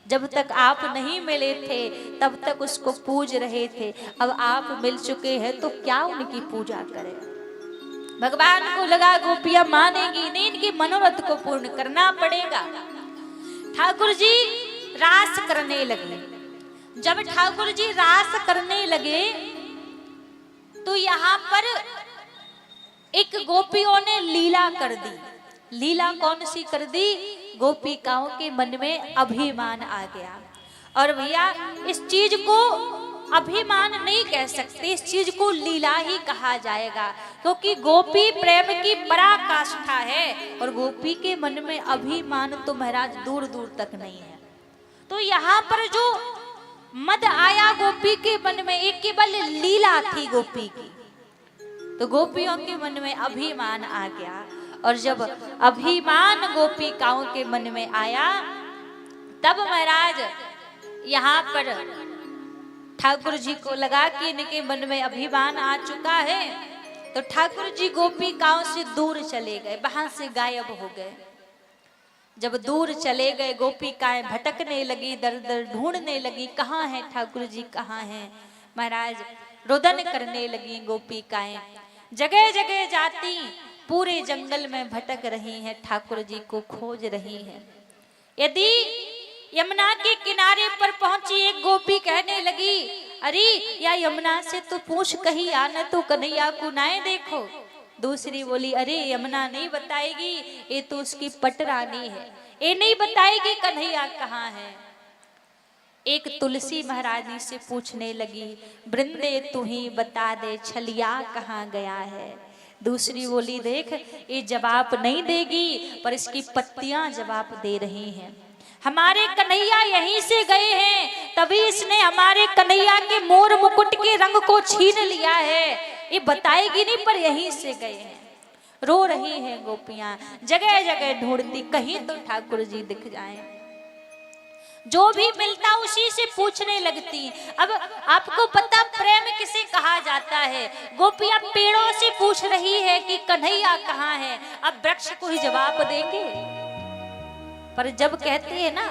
जब तक आप नहीं मिले थे तब तक उसको पूज रहे थे, अब आप मिल चुके हैं तो क्या उनकी पूजा करें? भगवान को लगा गोपियां मानेगी नहीं, इनके मनोरथ को पूर्ण करना पड़ेगा। ठाकुर जी रास करने लगे। जब ठाकुर जी रास करने लगे तो यहाँ पर एक गोपियों ने लीला कर दी। लीला कौन सी कर दी? गोपिकाओं के मन में अभिमान आ गया। और भैया इस चीज को अभिमान नहीं कह सकते, इस चीज को लीला ही कहा जाएगा, क्योंकि गोपी प्रेम की पराकाष्ठा है और गोपी के मन में अभिमान तो महाराज दूर दूर तक नहीं है। तो यहाँ पर जो मद आया गोपी के मन में, एक केवल लीला थी गोपी की, तो गोपियों के मन में अभिमान आ गया। और जब अभिमान गोपिकाओं के मन में आया तब महाराज यहाँ पर ठाकुर जी को लगा कि इनके मन में अभिमान आ चुका है, तो ठाकुर जी गोपिकाओं से दूर चले गए, वहां से गायब हो गए। जब दूर चले गए गोपिकाएं भटकने लगी, दर दर ढूंढने लगी, कहाँ है ठाकुर जी कहाँ हैं? महाराज रुदन करने लगी गोपिकाएं, जगह जगह जाती पूरे जंगल में भटक रही हैं, ठाकुर जी को खोज रही हैं। यदि यमुना के किनारे पर पहुंची एक गोपी कहने लगी अरे या यमुना से तो पूछ कहीं आना तो कन्हैया को नाए देखो। दूसरी बोली अरे यमुना नहीं बताएगी, ये तो उसकी पटरानी है, ये नहीं बताएगी कन्हैया कहाँ है। एक तुलसी महारानी से पूछने लगी, वृंदे तू ही बता दे छलिया कहाँ गया है। दूसरी बोली, देख ये जवाब नहीं देगी पर इसकी पत्तियां जवाब दे रही हैं। हमारे कन्हैया यहीं से गए हैं, तभी इसने हमारे कन्हैया के मोर मुकुट के रंग को छीन लिया है। ये बताएगी नहीं पर यहीं से गए हैं। रो रही हैं गोपियां, जगह जगह ढूंढती कहीं तो ठाकुर जी दिख जाएं। जो भी मिलता उसी से पूछने लगती। अब आपको पता प्रेम किसे कहा जाता है। गोपियां पेड़ों से पूछ रही है कि कन्हैया कहाँ है। अब वृक्ष को ही जवाब देंगे, पर जब कहते हैं ना,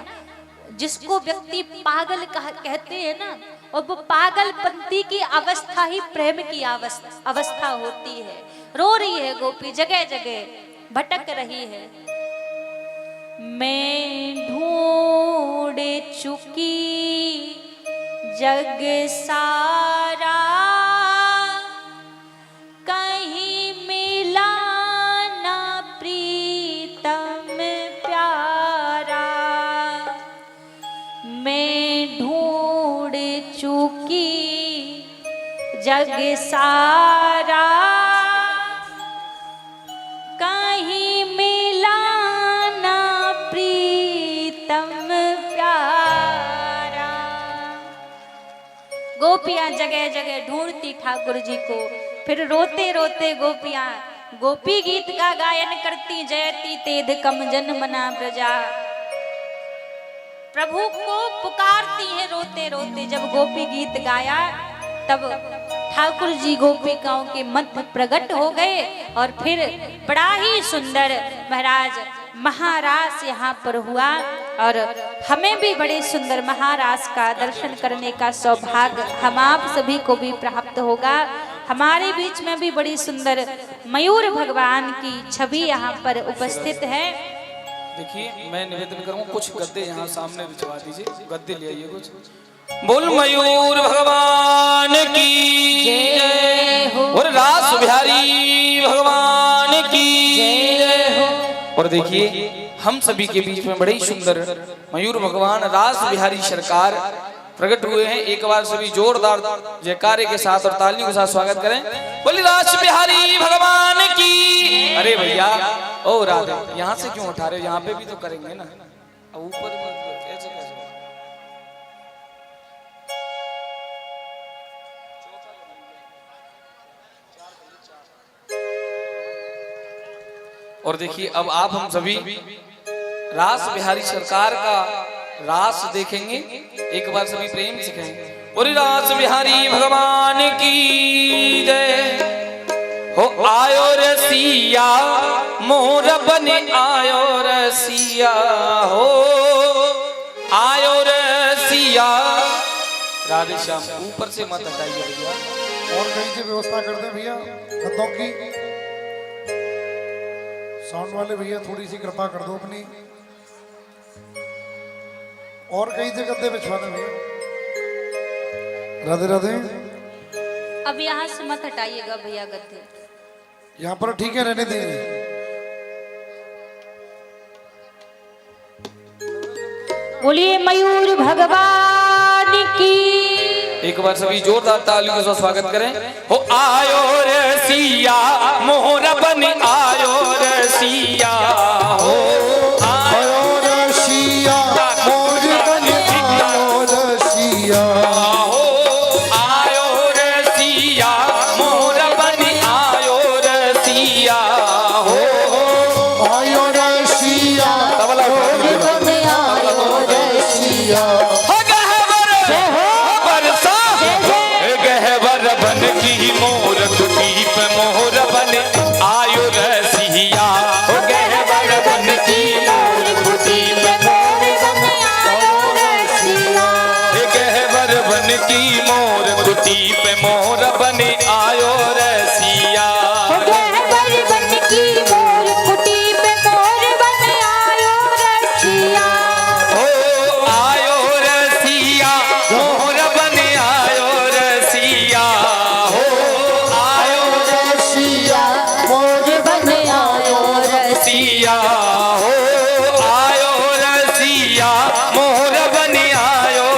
जिसको व्यक्ति पागल कहते हैं ना, और वो पागलपंती की अवस्था ही प्रेम की अवस्था होती है। रो रही है गोपी, जगह जगह भटक रही है। मैं ढूंढ चुकी जग सारा, कहीं मिला ना प्रीतम प्यारा। मैं ढूंढ चुकी जग सारा, कहीं मिला ना प्रीतम प्यारा। गोपियां जगह जगह ढूंढती ठाकुर जी को। फिर रोते रोते गोपियां गोपी गीत का गायन करती। जयति तेध कम जन मना प्रजा, प्रभु को पुकारती है रोते रोते। जब गोपी गीत गाया तब ठाकुर जी गोपिकाओं के मध्य प्रकट हो गए। और फिर बड़ा ही सुंदर महाराज महारास यहाँ पर हुआ। और हमें भी बड़े सुंदर महारास का दर्शन करने का सौभाग्य हम आप सभी को भी प्राप्त होगा। हमारे बीच में भी बड़ी सुंदर मयूर भगवान की छवि यहाँ पर उपस्थित है। देखिए, मैं निवेदन करूंगा कुछ गद्दे यहाँ सामने बिछवा दीजिए। गद्दे ले आइए कुछ। बोल मयूर भगवान की जय हो, और रास बिहारी भगवान की जय हो। और देखिए, हम सभी के बीच में बड़े ही सुंदर मयूर भगवान रास बिहारी सरकार प्रकट हुए हैं। एक बार सभी जोरदार जयकारे के साथ और तालियों के साथ स्वागत करें। बोली रास बिहारी भगवान की। अरे भैया, ओ राधे, यहाँ से क्यों उठा रहे हो? यहाँ पे भी तो करेंगे ना। अब ऊपर ऐसे कैसे? और देखिए, अब आप हम सभी रास बिहारी सरकार का रास देखेंगे। एक बार सभी प्रेम से कहेंगे, बोली रास बिहारी भगवान की जय हो। आयो रसिया मोर बने, आयो रसिया हो, आयो रसिया। राधे श्याम, ऊपर से मत हटाइए भैया। और कहीं से व्यवस्था कर दे भैया गद्दों की। साउंड वाले भैया थोड़ी सी कृपा कर दो अपनी। और कहीं से गद्दे बिछवा दे भैया। राधे राधे। अब यहाँ से मत हटाइएगा भैया गद्दे। यहाँ पर ठीक है, रहने देंगे। बोलिए मयूर भगवान की। एक बार सभी जोरदार तालियों से स्वागत करें। हो आयो रसिया मोहरा बने, आयो रसिया हो, आयो रसिया मोर बने, आयो रसिया हो, आयो रसिया मोहरा बने, आयो रसिया हो, आयो रसिया तबला बने, आयो रसिया। बन की मोर कुटी पे मोर बने, आयो रसिया हो। गहवर बन की मोर कुटी पे मोर बने, आयो रसिया। गहवर बन की मोर कुटी पे मोर बने, आयो रसिया। गहवर बन की मोर कुटी पे मोर बने, आयो रसिया। हो आयो रसिया मोर बने, आयो रसिया हो, आयो रसिया मोर बने, आयो रसिया हो, आयो रसिया मोर बने, आयो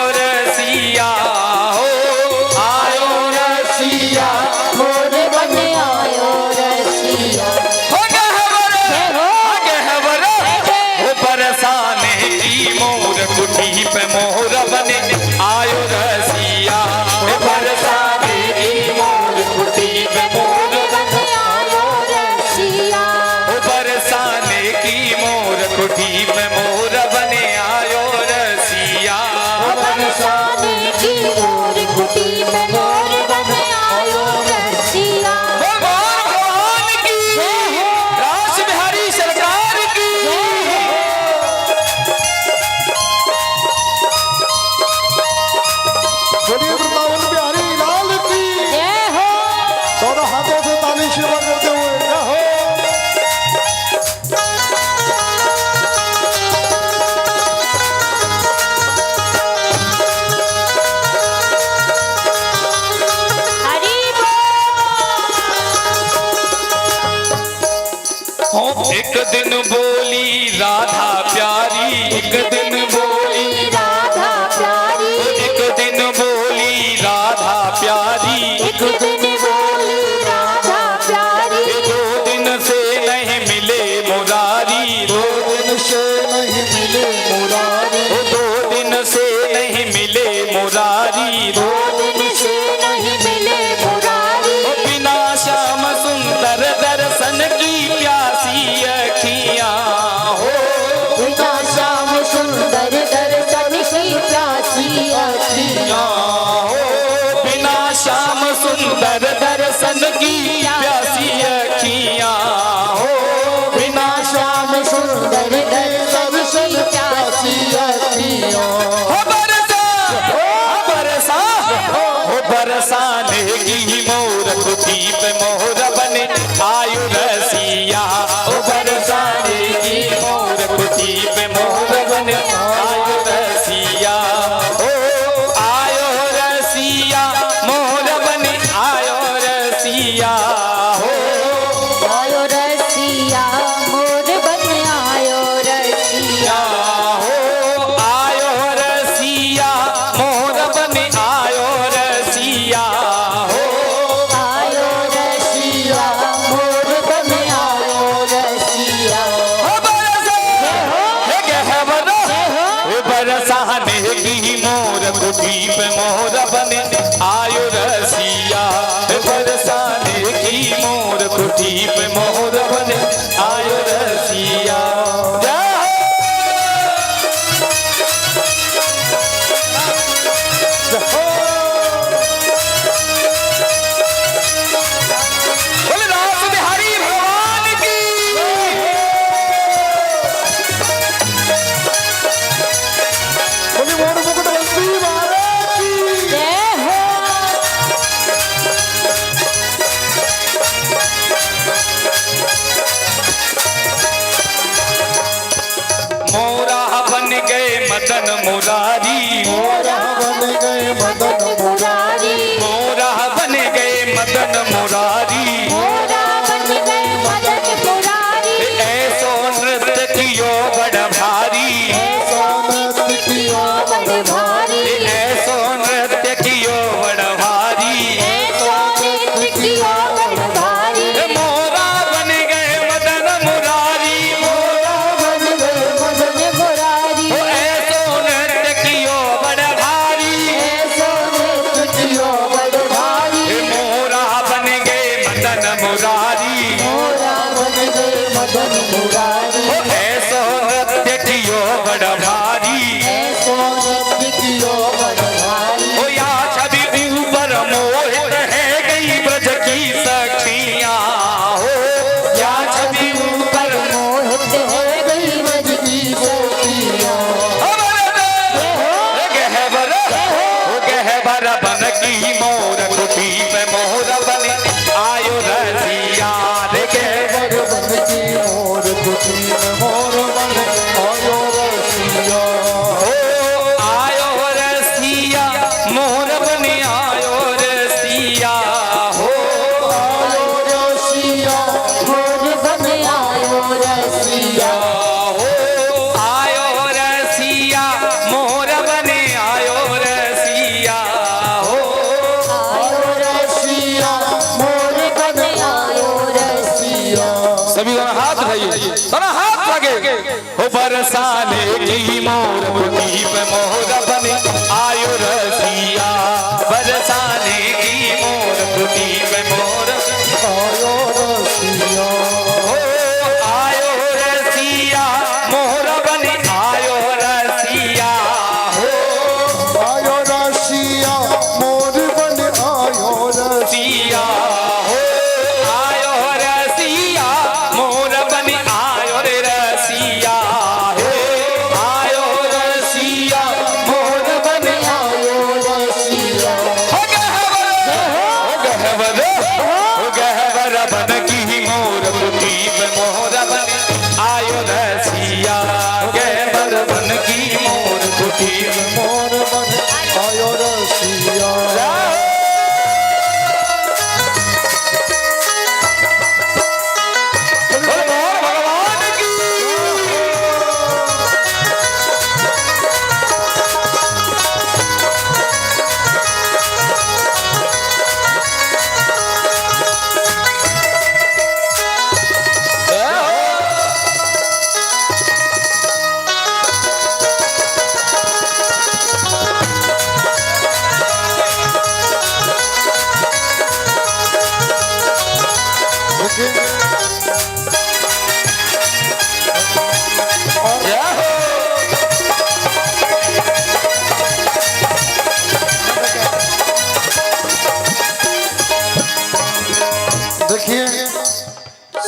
दिन बोली राधा प्यारी, एक दिन बोली राधा प्यारी, एक दिन बोली राधा प्यारी, एक दिन बोली राधा प्यारी। 2 दिन से नहीं मिले मुरारी, 2 दिन से नहीं मिले मुरारी, 2 दिन से नहीं मिले मुरारी, 2 दिन से नहीं मिले मुरारी। बिना श्याम सुंदर दर्शन की प्यासी अखियां हो, बिना श्याम सुंदर दर्शन की प्यासी अखियां हो, बिना श्याम सुंदर दर्शन की प्यासी अखियां हो, बिना श्याम सुंदर दर्शन की प्यासी अखियां। हो बरसा, हो बरसा, हो बरसाने की मोर कुटी पे मोर बने आयु रसिया, हो बरसाने की मोर कुटी पे मोर बने आयु रसिया, हो आयो रसिया मोर बने आयो रसिया, हो आयो रसिया मोर बन आयो रसिया, हो आयो रसिया मोर बने आयो रसिया, हो आयो रसिया मोर बन आयो रसिया। हो बरसा, हे गहवर, हे बरसाने की मोर कुटी पे मोर बने आयो रसिया, हे बरसाने की मोर कुटी पे मोर बने आयो रसिया। जय हो, बोले रास बिहारी भगवान की। बोली मोर मुकुट बंसी महाराज की। जय हो। मोरा बन गए मदन मुरारी, मोरा बन गए मदन मुरारी, मोरा बन गए मदन मुरारी, मोरा बन गए मदन मुरारी। ऐसो नृत्य कियो बड़ भारी, सोनत किया बड़ भारी, ऐसो नृत्य कियो बड़ भारी, नृत्य किया बड़ भारी। मोरा बन गए मदन मुरारी, मोरा बन गए मदन मुरारी, ऐसो नृत्य कियो बड़ भारी, ऐसो नृत्य किया बड़ भारी। मोरा बन गए मदन मुरारी, मोरा बन गए मदन मुरारी, ऐसो नृत्य कियो बड़ भारी, ऐसो नृत्य किया बड़ भारी। ओ या छवि ऊपर मोहित है गई ब्रज की सखियां हो, या छवि ऊपर मोहित है गई ब्रज की सखियां। गहबर, ओ गहबर बन की मोर कुटी पे मोर बने आयो रसिया, रे गहबर बन की मोर कुटी में मोर बन आयो रसिया। हो आयो रसिया मोर बने आयो रसिया, हो आयो रसिया मोर बन आयो रसिया, हो आयो रसिया मोर बने आयो रसिया, हो आयो रसिया मोर बन आयो रसिया। सभी दोनों हाथ उठाइए, दोनों हाथ लगे। हो बरसाने की मोर कुटी पे मोर बने आयो रसिया, बरसाने की मोर कुटी पे मोर आयो रसिया। हो आयो रसिया मोर बने आयो रसिया, हो आयो रसिया मोर बन आयो रसिया। रसिया, हो आयो रसिया मोर बने आयो रे रसिया, हो आयो रसिया मोर बने आयो रसिया, हो गहवर, हो गहवर बन की मोर कुटी पे मोर बने आयो रसिया, गहवर बन की मोर कुटी पे मोर बन आयो रसिया। भगवान की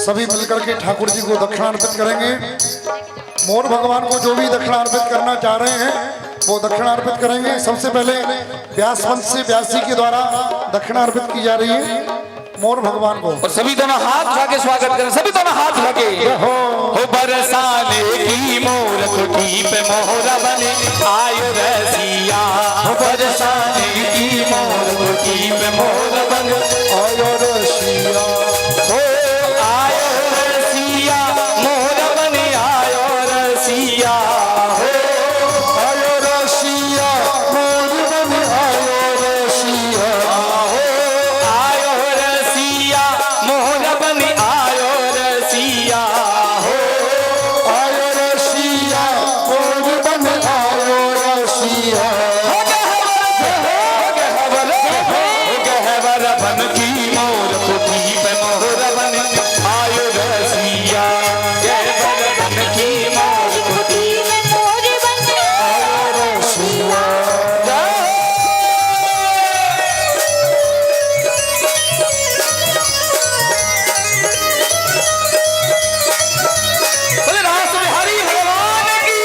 सभी मिलकर के ठाकुर जी को दक्षिणा अर्पित करेंगे। मोर भगवान को जो भी दक्षिणा अर्पित करना चाह रहे हैं वो दक्षिणा अर्पित करेंगे। सबसे पहले व्यास वंश से व्यासी के द्वारा दक्षिणा अर्पित की जा रही है मोर भगवान को। और सभी दोनों हाथ उठा के स्वागत करें, सभी दोनों हाथ उठा के। हो बरसाने की मोर कुटी पे मोहरा बने आयो रसिया, हो बरसाने की मोर कुटी पे मोहरा बने आयो रसिया, हो आयो रसिया मोहरा बने आयो रसिया, हो आयो रसिया मोर बने आयो रसिया, हो आयो रसिया मोहरा बने आयो रसिया, हो आयो रसिया मोर बने आयो रसिया। बन की मोर कुटी पे मोहरा बने आयो रसिया, बन की मोर कुटी पे मोहरा बने आयो रसिया। बोले रास बिहारी भगवान की।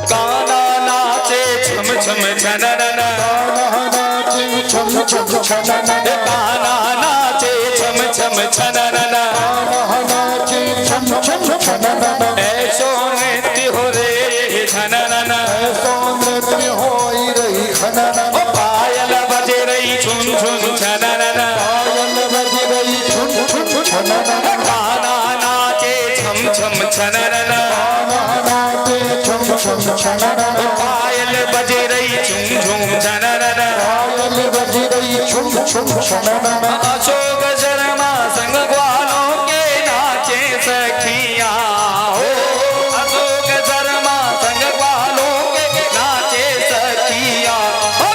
गाना नाचे छम छम छननन, छम छम छननन, गाना नाचे छम छम छननन, छम छम छननन, ऐसो नृत्य हो रे छननन, ऐसो नृत्य होई रही खननन, पायल बजे रही छुन छुन छननन, पायल बज रही छुन छुन छननन, गाना नाचे छम छम छननन, नाचे छम छम छननन, पायल बजे रही झुम झुम छननन, पायल बज रही छुम छुम छननन, अशोक शर्मा संग ग्वालों के नाचे सखिया, हो अशोक शर्मा संग ग्वालों के नाचे सखिया, हो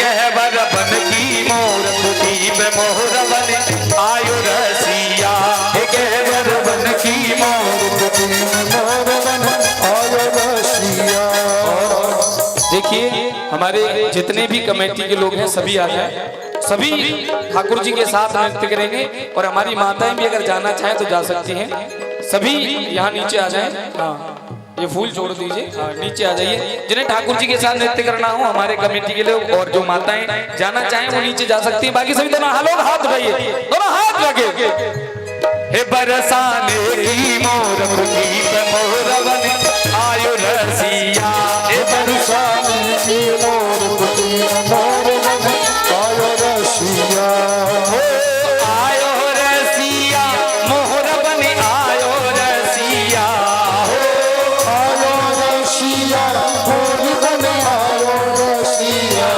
गहवर बन की मोर कुटी पे मोहरा बने आयो रसिया, गहवर बन की मोर कुटी पे मोहरा बने आयो रसिया। देखिए हमारे जितने भी कमेटी के लोग हैं सभी आ जाए, सभी ठाकुर जी के साथ नृत्य करेंगे। और हमारी माताएं भी अगर जाना चाहें तो जा सकती हैं। सभी यहाँ नीचे आ जाएं। हाँ ये फूल छोड़ दीजिए, हाँ नीचे आ जाइए। जिन्हें ठाकुर जी के साथ नृत्य करना हो हमारे कमेटी के लोग और जो माताएं जाना चाहें वो नीचे जा सकती हैं। बाकी सभी दोनों हाथ उठाइए, दोनों हाथ लगे। हे बरसाने की मोर कुटी पे मोहरा बने आयो रसिया, हे बरसाने की मोर कुटी पे मोहरा बने आयो रसिया, हो आयो रसिया मोहरा बने आयो रसिया, हो आयो रसिया मोर बने आयो रसिया,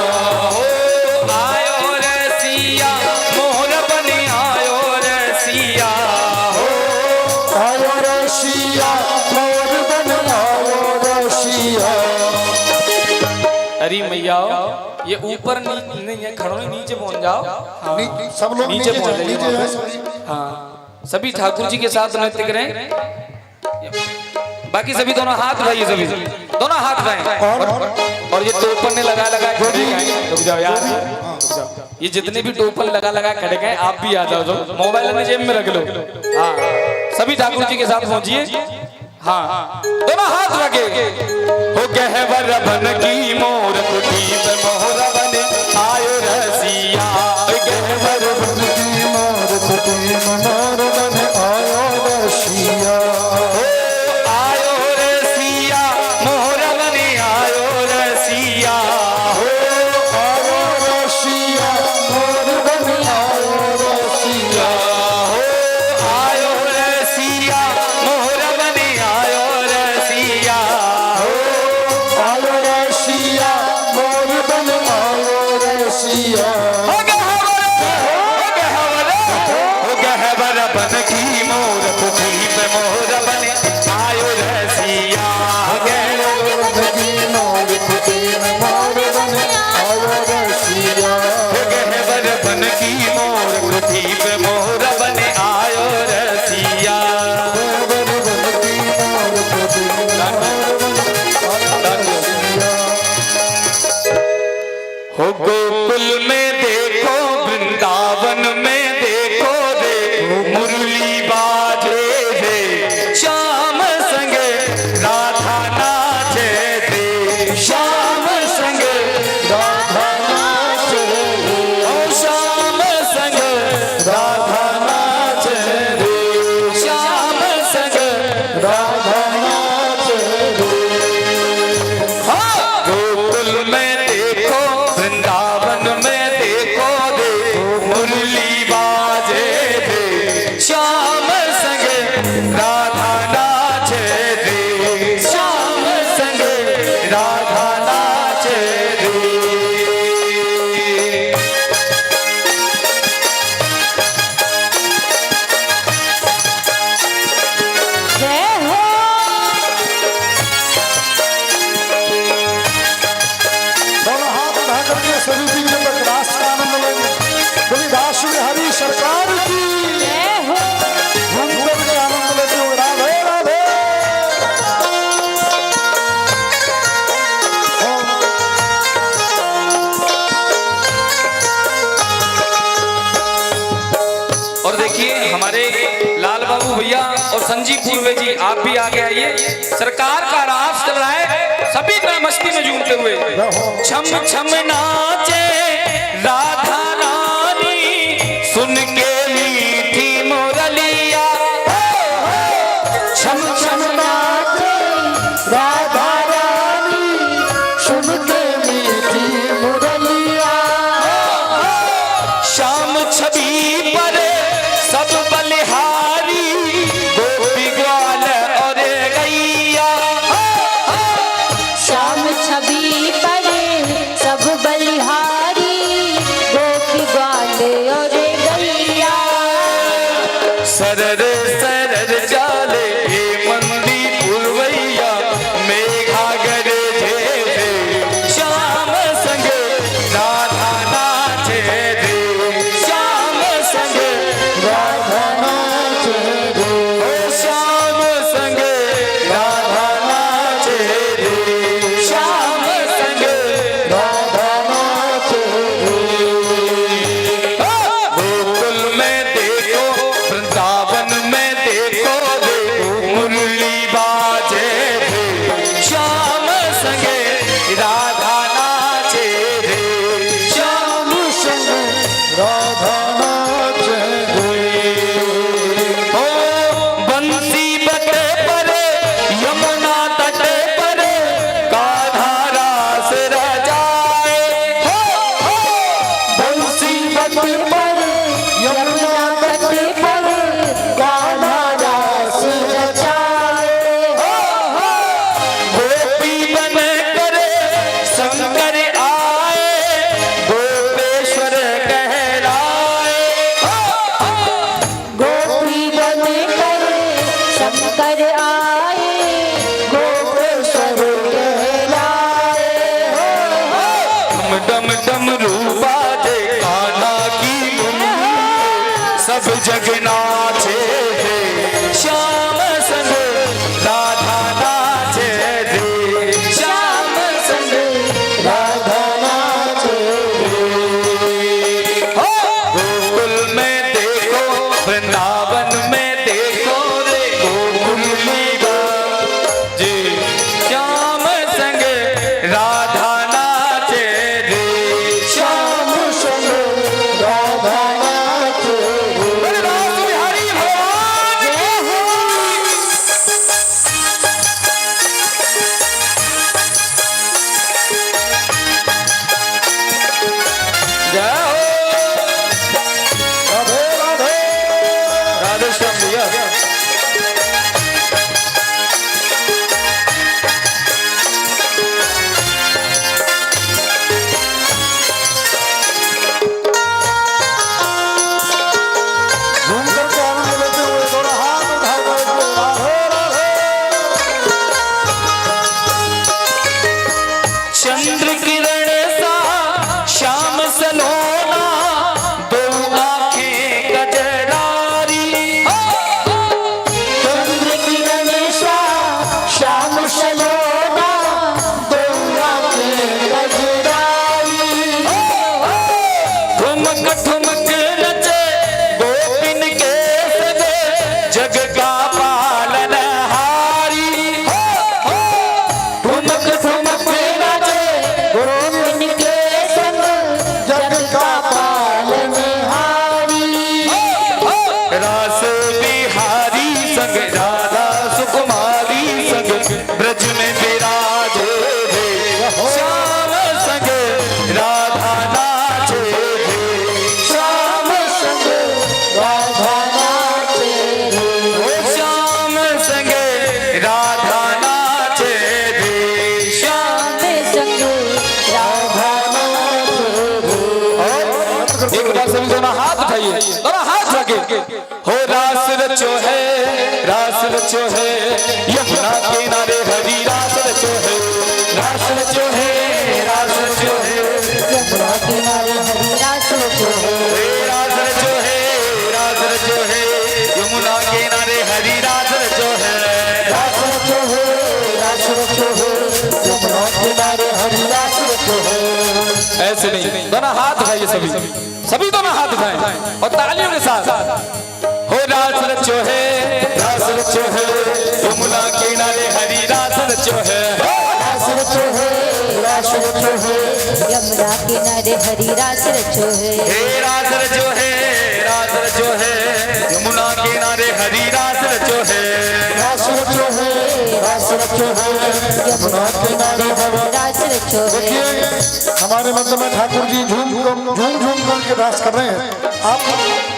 हो आयो रसिया मोहरा बने आयो रसिया, हो आयो रसिया मोर बने आयो रसिया। अरे मैया ये ऊपर नहीं है, खड़ो नीचे पहुंच जाओ। हाँ। सब लोग नीचे नीचे पहुंच नीचे जाइए। है सभी। हाँ सभी ठाकुर जी के साथ नृत्य करें। बाकी सभी दोनों हाथ उठाइए, सभी दोनों हाथ उठाएं। और ये टोपन ने लगा खड़े गए, रुक जाओ यार, रुक जाओ। ये जितने भी टोपन लगा खड़े गए आप भी आ जाओ, जो मोबाइल अपने जेब में रख लो। हाँ सभी ठाकुर जी के साथ पहुंचिए। हाँ दोनों हाथ लगे। हो गहवर बन की मोर कुटी पे मोहरा बने आयो रसिया, गहवर बन की मोर कुटी पे मोहरा बने आयो रसिया, आयो रसिया मोहरा बने आयो रसिया, हो आयो रसिया मोर बने आयो रसिया, हो आयो रसिया मोहरा बने आयो रसिया, हो आयो रसिया हो गोकुल में देखो वृंदावन में देखो रे मुरली बाजे रे श्याम संग राधा नाचे रे श्याम संग राधा नाचे रे ओ श्याम संग राधा नाचे रे श्याम संग राधा नाचे रे गोकुल में देखो वृंदावन में देखो रे मुरली बाजे रे श्याम संग राधा नाचे रे श्याम संग राधा नाचे रे जय हो दोनों हाथ उठा करके सभी दिन तक रास का आनंद लेंगे। बोली दासु हरि सरकार की जय हो घूम करके आनंद लेते हुए राधे राधे। और देखिए हमारे लाल बाबू भैया और संजीव पूर्वे जी आप भी आगे आइए। सरकार का रास चल रहा है, सभी में मस्ती में झूमते हुए छम छम नाचे राधा रानी सुन के मीठी मुरलिया छम छम नाचे राधा रानी सुन के मीठी मुरलिया श्याम छवि पर सब बलिहारी गोपी ग्वाल और गैया श्याम छवि पर सब बलिहारी गोपी ग्वाल और गैया सरर सरर चाले हे मंदी पुरवैया मेघा गरजे रे श्याम संग राधा नाचे रे श्याम संग राधा नाचे रे ओ श्याम संग राधा नाचे रे श्याम संग राधा नाचे रे गोकुल में देखो वृंदावन में देखो रे मुरली बाजे रे श्याम संग राधा नाचे रे श्याम संग राधा नाचे रे ओ बंसी बटे पर यमुना तट पर कान्हा रास रचाए बंसी बटे पर यमुना तट पर कान्हा रास रचाए गोपी बन कर शंकर आए गोपेश्वर कहलाए गोपी बन कर शंकर आए गोपेश्वर कहलाए डम डम रूपा दे कान्हा की मुरली सब जग नाचे रे श्याम संग राधा नाचे रे श्याम संग राधा नाचे रे हो गोकुल में देखो वृंदावन में देखो रे मुरली बाजे श्याम संग राधा नाचे रे श्याम संग राधा नाचे रे रास बिहारी भगवान जय हो जय हो राधे राधे। राधे श्याम भैया घूम करके आनंद लेते हुए दोनों हाथ उठा करके राधे राधे। चंद्र किरण सा श्याम सलोना दो आंखें गजरारी चंद्र किरण सा श्याम सलोना दो आंखें गजरारी उठाइए, दोनों हाथ लगे। हो रास रचो है, रास रचो है, यमुना किनारे हरी रास रचो है, रास रचो है, रास रचो है, यमुना किनारे हरी रास रचो है, रास रचो है, रास रचो है, यमुना किनारे हरी रास रचो है, रास रचो है, रास रचो है, यमुना किनारे हरि रास रचो है। ऐसे नहीं, दोनों हाथ उठाइए, सभी सभी दोनों हाथ उठाएं और तालियों के साथ। हो रास रचो है, रास रचो है, यमुना किनारे हरी रास रचो है, रास रचो है, रास रचो है, यमुना किनारे हरी रास रचो है, हे रास रचो है, रास रचो है, यमुना किनारे हरी रास रचो है, रास रचो है, रास रचो है, यमुना किनारे हरि रास रचो है। देखिए हमारे मंदिर में ठाकुर जी झूम झूम करके रास कर रहे हैं। आप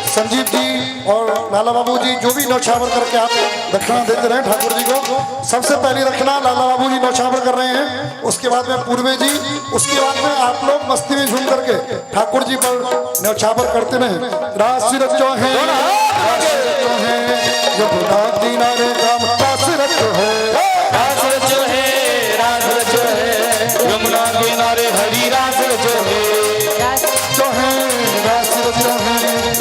संजीव जी और लाला बाबू जी जो भी नौछावर करके आप दक्षिणा देते रहे ठाकुर जी को। सबसे पहली दक्षिणा लाला बाबू जी नौछावर कर रहे हैं, उसके बाद में पूर्वे जी, उसके बाद में आप लोग मस्ती में झूम करके ठाकुर जी पर नौछावर करते रहे। रास रचो है, रास रचो है, यमुना किनारे राम रास रचो है, रास रचो है, रास रचो है, यमुना किनारे हरी रास रचो है, रास रचो है, रास रचो है,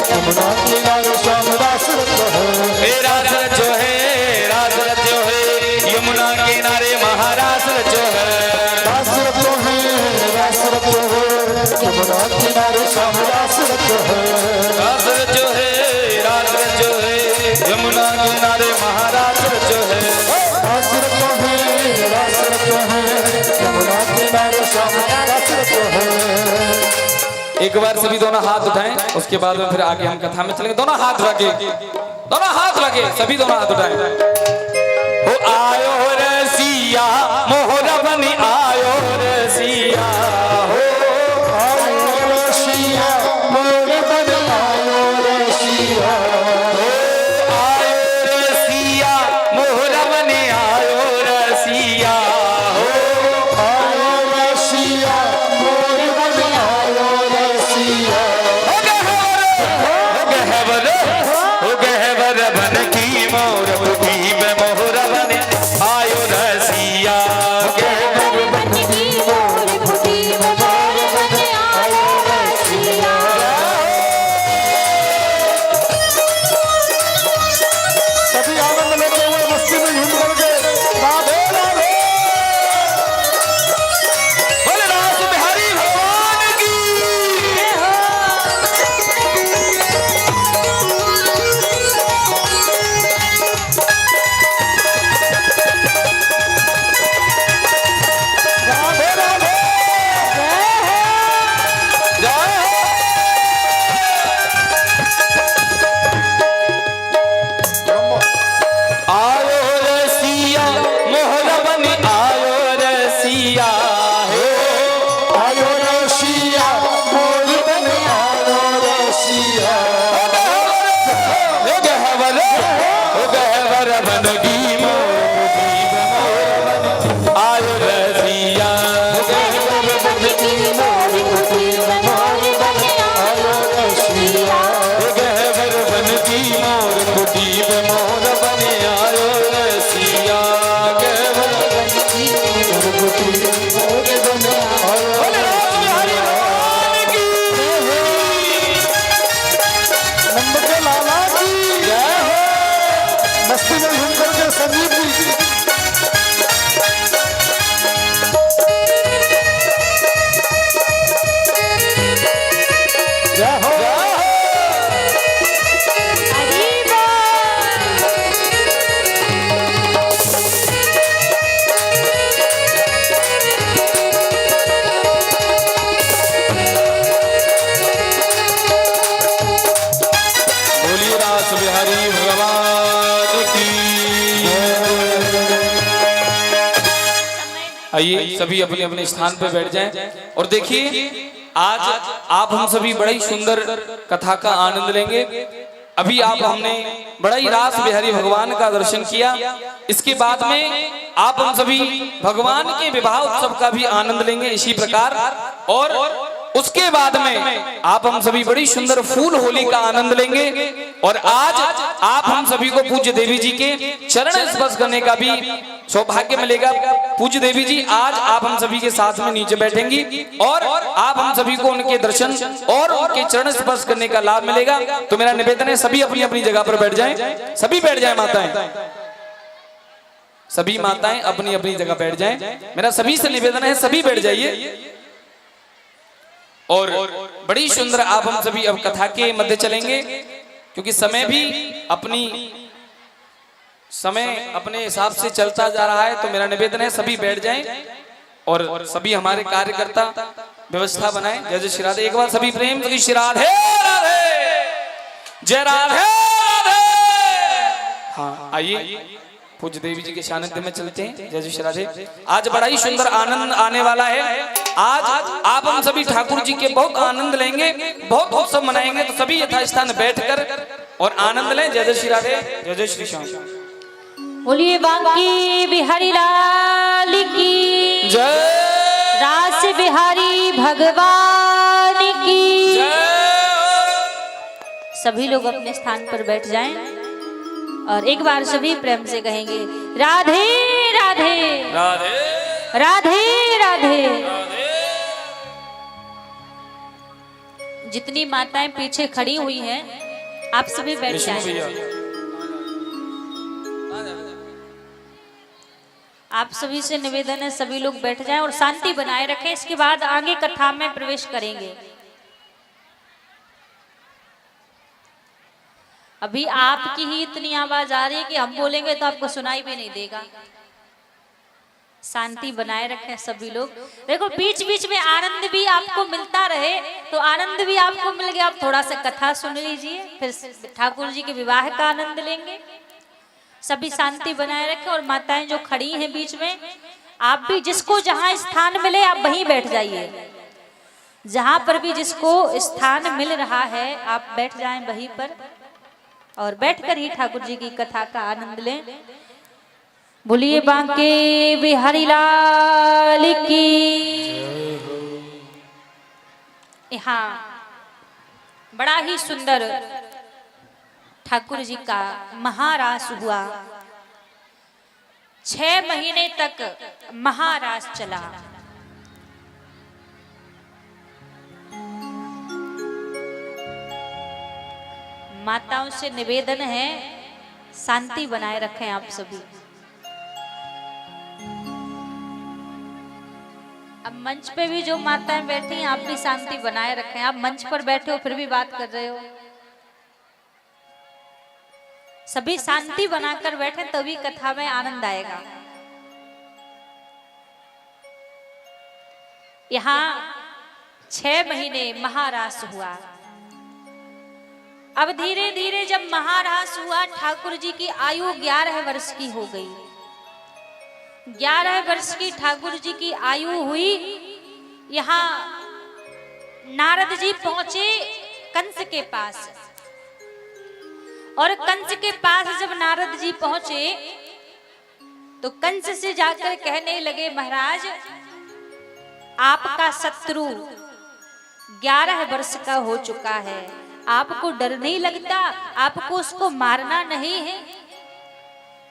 यमुना किनारे श्याम रास रचो है। हे रास रचो है, रास रचो है, यमुना किनारे महारास रचो है, रास रचो है, रास रचो है, यमुना किनारे श्याम रास रचो है। रास रचो है, रास रचो है, यमुना किनारे महारास रचो है, रास रचो है, रास रचो है, यमुना किनारे श्याम रास रचो है। एक बार सभी दोनों हाथ उठाएं, उसके बाद में फिर आगे हम कथा में चलेंगे। दोनों हाथ लगे, दोनों हाथ लगे, सभी दोनों हाथ उठाएं। हो आयो रसिया मोहरा बनी आयो रसिया, हो आयो रसिया, मोर बन आयो रसिया, आयो रसिया मोहरा बनी आयो रसिया, हो आयो रसिया, मोर बन आयो रसिया। गहवर बन की मोर बुद्धि में मोहरा बने आयो रसिया, गहवर बन की मोर बुद्धि में मोर बन आयो रसिया। सभी आनंद लेते हुए मस्ती में झूम करके राधे राधे। बोले रास बिहारी भगवान की। राधे राधे। जय हो। आयो रसिया मोहरा बनी आयो रसिया, हे आयो रसिया, मोर बन आयो रसिया। गहवर बन की मोर बुद्धि में मोहरा बने आयो रसिया, गहवर बन की मोर बुद्धि में मोर बन आयो रसिया। गहवर बन की मोर बुद्धि में मोहरा बने आयो रसिया, गहवर बन की मोर बुद्धि में मोर बन आयो। बोले रास बिहारी भगवान की। नंद के लाला की जय हो। मस्ती में झूम करके संजीव जी। जय हो। हरि बोल। बोलिए रास बिहारी भगवान की। आइए सभी अपने अपने स्थान पर बैठ जाएं और देखिए आज आप हम सभी बड़ा ही सुंदर कथा का आनंद लेंगे। अभी आप हमने बड़ा ही रास बिहारी भगवान का दर्शन किया, इसके बाद में आप हम सभी भगवान के विवाह उत्सव का भी आनंद लेंगे इसी प्रकार। और उसके बाद में आप हम सभी बड़ी सुंदर फूल होली का आनंद लेंगे। और आज आप हम सभी को पूज्य देवी जी के चरण स्पर्श करने का भी सौभाग्य मिलेगा। पूज्य देवी जी आज आप हम सभी के साथ में नीचे बैठेंगी और आप हम सभी को उनके दर्शन और उनके चरण स्पर्श करने का लाभ मिलेगा। तो मेरा निवेदन है सभी अपनी अपनी जगह पर बैठ जाएं, सभी बैठ जाएं माताएं, सभी माताएं अपनी अपनी जगह बैठ जाएं। मेरा सभी से निवेदन है सभी बैठ जाइए। और बड़ी सुंदर आप हम सभी अब कथा के मध्य चलेंगे, क्योंकि समय भी अपने हिसाब से चलता जा रहा है। तो मेरा निवेदन है सभी बैठ जाएं और सभी हमारे कार्यकर्ता व्यवस्था बनाएं। जय जय श्री राधे। एक बार सभी प्रेम से श्री राधे राधे, जय राधे राधे। हाँ आइए पूज्य देवी जी के सानिध्य में चलते हैं। जय जय श्री राधे। आज बड़ा ही सुंदर आनंद आने वाला है। आज आप हम सभी ठाकुर जी के बहुत आनंद लेंगे, बहुत उत्सव मनाएंगे। तो सभी यथास्थान बैठकर और आनंद लें। जय जय श्री राधे, जय जय श्री श्याम। बोलिए बांकी बिहारी लाल की जय, रास बिहारी भगवान की जय। सभी लोग अपने स्थान पर बैठ जाएं और एक बार सभी प्रेम से कहेंगे राधे राधे राधे राधे राधे। जितनी माताएं पीछे खड़ी हुई हैं आप सभी बैठ जाएं। आप सभी से निवेदन है सभी लोग बैठ जाएं और शांति बनाए रखें। इसके बाद आगे कथा में प्रवेश करेंगे। अभी आपकी ही इतनी आवाज आ रही है कि हम बोलेंगे तो आपको सुनाई भी नहीं देगा। शांति बनाए रखें सभी लोग। देखो बीच बीच में आनंद भी आपको मिलता रहे, तो आनंद भी आपको मिल गया। आप थोड़ा सा कथा सुन लीजिए, फिर ठाकुर जी के विवाह का आनंद लेंगे। सभी शांति बनाए रखें और माताएं जो खड़ी हैं बीच में, आप भी जिसको जहां स्थान मिले आप वहीं बैठ जाइए। जहां पर भी जिसको स्थान मिल रहा है आप बैठ जाएं वहीं पर और बैठकर ही ठाकुर जी की कथा का आनंद लें। बोलिए बांके बिहारी लाल की। यहाँ बड़ा ही सुंदर ठाकुर जी का महारास हुआ। 6 महीने तक महारास चला। माताओं से निवेदन है शांति बनाए रखें आप सभी। अब मंच पे भी जो माताएं बैठी हैं आप भी शांति बनाए रखें। आप मंच पर बैठे हो फिर भी बात कर रहे हो। सभी शांति बनाकर बैठे तभी कथा में आनंद आएगा। यहाँ 6 महीने महारास हुआ। अब धीरे धीरे जब महारास हुआ ठाकुर जी की आयु 11 वर्ष की हो गई। 11 वर्ष की ठाकुर जी की आयु हुई। यहाँ नारद जी पहुंचे कंस के पास और कंस के पास जब नारद जी पहुंचे तो कंस से जाकर कहने लगे महाराज आपका शत्रु 11 वर्ष का हो चुका है, आपको डर नहीं लगता, आपको उसको मारना नहीं है।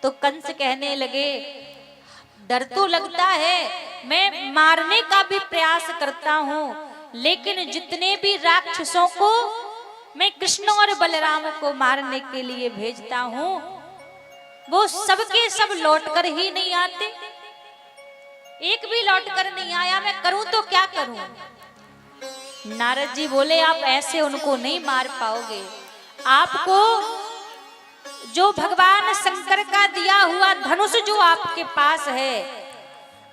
तो कंस कहने लगे डर तो लगता है, मैं मारने का भी प्रयास करता हूँ, लेकिन जितने भी राक्षसों को मैं कृष्ण और बलराम को मारने के लिए भेजता हूँ वो सबके सब लौटकर ही नहीं आते। एक भी लौटकर नहीं आया, मैं करूं तो क्या करूं। नारद जी बोले आप ऐसे उनको नहीं मार पाओगे। आपको जो भगवान शंकर का दिया हुआ धनुष जो आपके पास है,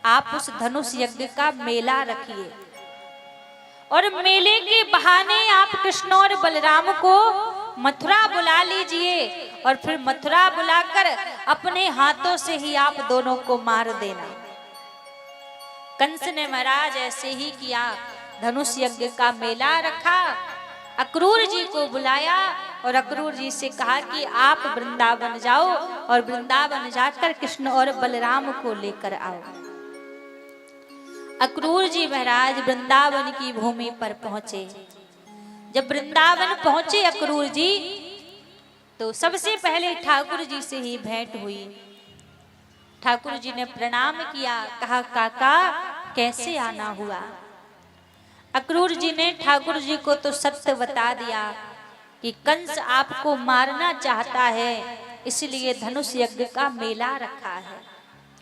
आप उस धनुष यज्ञ का मेला रखिए और मेले के बहाने आप कृष्ण और बलराम को मथुरा बुला लीजिए और फिर मथुरा बुलाकर अपने हाथों से ही आप दोनों को मार देना। कंस ने महाराज ऐसे ही किया, धनुष यज्ञ का मेला रखा, अक्रूर जी को बुलाया और अक्रूर जी से कहा कि आप वृंदावन जाओ और वृंदावन जाकर कृष्ण और बलराम को लेकर आओ। अक्रूर जी महाराज वृंदावन की भूमि पर पहुंचे। जब वृंदावन पहुंचे अक्रूर जी तो सबसे पहले ठाकुर जी से ही भेंट हुई। ठाकुर जी ने प्रणाम किया, कहा काका कैसे आना हुआ। अक्रूर जी ने ठाकुर जी को तो सत्य बता दिया कि कंस आपको मारना चाहता है, इसलिए धनुष यज्ञ का मेला रखा है,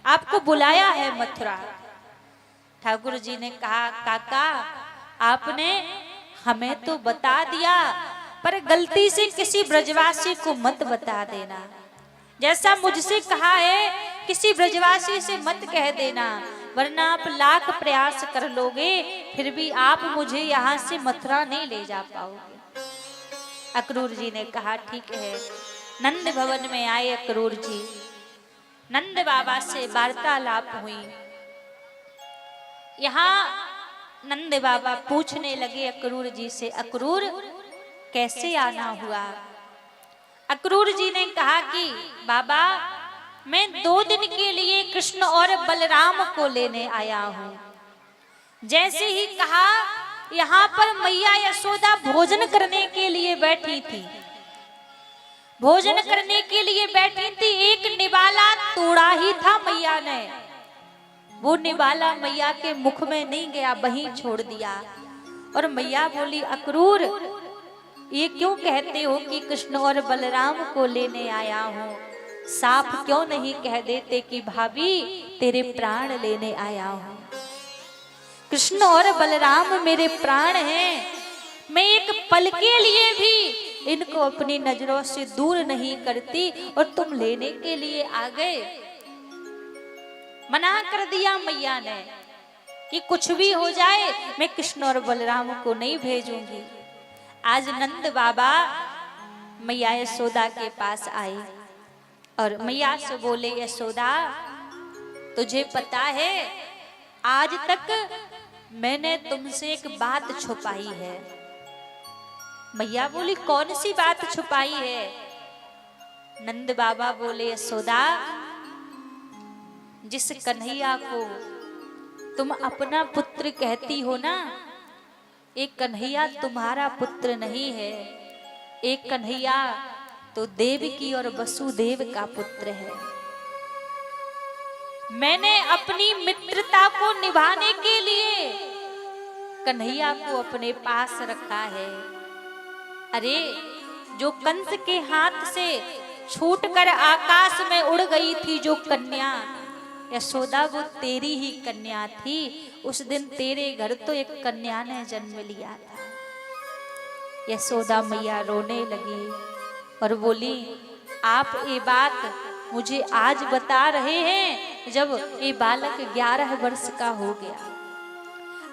आपको बुलाया है मथुरा। ठाकुर जी ने कहा काका आपने हमें तो बता दिया, पर गलती से किसी ब्रजवासी को मत बता देना। जैसा मुझसे कहा है किसी ब्रजवासी से मत कह देना, वरना आप लाख प्रयास कर लोगे फिर भी आप मुझे यहाँ से मथुरा नहीं ले जा पाओगे। अक्रूर जी ने कहा ठीक है। नंद भवन में आए अक्रूर जी, नंद बाबा से वार्तालाप हुई। यहाँ नंद बाबा पूछने लगे अक्रूर जी से, अक्रूर कैसे आना हुआ। अक्रूर जी ने कहा कि बाबा मैं 2 दिन के लिए कृष्ण और बलराम को लेने आया हूँ। जैसे ही कहा यहाँ पर मैया यशोदा भोजन करने के लिए बैठी थी, भोजन करने के लिए बैठी थी। एक निवाला तोड़ा ही था मैया ने, वो निवाला मैया के मुख में नहीं गया, वहीं छोड़ दिया। और मैया बोली अक्रूर ये क्यों कहते हो कि कृष्ण और बलराम को लेने आया हूँ, साफ क्यों नहीं कह देते कि भाभी तेरे प्राण लेने आया हूँ। कृष्ण और बलराम मेरे प्राण हैं, मैं एक पल के लिए भी इनको अपनी नजरों से दूर नहीं करती और तुम लेने के लिए आ गए। मना कर दिया मैया ने कि कुछ भी हो जाए मैं कृष्ण और बलराम को नहीं भेजूंगी। आज नंद बाबा मैया यशोदा के पास आए और मैया से बोले यशोदा तुझे पता है आज तक मैंने तुमसे एक बात छुपाई है। मैया बोली कौन सी बात छुपाई है। नंद बाबा बोले यशोदा जिस कन्हैया को तुम अपना पुत्र कहती हो ना, एक कन्हैया तुम्हारा पुत्र नहीं है, एक कन्हैया तो देवकी और वसुदेव का पुत्र है। मैंने अपनी मित्रता को निभाने के लिए कन्हैया को अपने पास रखा है। अरे जो कंस के हाथ से छूटकर आकाश में उड़ गई थी जो कन्या यशोदा, वो तेरी ही कन्या थी। उस दिन तेरे घर तो एक कन्या ने जन्म लिया था। यशोदा मैया रोने लगी और बोली आप ये बात मुझे आज बता रहे हैं जब ये बालक 11 वर्ष का हो गया।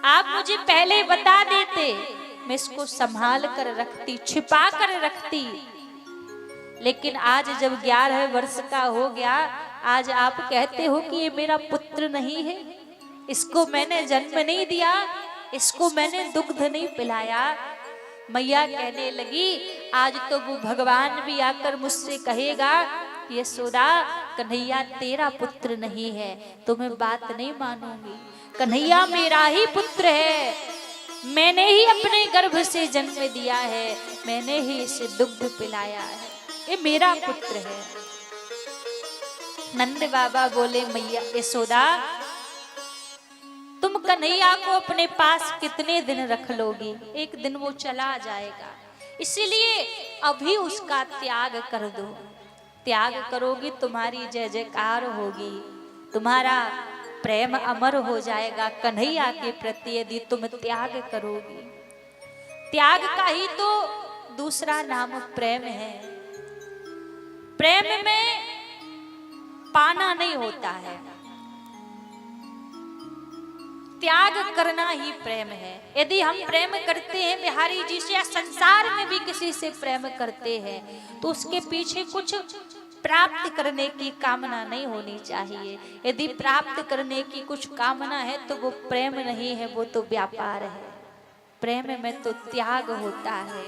आप मुझे पहले बता देते, मैं इसको संभाल कर रखती, छिपा कर रखती। लेकिन आज जब 11 वर्ष का हो गया, आज आप कहते हो कि ये मेरा पुत्र नहीं है, इसको मैंने जन्म नहीं दिया, इसको मैंने दुग्ध नहीं पिलाया। मैया कहने लगी आज तो वो भगवान भी आकर मुझसे कहेगा यशोदा कन्हैया तेरा पुत्र नहीं है, तो मैं बात नहीं मानूंगी। कन्हैया मेरा ही पुत्र है, मैंने ही अपने गर्भ से जन्म दिया है, मैंने ही इसे दुग्ध पिलाया है, ये मेरा पुत्र है। नंद बाबा बोले मैया यशोदा तुम कन्हैया को अपने पास कितने दिन रख लोगी, एक दिन वो चला जाएगा, इसीलिए अभी उसका त्याग कर दो। त्याग करोगी तुम्हारी जय जयकार होगी, तुम्हारा प्रेम अमर हो जाएगा कन्हैया के प्रति यदि तुम त्याग करोगी। त्याग का ही तो दूसरा नाम प्रेम है। प्रेम में पाना नहीं होता है, त्याग करना ही प्रेम है। यदि हम प्रेम करते हैं बिहारी जी से या संसार में भी किसी से प्रेम करते हैं तो उसके पीछे कुछ प्राप्त करने की कामना नहीं होनी चाहिए। यदि प्राप्त करने की कुछ कामना है तो वो प्रेम नहीं है, वो तो व्यापार है। प्रेम में तो त्याग होता है।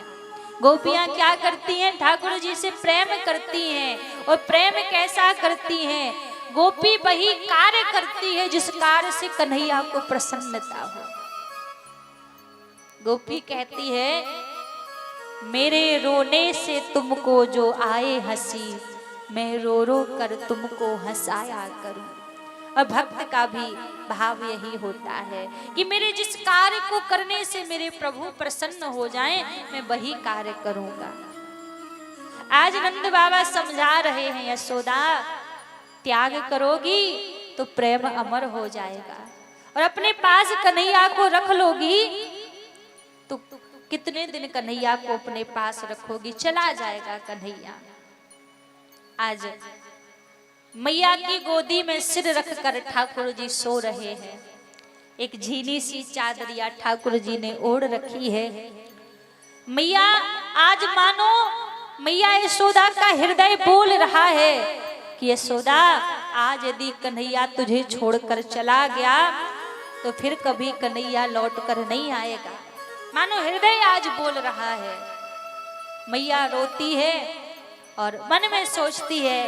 गोपियां क्या करती हैं, ठाकुर जी से प्रेम करती हैं। और प्रेम कैसा करती हैं, गोपी वही कार्य करती है जिस कार्य से कन्हैया को प्रसन्नता हो। गोपी कहती है मेरे रोने से तुमको जो आए हंसी, मैं रो रो कर तुमको हंसाया करूं। और भक्त का भी भाव यही होता है कि मेरे जिस कार्य को करने से मेरे प्रभु प्रसन्न हो जाएं, मैं वही कार्य करूंगा। आज नंद बाबा समझा रहे हैं यशोदा, त्याग करोगी तो प्रेम अमर हो जाएगा, और अपने पास कन्हैया को रख लोगी तो कितने दिन कन्हैया को अपने पास रखोगी, चला जाएगा कन्हैया। आज मैया की गोदी में सिर रखकर ठाकुर जी सो रहे हैं। एक झीनी सी चादरिया ठाकुर जी ने ओढ़ रखी है। मैया आज मानो मैया यशोदा का हृदय बोल रहा है कि यशोदा आज यदि कन्हैया तुझे छोड़कर चला गया तो फिर कभी कन्हैया लौट कर नहीं आएगा। मानो हृदय आज बोल रहा है। मैया रोती है और मन में सोचती है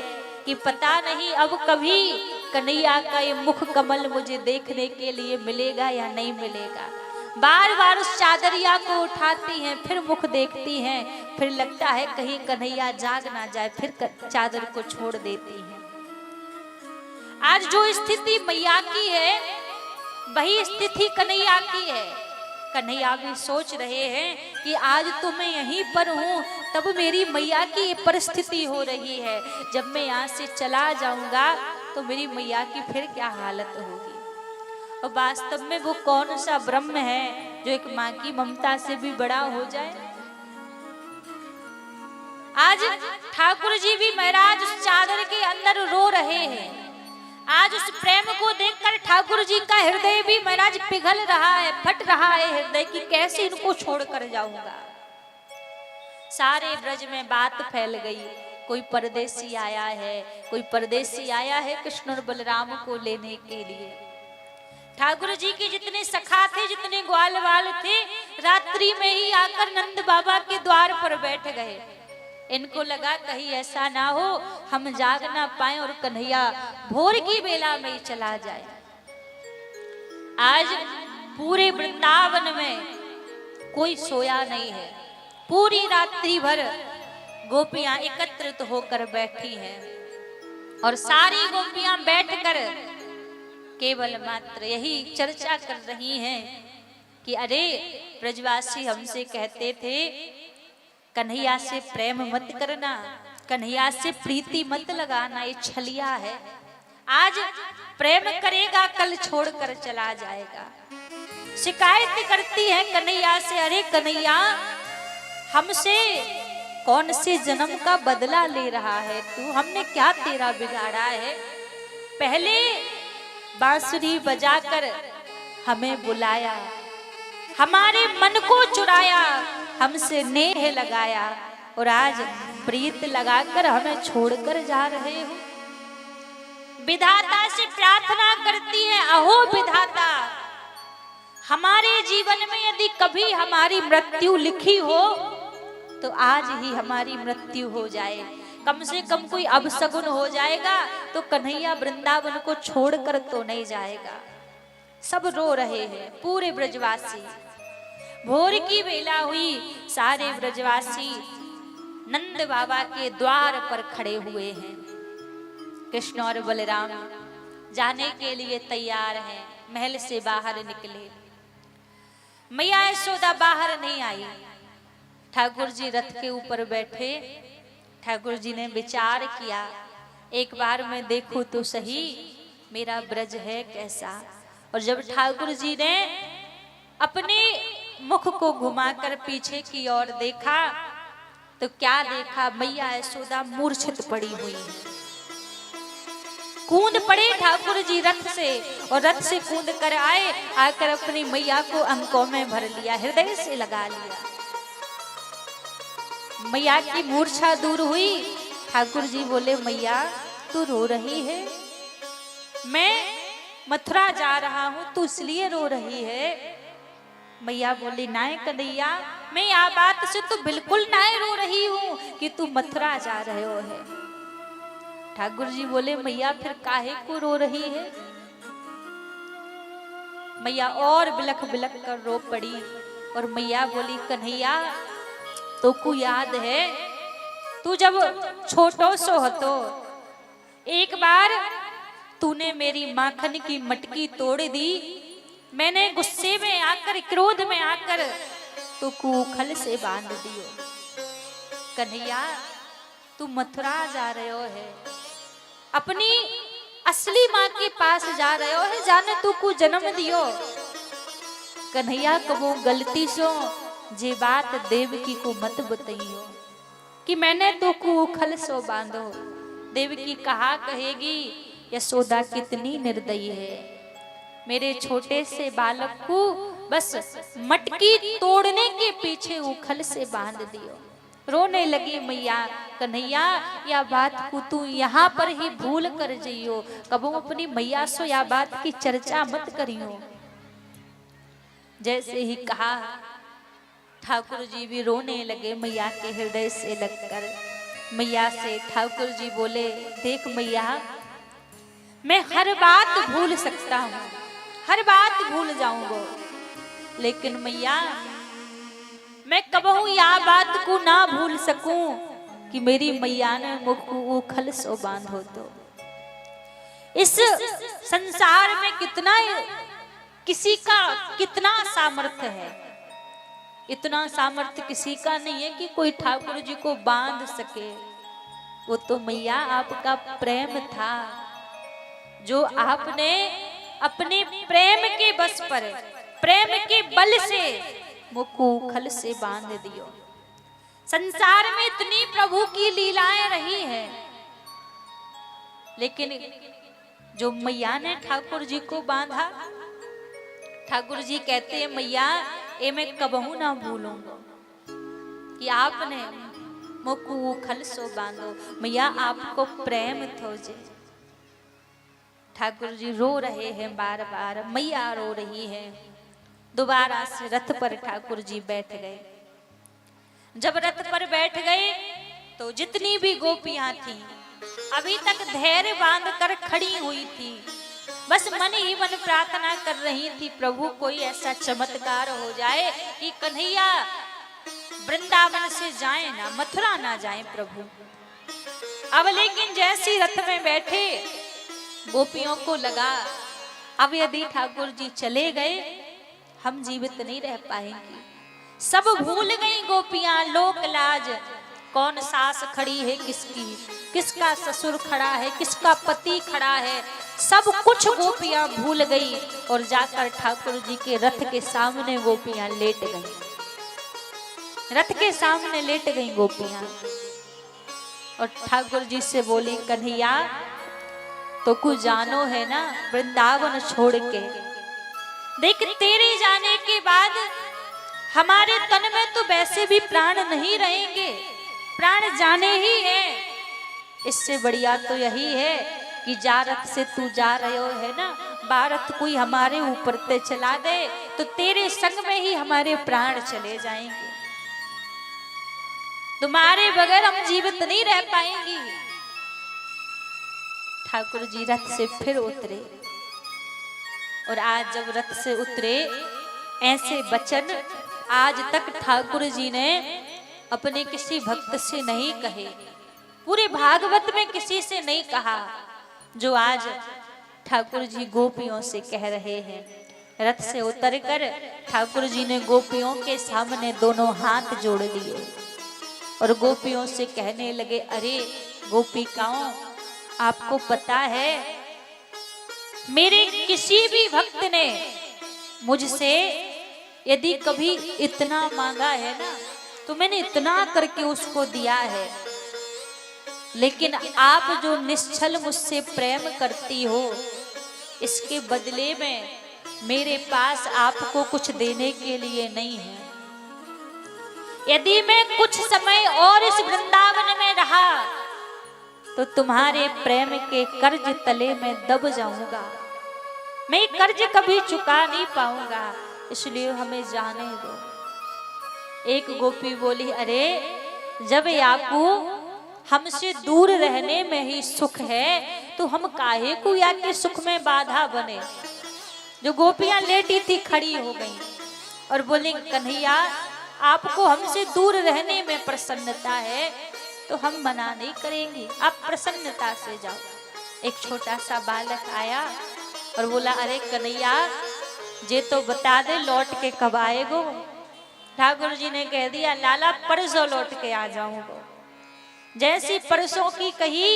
कि पता नहीं अब कभी कन्हैया का ये मुख कमल मुझे देखने के लिए मिलेगा या नहीं मिलेगा। बार बार उस चादरिया को उठाती हैं, फिर मुख देखती हैं, फिर लगता है कहीं कन्हैया जाग ना जाए, फिर चादर को छोड़ देती हैं। आज जो स्थिति मैया की है वही स्थिति कन्हैया की है। कन्हैया भी सोच रहे हैं कि आज तो मैं यहीं पर हूँ, तब मेरी मैया की ये परिस्थिति हो रही है। जब मैं यहाँ से चला जाऊंगा तो मेरी मैया की फिर क्या हालत होगी। और वास्तव में वो कौन सा ब्रह्म है जो एक माँ की ममता से भी बड़ा हो जाए। आज ठाकुर जी भी महाराज उस चादर के अंदर रो रहे हैं। आज उस प्रेम को देखकर ठाकुर जी का हृदय भी महाराज पिघल रहा है, फट रहा है हृदय की कैसे इनको छोड़कर जाऊंगा। सारे ब्रज में बात फैल गई, कोई परदेसी आया है, कोई परदेसी आया है कृष्ण और बलराम को लेने के लिए। ठाकुर जी के जितने सखा थे, जितने ग्वालवाल थे, रात्रि में ही आकर नंद बाबा के द्वार पर बैठ गए। इनको लगा कहीं ऐसा ना हो हम जाग ना पाए और कन्हैया भोर की बेला में ही चला जाए। आज पूरे वृंदावन में कोई सोया नहीं है। पूरी रात्रि भर गोपियां एकत्रित होकर बैठी हैं और सारी गोपियां बैठकर केवल मात्र यही चर्चा कर रही हैं कि अरे ब्रजवासी हमसे कहते थे कन्हैया से प्रेम मत करना, कन्हैया से प्रीति मत लगाना, ये छलिया है। आज प्रेम करेगा कल छोड़कर चला जाएगा। शिकायत करती है कन्हैया से, अरे कन्हैया हमसे कौन से जन्म का बदला ले रहा है तू, हमने क्या तेरा बिगाड़ा है। पहले बांसुरी बजाकर हमें बुलाया, हमारे मन को चुराया, हमसे नेह लगाया और आज प्रीत लगाकर हमें छोड़कर जा रहे हो। विधाता से प्रार्थना करती है, अहो विधाता हमारे जीवन में यदि कभी हमारी मृत्यु लिखी हो तो आज ही हमारी मृत्यु हो जाए। कम से कम कोई अपशगुन हो जाएगा तो कन्हैया वृंदावन को छोड़कर तो नहीं जाएगा। सब रो रहे हैं पूरे ब्रजवासी। भोर की बेला हुई, सारे ब्रजवासी नंद बाबा के द्वार पर खड़े हुए हैं। कृष्ण और बलराम जाने के लिए तैयार हैं, महल से बाहर निकले। मैया यशोदा बाहर नहीं आई। ठाकुर जी रथ के ऊपर बैठे। ठाकुर जी ने विचार किया, एक बार मैं देखूं तो सही मेरा ब्रज है कैसा। और जब ठाकुर जी ने अपने मुख को घुमाकर पीछे की ओर देखा तो क्या देखा, मैया यशोदा मूर्छित पड़ी हुई है। कूद पड़े ठाकुर जी रथ से और रथ से कूद कर आए, आकर अपनी मैया को अंकों में भर लिया, हृदय से लगा लिया। मैया की मूर्छा दूर हुई। ठाकुर जी बोले, मैया तू रो रही है? मैं मथुरा जा रहा हूं, तू इसलिए रो रही है? मैया बोली, नाय कन्हैया मैं यह बात से तो बिल्कुल नाय रो रही हूं कि तू मथुरा जा रहे हो है। ठाकुर जी बोले मैया फिर काहे को रो रही है। मैया और बिलख बिलख कर रो पड़ी और मैया बोली कन्हैया तो को याद है तू जब छोटो सो हतो एक बार तूने मेरी माखन की मटकी तोड़ दी, मैंने गुस्से में आकर क्रोध में आकर तो कूखल से बांध दियो। कन्हैया तू मथुरा जा रहे हो है, अपनी असली माँ के पास जा रहे हो है, जाने तू को जन्म दियो। कन्हैया कबो गलती सो जे बात देवकी को मत बताइयो कि मैंने तो को खल सो बांधो। देवकी कहा कहेगी यशोदा कितनी निर्दयी है, मेरे छोटे से बालक को बस मटकी तोड़ने के पीछे उखल से बांध दियो। रोने लगी मैया कन्हैया या बात को तू यहाँ पर ही भूल कर जइयो, कबो अपनी मैया सो या बात की चर्चा मत करियो। जैसे ही कहा ठाकुर जी भी रोने लगे मैया के हृदय से लगकर। मैया से ठाकुर जी बोले देख मैया मैं हर बात भूल सकता हूँ, हर बात भूल जाऊंगा, लेकिन मैया मैं कबहू यह बात को ना भूल सकूं कि मेरी मैया ने मुख को खल सो बांधो। तो इस संसार में कितना किसी का कितना सामर्थ्य है, इतना सामर्थ्य किसी का नहीं है कि कोई ठाकुर जी को बांध सके। वो तो मैया आपका प्रेम था जो आपने अपने प्रेम के बस पर प्रेम के बल से मुक्कू खल से बांध दियो। संसार में इतनी प्रभु की लीलाएं रही है, लेकिन जो मैया ने ठाकुर जी को बांधा, ठाकुर जी कहते हैं मैया ये मैं कबहू ना भूलूंगा कि आपने मुक्कू खल सो बांधो। मैया आपको प्रेम थो जे। ठाकुर जी रो रहे हैं बार बार, मैया रो रही है। दोबारा से रथ पर ठाकुर जी बैठ गए। जब रथ पर बैठ गए तो जितनी भी गोपियां थी अभी तक धैर्य बांध कर खड़ी हुई थी, बस मन ही मन प्रार्थना कर रही थी प्रभु कोई ऐसा चमत्कार हो जाए कि कन्हैया वृंदावन से जाए ना, मथुरा ना जाए प्रभु। अब लेकिन जैसी रथ में बैठे गोपियों को लगा अब यदि ठाकुर जी चले गए हम जीवित नहीं रह पाएंगे। सब भूल गई गोपियां लोक लाज, कौन सास खड़ी है किसकी, किसका ससुर खड़ा है, किसका पति खड़ा है, सब कुछ गोपियां भूल गई और जाकर ठाकुर जी के रथ के सामने गोपियां लेट गई। रथ के सामने लेट गई गोपियां और ठाकुर जी से बोली कन्हैया तो कुछ जानो है ना वृंदावन छोड़ के, देख तेरे जाने के बाद हमारे तन में तो वैसे भी प्राण नहीं रहेंगे, प्राण जाने ही है। इससे बढ़िया तो यही है कि जारत से तू जा रहे हो है ना, भारत कोई हमारे ऊपर ते चला दे तो तेरे संग में ही हमारे प्राण चले जाएंगे, तुम्हारे बगैर हम जीवित नहीं रह पाएंगे। ठाकुर जी रथ से फिर उतरे और आज जब रथ से उतरे ऐसे वचन आज तक ठाकुर जी ने अपने किसी भक्त से नहीं कहे, पूरे भागवत में किसी से नहीं कहा, जो आज ठाकुर जी गोपियों से कह रहे हैं। रथ से उतरकर ठाकुर जी ने गोपियों के सामने दोनों हाथ जोड़ लिए और गोपियों से कहने लगे अरे गोपिकाओं आपको पता है मेरे किसी भी भक्त ने मुझसे यदि कभी इतना मांगा है ना तो मैंने इतना करके उसको दिया है, लेकिन आप जो निश्चल मुझसे प्रेम करती हो इसके बदले में मेरे पास आपको कुछ देने के लिए नहीं है। यदि मैं कुछ समय और इस वृंदावन में रहा तो तुम्हारे प्रेम के कर्ज तले में दब जाऊंगा, मैं कर्ज कभी चुका नहीं पाऊंगा, इसलिए हमें जाने दो। एक गोपी बोली अरे जब आपको हमसे दूर रहने में ही सुख है, तो हम काहे को या के सुख में बाधा बने। जो गोपियां लेटी थी खड़ी हो गई और बोली कन्हैया आपको हमसे दूर रहने में प्रसन्नता है तो हम मना नहीं करेंगे, आप प्रसन्नता से जाओ। एक छोटा सा बालक आया और बोला अरे कन्हैया जे तो बता दे लौट के कब आएगो। ठाकुर जी ने कह दिया लाला परसों लौट के आ जाऊंगा। जैसी परसों की कही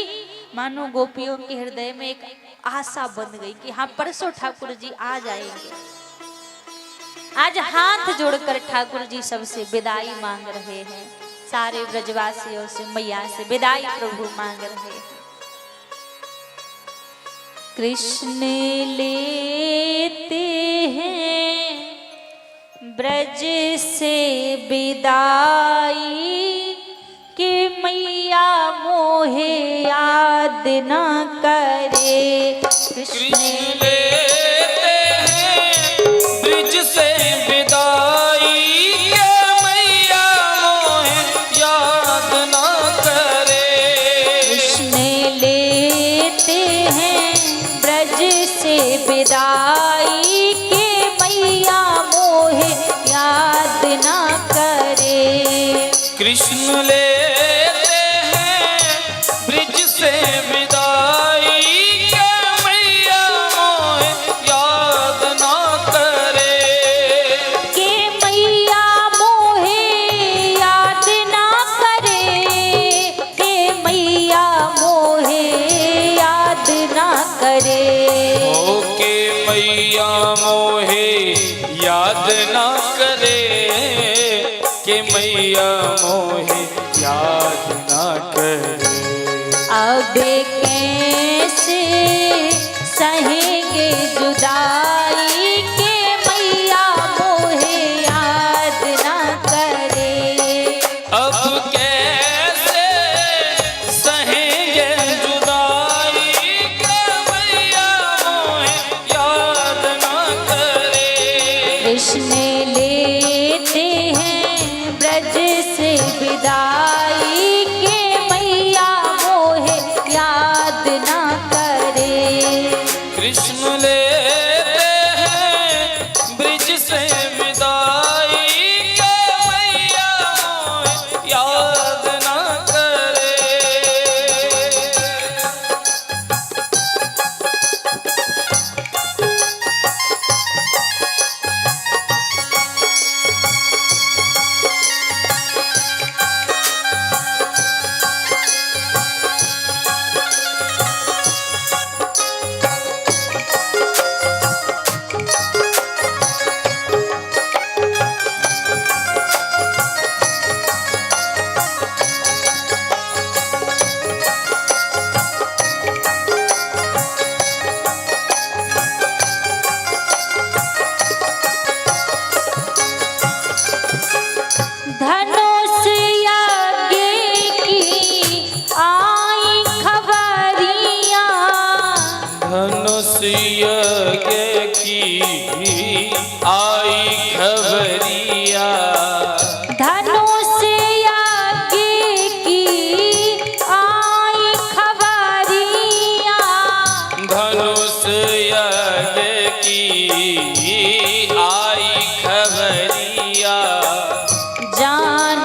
मानो गोपियों के हृदय में एक आशा बन गई कि हाँ परसों ठाकुर जी आ जाएंगे। आज हाथ जोड़कर ठाकुर जी सबसे विदाई मांग रहे हैं, सारे ब्रजवासियों से मैया से विदाई प्रभु मांग रहे हैं। कृष्ण लेते हैं ब्रज से विदाई कि मैया मोहे याद न करे। कृष्ण लेते हैं ब्रज से विदाई ये मैया मोहे याद न करे। कृष्ण लेते हैं ब्रज से विदाई के मैया मोहे याद न करे। कृष्ण लेते हैं ब्रज से विदाई के मैया मोहे याद न करे। के मैया मोहे याद न करे, के मैया मोहे याद न करे। ओ के मैया मोहे याद न करे, के मैया मोहे याद न करे। अब कैसे सहेंगे जुदाई के मैया मोहे याद न करे। अब कैसे सहेंगे जुदाई के मैया मोहे याद न करे। कृष्ण लेते हैं ब्रज से विदाई के मैया मोहे याद न करे। कृष्ण लेते हैं ब्रज से विदाई के मैया मोहे याद न करे। धनुष यज्ञ की आई खबरियाँ, धनुष यज्ञ की आई खबरिया। धनुष यज्ञ की आई खबरियाँ। धनुष यज्ञ की आई खबरिया। जान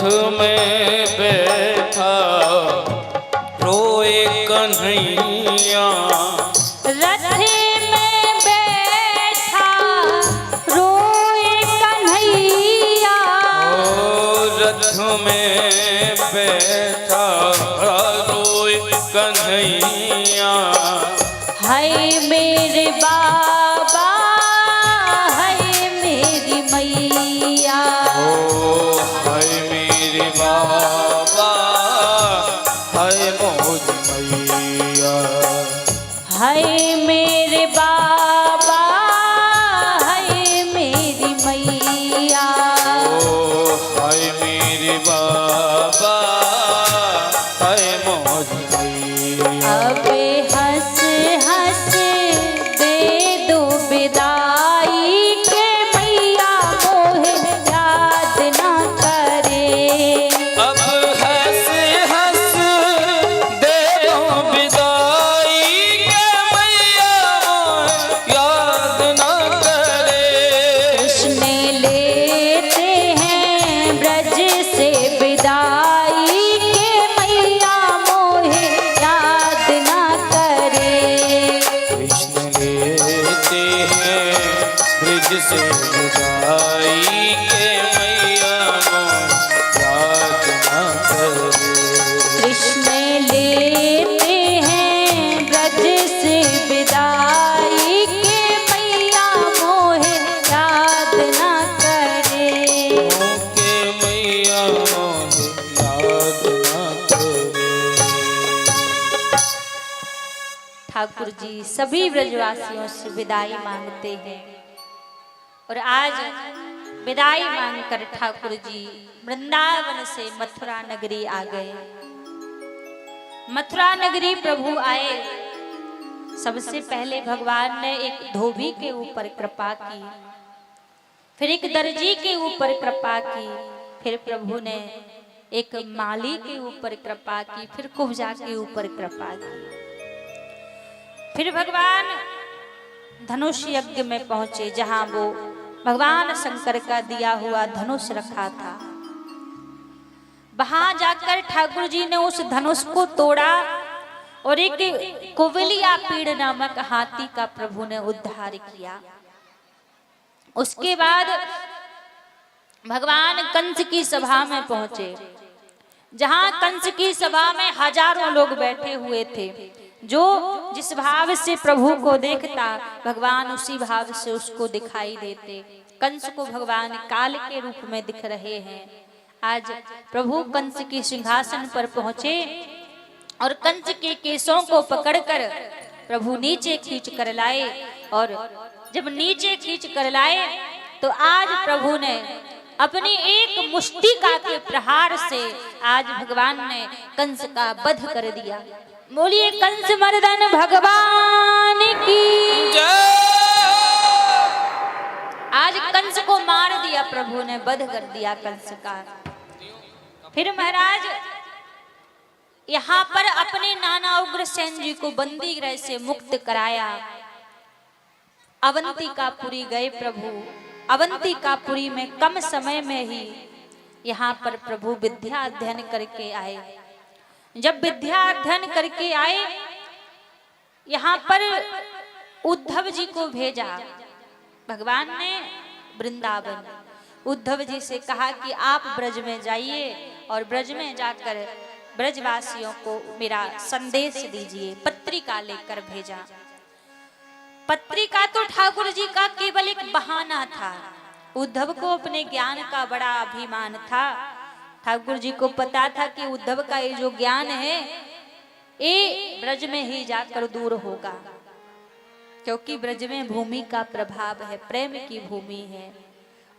में बैठा रोए कन्हैया, रथ में बैठा रोए कन्हैया, ओ रथ में बैठा रोए कन्हैया। हाय मेरे बाबा, हाय मेरी मैया, ओ हाय मेरे बाबा, हाय मौज मैया, हाय मेरे बाबा, हाय मेरी मैया, ओ हाय मेरे बाबा, हाय मौज मैया। अब हंस हंस दे दो विदाई के मैया मोहे याद ना करे। अब हंस हंस दे दो विदाई के मैया मोहे याद ना करे। कृष्ण लेते हैं ब्रज से विदाई के मैया मोहे याद ना करे। कृष्ण लेते हैं ब्रिज से विदाई के मैया मोहे याद ना करे। कृष्ण लेते हैं ब्रज से विदाई के मैया मोहे याद ना करे। के मैया मोहे याद ना करे। ठाकुर जी सभी ब्रजवासियों से विदाई मांगते हैं और आज विदाई मांगकर ठाकुर जी वृंदावन से मथुरा नगरी आ गए। मथुरा नगरी प्रभु आए, सबसे पहले भगवान ने एक धोबी के ऊपर कृपा की, फिर एक दर्जी के ऊपर कृपा की, फिर प्रभु ने एक माली के ऊपर कृपा की, फिर कुब्जा के ऊपर कृपा की। फिर भगवान धनुष यज्ञ में पहुंचे, जहां वो भगवान शंकर का दिया हुआ धनुष रखा था। वहां जाकर ठाकुर जी ने उस धनुष को तोड़ा और एक कुवलिया पीड़ नामक हाथी का प्रभु ने उद्धार किया। उसके बाद भगवान कंस की सभा में पहुंचे, जहां कंस की सभा में हजारों लोग बैठे हुए थे। जो जिस भाव से प्रभु को देखता, भगवान उसी भाव से उसको दिखाई देते। कंस को भगवान काल के रूप में दिख रहे हैं। आज प्रभु कंस के सिंहासन पर पहुंचे और कंस के केसों को पकड़कर प्रभु नीचे खींच कर लाए, और जब नीचे खींच कर लाए तो आज प्रभु ने अपनी एक मुष्टिका के प्रहार से आज भगवान ने कंस का वध कर दिया। बोलिए कंस मर्दन भगवान की जय। आज कंस को मार दिया प्रभु ने, वध कर दिया कंस का। फिर महाराज यहाँ पर अपने नाना उग्रसेन जी को बंदी गृह से मुक्त कराया। अवंतिकापुरी गए प्रभु। अवंतिकापुरी में कम समय में ही यहाँ पर प्रभु विद्या अध्ययन करके आए। जब विद्या अध्ययन करके आए, यहाँ पर उद्धव जी को भेजा भगवान ने वृंदावन। उद्धव जी से कहा कि आप ब्रज में जाइए और ब्रज में जाकर ब्रजवासियों को मेरा संदेश दीजिए। पत्रिका लेकर भेजा। पत्रिका तो ठाकुर जी का केवल एक बहाना था। उद्धव को अपने ज्ञान का बड़ा अभिमान था। ठाकुर जी को पता था कि उद्धव का ये जो ज्ञान है ये ब्रज में ही जाकर दूर होगा, क्योंकि ब्रज में भूमि का प्रभाव है, प्रेम की भूमि है।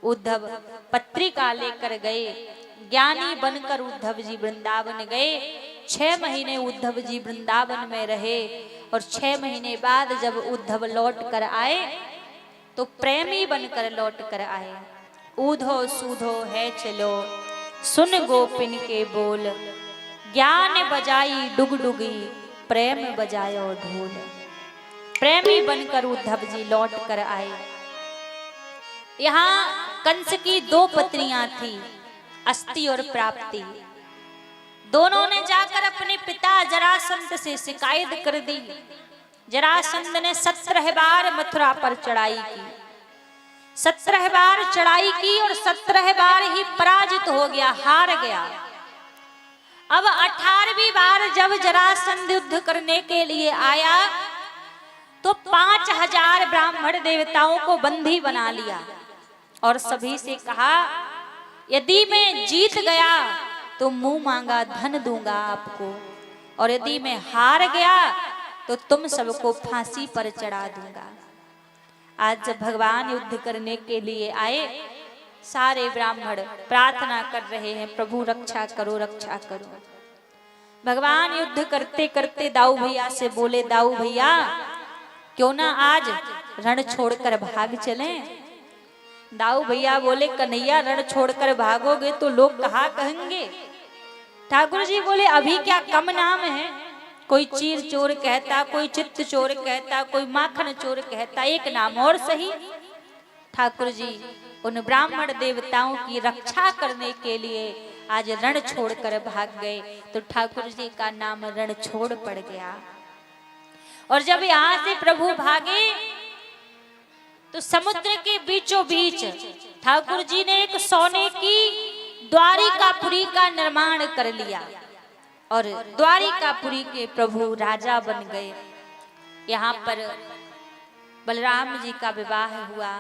उद्धव पत्रिका लेकर गए। ज्ञानी बनकर उद्धव जी वृंदावन गए। 6 महीने उद्धव जी वृंदावन में रहे और 6 महीने बाद जब उद्धव लौट कर आए तो प्रेमी बनकर लौट कर आए। ऊधो सूधो है चलो सुन गोपिन के बोल, ज्ञान बजाई डुगडुगी प्रेम बजायो ढोल। प्रेमी बनकर उद्धव जी लौट कर आए। यहाँ कंस की 2 पत्नियां थी, अस्ति और प्राप्ति। दोनों ने जाकर अपने पिता जरासंध से शिकायत कर दी। जरासंध ने 17 बार मथुरा पर चढ़ाई की, 17 बार चढ़ाई की और 17 बार ही पराजित हो गया, हार गया। अब 18वीं बार जब जरासंध युद्ध करने के लिए आया तो 5000 ब्राह्मण देवताओं को बंदी बना लिया और सभी से कहा, यदि मैं जीत गया तो मुंह मांगा धन दूंगा आपको, और यदि मैं हार गया तो तुम सबको फांसी पर चढ़ा दूंगा। आज जब भगवान युद्ध करने के लिए आए, सारे ब्राह्मण प्रार्थना कर रहे हैं, प्रभु रक्षा करो, रक्षा करो। भगवान युद्ध करते करते दाऊ भैया से बोले, दाऊ भैया क्यों ना आज रण छोड़कर भाग चलें। दाऊ भैया बोले, कन्हैया रण छोड़कर भागोगे तो लोग कहा कहेंगे। ठाकुर जी बोले, अभी क्या कम नाम है, कोई चीर चोर कहता, कोई चित्त चोर कहता, कोई माखन चोर कहता, एक नाम और सही। ठाकुर जी उन ब्राह्मण देवताओं की रक्षा करने के लिए आज रण छोड़कर भाग गए, तो ठाकुर जी का नाम रण छोड़ पड़ गया। और जब यहाँ से प्रभु भागे तो समुद्र के बीचों बीच ठाकुर जी ने एक सोने की द्वारिकापुरी का निर्माण कर लिया और द्वारिकापुरी के प्रभु राजा बन गए। यहाँ पर बलराम जी का विवाह हुआ।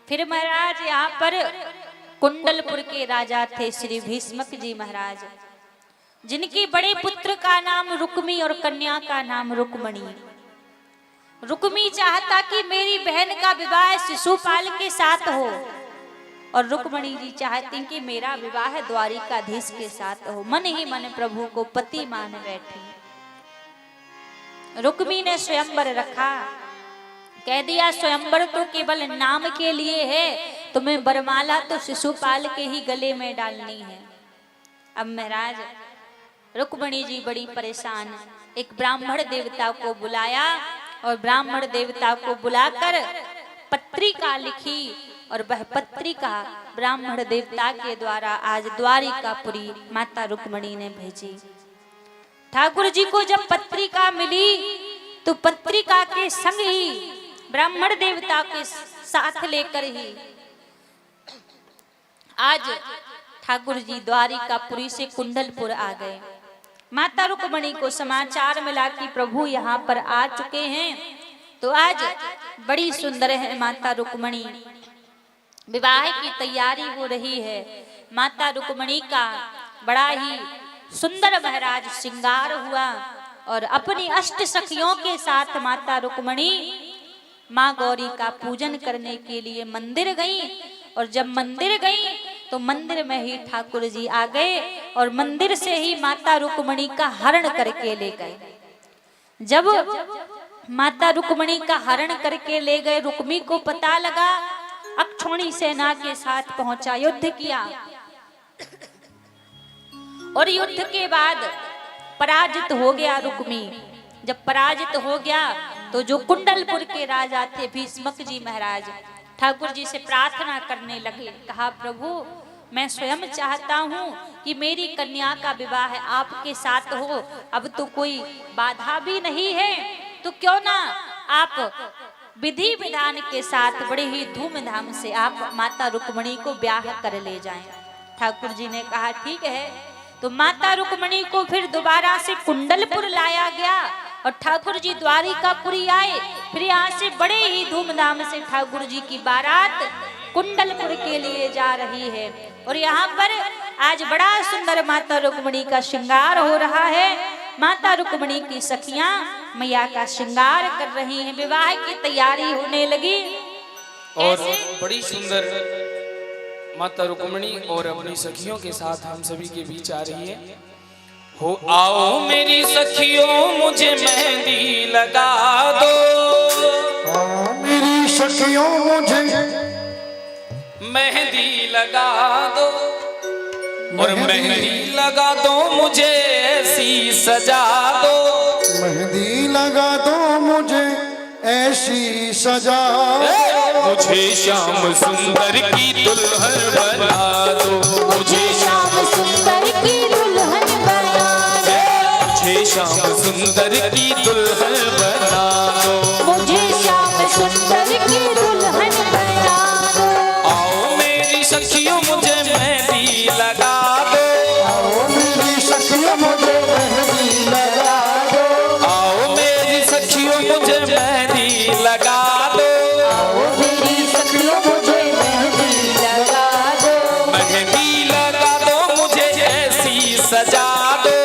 फिर महाराज यहाँ पर कुंडलपुर के राजा थे श्री भीष्मक जी महाराज, जिनके बड़े पुत्र का नाम रुक्मी और कन्या का नाम रुक्मणी। रुक्मी चाहता कि मेरी बहन का विवाह शिशुपाल के साथ हो, और रुक्मणी जी चाहती कि मेरा विवाह द्वारिकाधीश के साथ हो। मन ही मन प्रभु को पति मान बैठी। रुक्मी ने स्वयंवर रखा, कह दिया स्वयंवर तो केवल नाम के लिए है, तुम्हें बरमाला तो शिशुपाल के ही गले में डालनी है। अब महाराज रुक्मणी जी बड़ी परेशान, एक ब्राह्मण देवता को बुलाया और ब्राह्मण देवता को बुलाकर पत्रिका लिखी, और वह पत्रिका ब्राह्मण देवता के द्वारा आज द्वारिकापुरी माता रुक्मणी ने भेजी। ठाकुर जी को जब पत्रिका मिली तो पत्रिका के संग ही ब्राह्मण देवता के साथ लेकर ही आज ठाकुर जी द्वारिकापुरी से कुंडलपुर आ गए। माता रुक्मणी को समाचार मिला कि प्रभु यहाँ पर आ चुके हैं, तो आज बड़ी सुंदर है माता रुक्मणी, विवाह की तैयारी हो रही है। माता रुक्मणी का बड़ा ही सुंदर महाराज श्रृंगार हुआ और अपनी अष्ट सखियों के साथ माता रुक्मणी माँ गौरी का पूजन करने के लिए मंदिर गई। और जब मंदिर गई तो मंदिर में ही ठाकुर जी आ गए और मंदिर से ही माता रुक्मणी का हरण करके ले गए। जब माता रुक्मणी का हरण करके ले गए, रुक्मी को पता लगा, अक्षौणी सेना के साथ पहुंचा, युद्ध किया और युद्ध के बाद पराजित हो गया रुक्मी। जब पराजित हो गया तो जो कुंडलपुर के राजा थे भीष्मक जी महाराज ठाकुर जी से प्रार्थना करने लगे, कहा प्रभु मैं स्वयं चाहता हूँ कि मेरी कन्या का विवाह आपके साथ हो, अब तो कोई बाधा भी नहीं है, तो क्यों ना आप विधि विधान के साथ बड़े ही धूमधाम से आप माता रुक्मणी को ब्याह कर ले जाएं। ठाकुर जी ने कहा ठीक है। तो माता रुक्मणी को फिर दोबारा से कुंडलपुर लाया गया और ठाकुर जी द्वारिकापुरी आए। फिर यहाँ से बड़े ही धूमधाम से ठाकुर जी की बारात कुंडलपुर के लिए जा रही है और यहाँ पर आज बड़ा सुंदर माता रुक्मणी का श्रृंगार हो रहा है। माता रुक्मणी की सखियां मैया का श्रृंगार कर रही हैं, विवाह की तैयारी होने लगी। और बड़ी सुंदर माता रुक्मणी और अपनी सखियों के साथ हम सभी के बीच आ रही है। हो आओ मेरी सखियों मुझे मेहंदी लगा दो, आओ मेरी सखियों मुझे मेहंदी लगा दो और मेहंदी लगा दो मुझे ऐसी सजा दो, मेहंदी लगा दो मुझे ऐसी सजा मुझे श्याम सुंदर की दुल्हन बना दो, मुझे श्याम सुंदर की दुल्हन बना दो, मुझे श्याम सुंदर की दुल्हन बना दो, मुझे श्याम सुंदर की दुल्हन बना दो। आओ मेरी सखियों मुझे मेहंदी लगा दो, आओ मेरी सखियों मुझे मेहंदी लगा दो, आओ मेरी सखियों मुझे मेहंदी लगा दो, आओ मेरी सखियों मुझे मेहंदी लगा दो, मेहंदी लगा दो मुझे ऐसी सजा दो,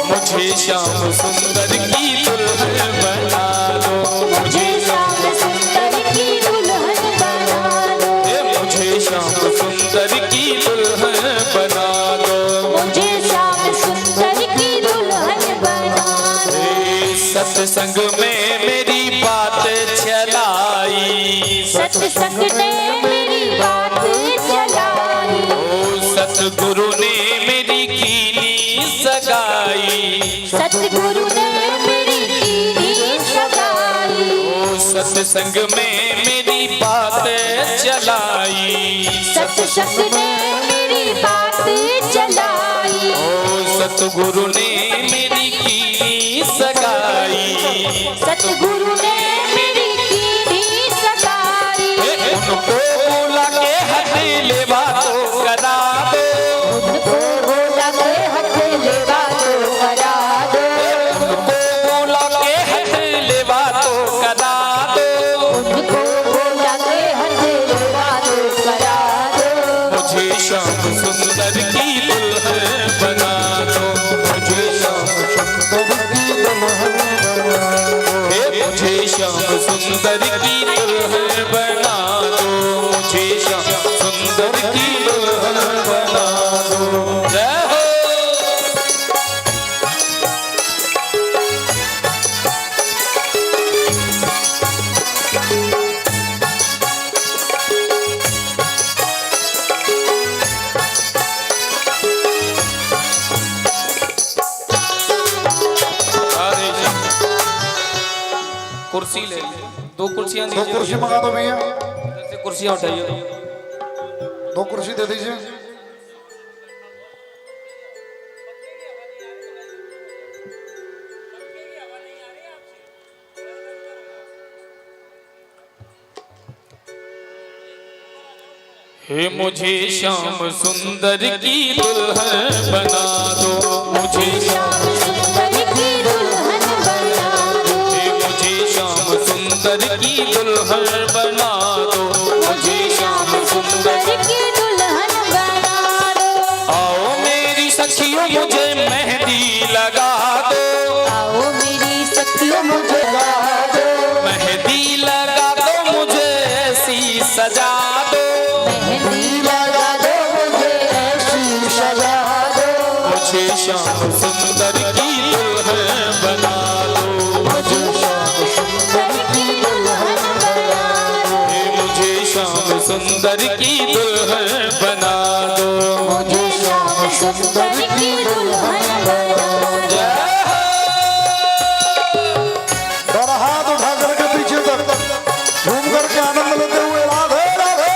मुझे श्याम सुंदर की दुल्हन बना दो, मुझे श्याम सुंदर की दुल्हन बना दो, मुझे श्याम सुंदर की दुल्हन बना दो, मुझे श्याम सुंदर की दुल्हन बना दो। सत्संग में मेरी बात चलाई, सत्संग ने मेरी बात चलाई, ओ सतगुरु ने मेरी कीनी सगाई, सतगुरु ने मेरी कीनी सगाई, ओ सत्संग में मेरी बात चलाई, सत्संग ने मेरी बात चलाई, ओ सतगुरु ने मेरी कीनी सगाई, सतगुरु ने मेरी कीनी सगाई, उनको बुला के हथ ले बातों करा दो, उनको बोला के हथ ले बातों करा दो, उनको बुला के हथ ले बातों करा दो, उनको बोला के हथ ले बातों करा दो। मुझे श्याम सुंदर की दुल्हन बना दो, मुझे श्याम सुंदर की दुल्हन बना दो, मुझे श्याम सुंदर की दुल्हन बना दो, मुझे श्याम सुंदर की दुल्हन बना दो। जय हो। कुर्सी ले लीजिए, दो कुर्सियां दो दीजिए, कुर्सी मंगा दो भैया, ऐसे कुर्सियां उठाइए। दो कुर्सी दे दीजिए। हे मुझे श्याम सुंदर की दुल्हन बना दो, मुझे श्याम सुंदर की दुल्हन बना दो, हे मुझे श्याम सुंदर की दुल्हन बना दो, मुझे श्याम सुंदर। की दुल्हन बना दो। आओ मेरी सखियों मुझे मेहंदी लगा दो, आओ मेरी सखियों मुझे लगा दो, मेहंदी लगा दो मुझे ऐसी सजा दो, मेहंदी लगा दो मुझे ऐसी सजा दो, मुझे श्याम सुंदर की दुल्हन बना दो, मुझे श्याम सुंदर की दुल्हन बना दो, हे मुझे श्याम सुंदर की दुल्हन बना दो। मुझे श्याम सुंदर की दुल्हन बना दो। और हाथ उठा करके पीछे तक घूम करके आनंद लेते हुए राधे राधे।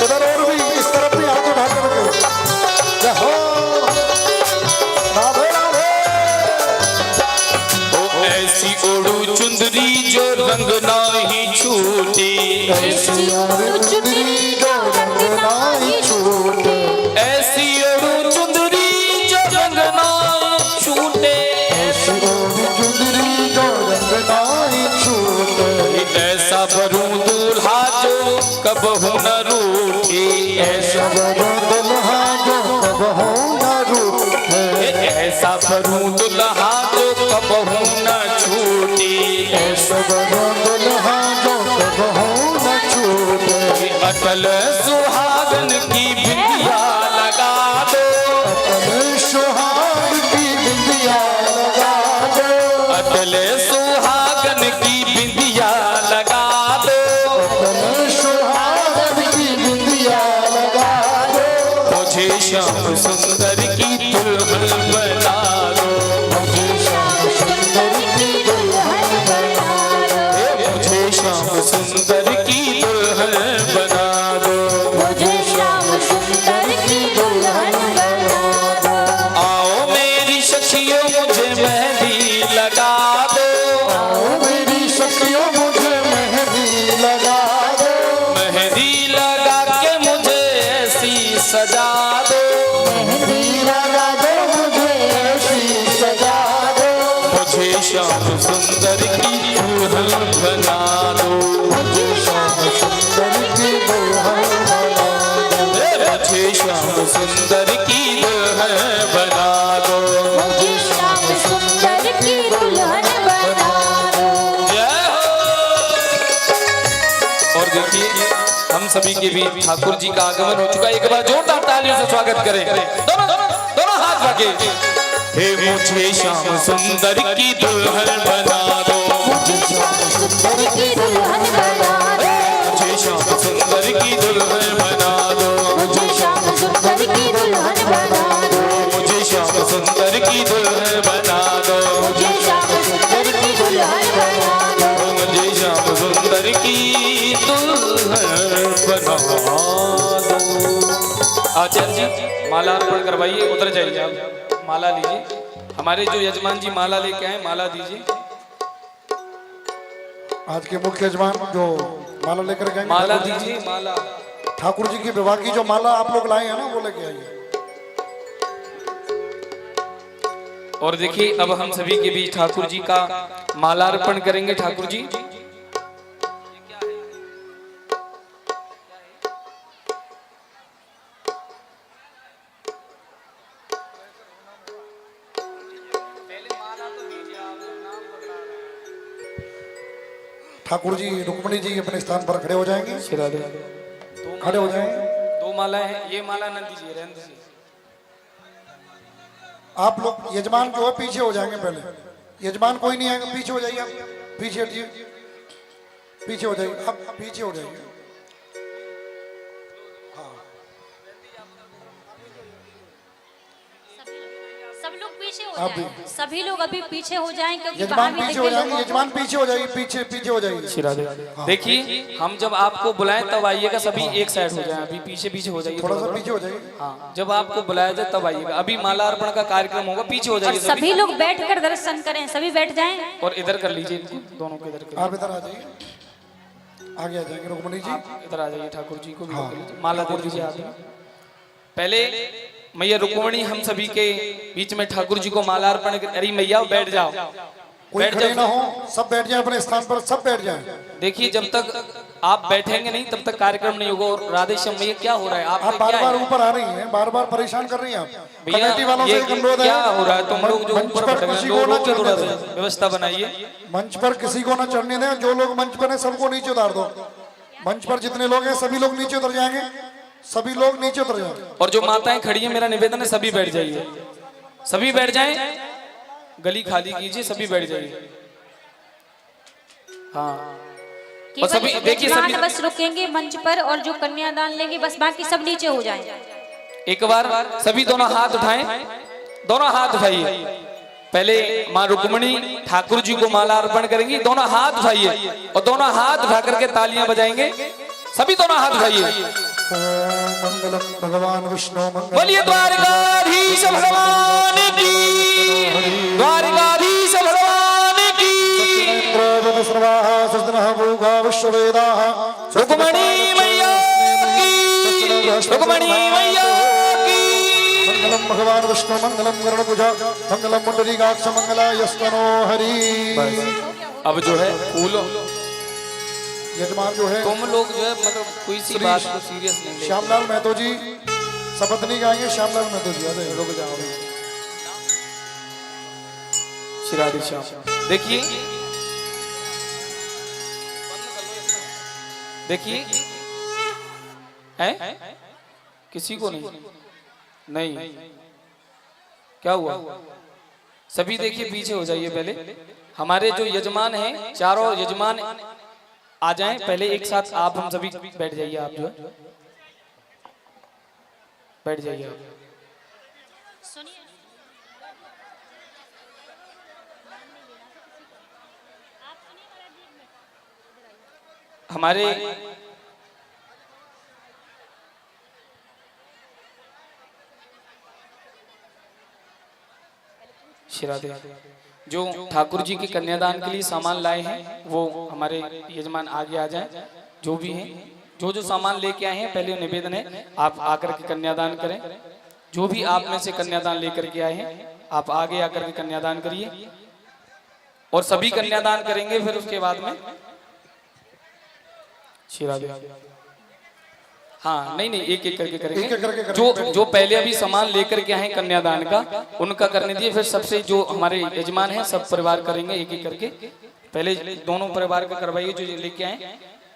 इधर और भी इस तरफ भी हाथ उठा करके जय हो राधे राधे। ओ ऐसी ओढ़ू चुंदरी जो रंग नाही छूटे, ऐसी ओढ़ चुंदरी जो रंग नाही छूटे, ऐसी ओढ़ू चुंदरी जो रंग ना छूटे, ऐसी ओढ़ चुंदरी जो रंग नाही छूटे, ऐसा भरूं दूल्हा जो कबहू न रूठे, ऐसा बड़ा दुल्हा जो कबहू न रूठे, ऐसा भरूं दूल्हा जो कबहू न छूटे, ऐसा बड़ा दुल्हा जो कबहू न छूटे, अटल सुहागन की बिंदिया लगा दो, अटल सुहाग की बिंदिया लगा दो, अटल सुहागन की बिंदिया लगा दो, अटल सुहाग की बिंदिया लगा दो, मुझे श्याम सुंदर की दुल्हन बना दो, सुंदर की दुल्हन बना दो, मुझे श्याम सुंदर की दुल्हन बना दो। जय हो। और देखिए हम सभी के बीच ठाकुर जी का आगमन हो चुका है। एक बार जोरदार तालियों से स्वागत करें, दोनों हाथ रखे। हे मुझे श्याम सुंदर की दुल्हन बना दो, मुझे श्याम सुंदर की दुल्हन बना दो, मुझे श्याम सुंदर की दुल्हन बना दो, मुझे श्याम सुंदर की दुल्हन बना दो, मुझे श्याम सुंदर की दुल्हन बना दो, मुझे श्याम सुंदर की दुल्हन बना दो, मुझे श्याम सुंदर की दुल्हन बना दो। आचार्य जी माला अर्पण करवाइए, उतर जाइए आप, माला लीजिए। हमारे जो यजमान जी माला लेके आए, माला दीजिए। आज के मुख्य यजमान जो माला लेकर के आएंगे, माला ठाकुर जी दीजिए, माला। ठाकुर जी की विवाह की जो माला आप लोग लाए हैं ना, वो लेके आइए। और देखिए अब हम सभी के बीच ठाकुर जी का माला अर्पण करेंगे। ठाकुर जी ठाकुर जी रुक्मणी जी अपने स्थान पर खड़े हो जाएंगे, श्रीराधे। खड़े हो जाएंगे। दो मालाएं हैं, ये माला न दीजिए, रहने दीजिए। आप लोग यजमान जो है पीछे हो जाएंगे। पहले यजमान कोई नहीं आएगा, पीछे हो जाइए आप, पीछे हटिए, पीछे हो जाइए आप, पीछे हो जाइए। सब लोग पीछे हो आप जाएं, सभी लोग अभी पीछे हो जाएं, क्योंकि यजमान बाहर पीछे हो जाएंगे, यजमान पीछे हो जाइए, पीछे पीछे हो जाइए। श्रीराधे। देखिए हम जब आपको बुलाएं तब आइएगा, सभी एक साइड हो जाएं, अभी पीछे पीछे हो जाइए थोड़ा सा पीछे हो जाइए। हाँ, जब आपको बुलाया जाए तब आइएगा। अभी माला अर्पण का कार्यक्रम होगा, पीछे हो और जाइए सभी लोग बैठकर दर्शन करें, सभी बैठ जाएं। और इधर कर लीजिए, इनको दोनों को इधर कर, आप इधर आ जाइए, आगे आ जाएंगे रुक्मणी जी। इधर आ जाइए। ठाकुर जी को भी कर लीजिए, माला दे दीजिए आप। पहले मैया रुक्मणी हम सभी के बीच में ठाकुर जी को माला अर्पण। अरे मैया बैठ जाओ, कोई बैठ खड़े ना जाओ। हो, सब बैठ जाए अपने स्थान पर, सब बैठ जाए। देखिए जब तक आप बैठेंगे नहीं तब तक कार्यक्रम नहीं होगा। और राधे श्याम मैया क्या हो रहा है, आप आप बार क्या बार है? ऊपर आ रही हैं, बार बार परेशान कर रही हैं आप। भैया कमेटी वालों से ये एक अनुरोध है, क्या हो रहा है? तुम लोग जो मंच ऊपर पर भटक रहे किसी हैं, को ना लोगों के थोड़ा चढ़ने सा दें। व्यवस्था बनाइए। मंच पर किसी को ना चढ़ने दें, जो लोग मंच पर हैं सबको नीचे उतार दो। मंच पर जितने लोग हैं सभी लोग नीचे उतर जाएंगे, सभी लोग नीचे उतर जाएंगे। और जो माताएं खड़ी हैं, मेरा निवेदन है सभी बैठ जाइए, सभी बैठ जाएं, गली खाली कीजिए, सभी बैठ जाइए। हाँ, और सभी देखिए, यजमान सभी बस रुकेंगे मंच पर, और जो कन्यादान लेंगे बस, बाकी सब नीचे हो जाएं। एक बार सभी दोनों हाथ उठाएं, दोनों हाथ उठाइए। पहले माँ रुक्मणी ठाकुर जी को माला अर्पण करेंगी, दोनों हाथ उठाइए और दोनों हाथ उठा करके तालियां बजाएंगे। सभी दोनों हाथ उठाइए। मंगलम भगवान विष्णु मंगलम। बोलिए द्वारकाधीश भगवान की, द्वारकाधीश भगवान की। रुक्मणी मैया की, रुक्मणी मैया की। मंगलम भगवान विष्णु मंगलम गरुड़ध्वजा मंगलम पुंडरीकाक्ष मंगलायस्तनो हरि। अब जो है फूल, यजमान जो है तुम लोग जो है मतलब कोई सी बात को सीरियस नहीं लेते। श्यामलाल महतो जी शपथ नहीं गाएंगे। श्यामलाल महतो जी आ जाइए, रुक जाओ। श्रीराधे श्याम। देखिए देखिए है किसी को नहीं, नहीं क्या हुआ? सभी देखिए पीछे हो जाइए। पहले हमारे जो यजमान हैं, चारों यजमान आ जाएं। पहले एक साथ आप हम सभी बैठ जाइए। आप जो है बैठ जाइए आप। हमारे श्रीराधे जो ठाकुर जी के कन्यादान के लिए सामान लाए हैं, वो हमारे यजमान आगे आ जाएं। जो भी हैं, जो जो सामान लेके आए हैं, पहले निवेदन है आप आकर के कन्यादान करें। जो भी आप में से कन्यादान लेकर के आए हैं, आप आगे आकर के कन्यादान करिए और सभी कन्यादान करेंगे। फिर उसके बाद में श्रीराधे हाँ नहीं एक एक करके एक एक करके करेंगे। करेंगे। जो पहले अभी सामान लेकर के आए कन्यादान का, उनका करने दिए, फिर सबसे जो हमारे यजमान हैं सब परिवार करेंगे एक एक करके। पहले दोनों परिवार का करवाइए जो लेके आए,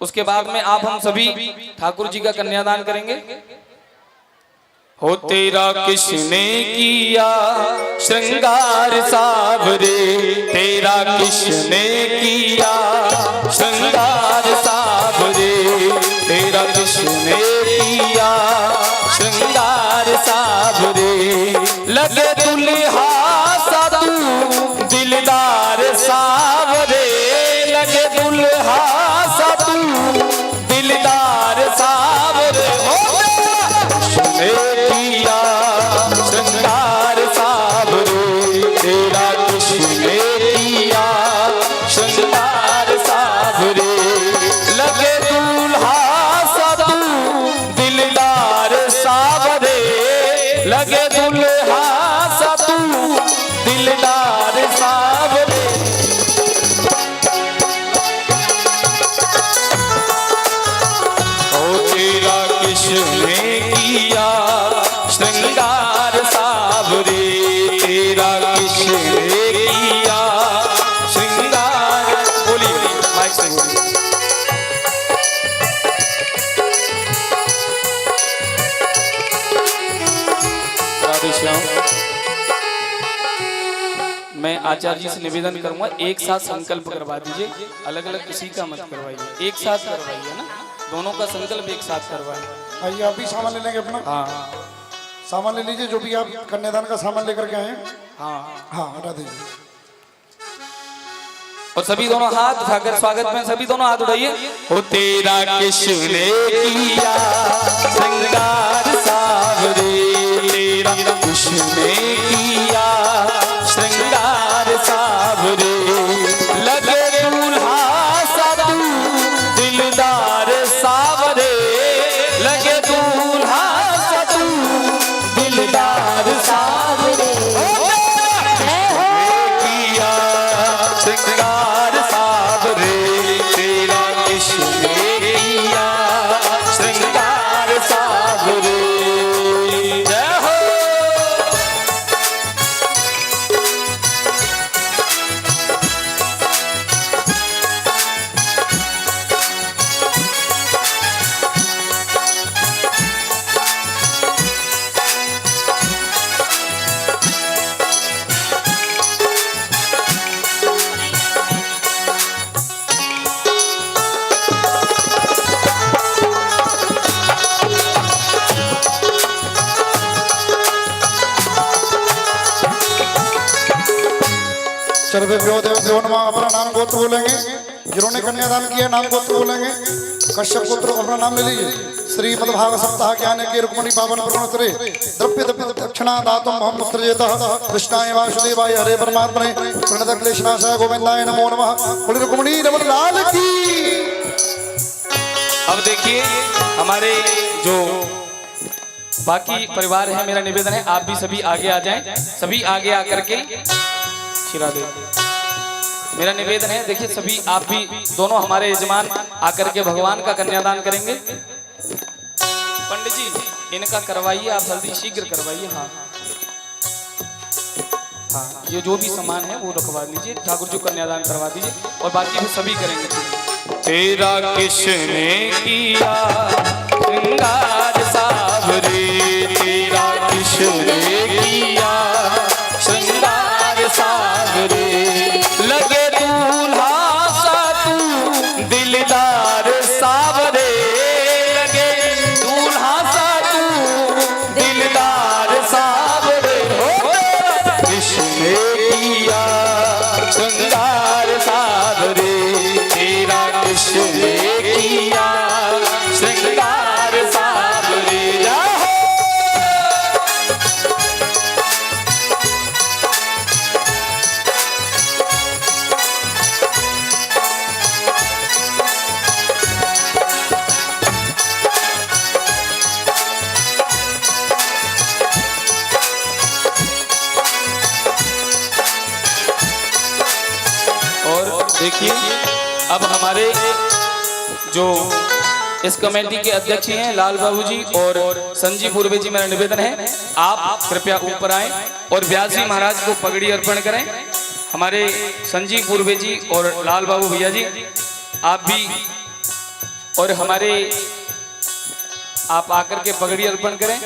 उसके बाद में आप हम सभी ठाकुर जी का कन्यादान करेंगे। हो तेरा किसने किया श्रृंगार सावरे, तेरा किसने किया श्रृंगार सावरे, तेरा किसने किया श्रृंगार सावरे, लगे दुल्हा सा तू दिलदार सावरे, लगे दुल्हा सा तू दिलदार सावरे, किया श्रृंगार सावरे, तेरा किसने किया श्रृंगार सावरे, लगे दूल्हा सा तू दिलदार सावरे, लगे दूल्हा सा तू दिलदार सावरे। ओ तेरा किसने किया श्रृंगार सावरे, तेरा किसने किया श्रृंगार। बोलिए माइक से बोलिए। राधे श्याम। मैं आचार्य जी से निवेदन करूंगा एक साथ संकल्प करवा दीजिए, अलग अलग किसी का मत करवाइए, एक साथ करवाइए ना, दोनों का संकल्प एक साथ करवाइए। आइए आप भी सामान ले लेंगे अपना। हाँ सामान ले लीजिए जो भी आप कन्यादान का सामान लेकर के आए हैं। हाँ हाँ हटा दीजिए। और सभी दोनों हाथ उठाकर स्वागत में सभी दोनों हाथ उठाइए। हो तेरा किसने किया श्रृंगार सावरे, तेरा किसने किया श्रृंगार सावरे, लगे दूल्हा सा तू दिलदार सावरे, लगे दूल्हा सा तू दिलदार सावरे, किया श्रृंगार सावरे, तेरा किसने किया श्रृंगार सावरे। जय हो। सर्वे व्यो देव देव नमः। अपना नाम गोत्र बोलेंगे, जिन्होंने कन्यादान किया नाम गोत्र बोलेंगे। कश्यप गोत्र अपना नाम ले लीजिए। श्रीमद् भागवत सप्ताह ज्ञान के रुक्मिणी पावन प्रणोत्तरे द्रव्य दक्षिणा दातुम हम पुत्रजेतः कृष्णाय वासुदेवाय हरे परमात्मने प्रणत क्लेशनाशाय गोविंदाय नमो नमः। बोले रुक्मिणी रमण लाल की। अब देखिए हमारे जो बाकी परिवार है, मेरा निवेदन है आप भी सभी आगे आ जाएं, सभी आगे आकर के शिरा दे। मेरा निवेदन है देखिए सभी आप भी दोनों हमारे यजमान आकर के भगवान का कन्यादान करेंगे। पंडित जी इनका करवाइए, आप जल्दी शीघ्र करवाइए। हाँ हाँ ये जो भी सामान है वो रखवा लीजिए, ठाकुर जी कन्यादान करवा दीजिए और बाकी भी सभी करेंगे। तेरा किसने किया श्रृंगार सावरे, तेरा किसने किया श्रृंगार सावरे, लगे दूल्हा सा तू दिलदार सावरे, लगे दूल्हा सा तू दिलदार सावरे, किसने किया श्रृंगार सावरे, तेरा किसने किया श्रृंगार सावरे। देखिए अब हमारे जो इस कमेटी के अध्यक्ष हैं लाल बाबू जी और संजीव पूर्वे जी। मेरा निवेदन है आप कृपया ऊपर आए और व्यास जी महाराज को पगड़ी अर्पण करें। हमारे संजीव पूर्वे जी और लाल बाबू भैया जी आप भी, और हमारे आप आकर के पगड़ी अर्पण करें।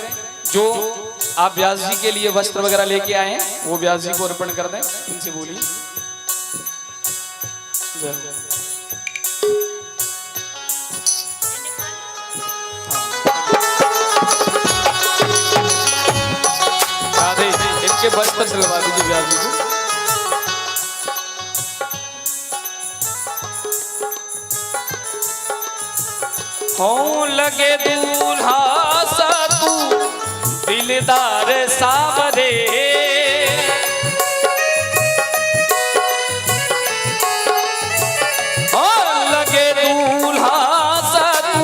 जो आप व्यास जी के लिए वस्त्र वगैरह लेके आए हैं वो व्यास जी को अर्पण कर दें। इनसे बोलिए जय हो। राधे, इनके वस्त्र दिलवा दीजिए व्यास जी को। हो लगे दूल्हा सा तू दिलदार सावरे, हो लगे दूल्हा सा तू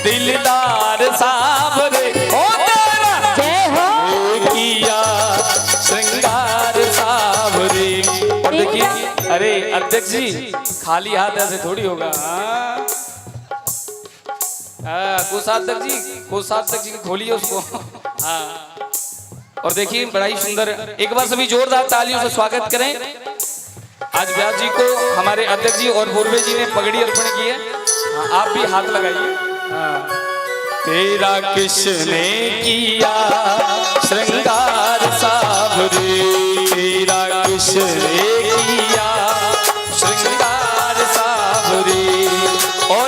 दिलदार सावरे, हो तेरा जय हो किया श्रृंगार सावरे। और देखिए, अरे अध्यक्ष जी खाली हाथ ऐसे थोड़ी होगा। कोषाध्यक्ष जी, कोषाध्यक्ष जी खोलिए उसको। और देखिए बड़ा ही सुंदर, एक बार सभी जोरदार तालियों से स्वागत करें। आज व्यास जी को हमारे अध्यक्ष जी और पूर्वे जी ने पगड़ी अर्पण की है। आप भी हाथ लगाइए। तेरा किसने किया श्रृंगार सावरे, तेरा किसने किया श्रृंगार सावरे। और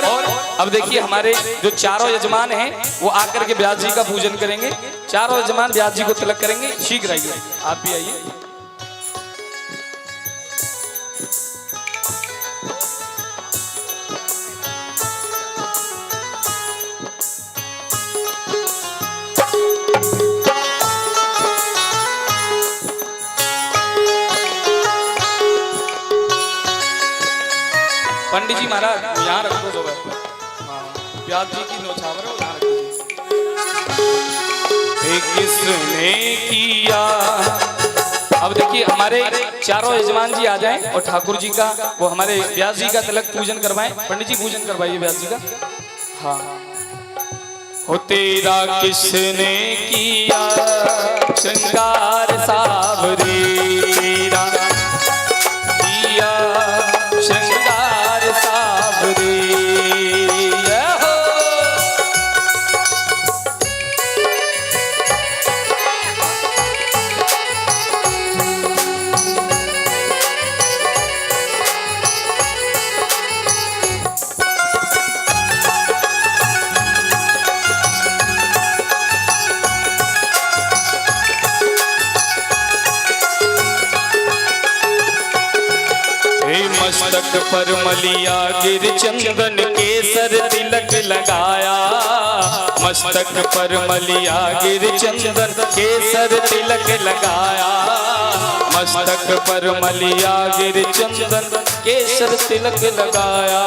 अब देखिए हमारे जो चारों यजमान हैं वो आकर के व्यास जी का पूजन करेंगे। चारों यजमान व्यास जी को तिलक करेंगे। शीघ्र आइए, आप भी आइए। पंडित जी महाराज यहाँ रखो दो बैठ। व्यास जी की नौछावर है, यहाँ रखिए। किसने किया। अब देखिए हमारे चारों यजमान जी आ जाएं और ठाकुर जी का वो हमारे व्यास जी का तिलक पूजन करवाएं। पंडित जी पूजन करवाइए व्यास जी का। हाँ, हो तेरा किसने किया श्रृंगार सावरे, तेरा किया श्रृंगार सावरे। मस्तक पर मलिया गिर चंदन केसर तिलक लगाया, मस्तक पर मलिया गिर चंदन केसर तिलक लगाया, मस्तक पर मलिया गिर चंदन केसर तिलक लगाया।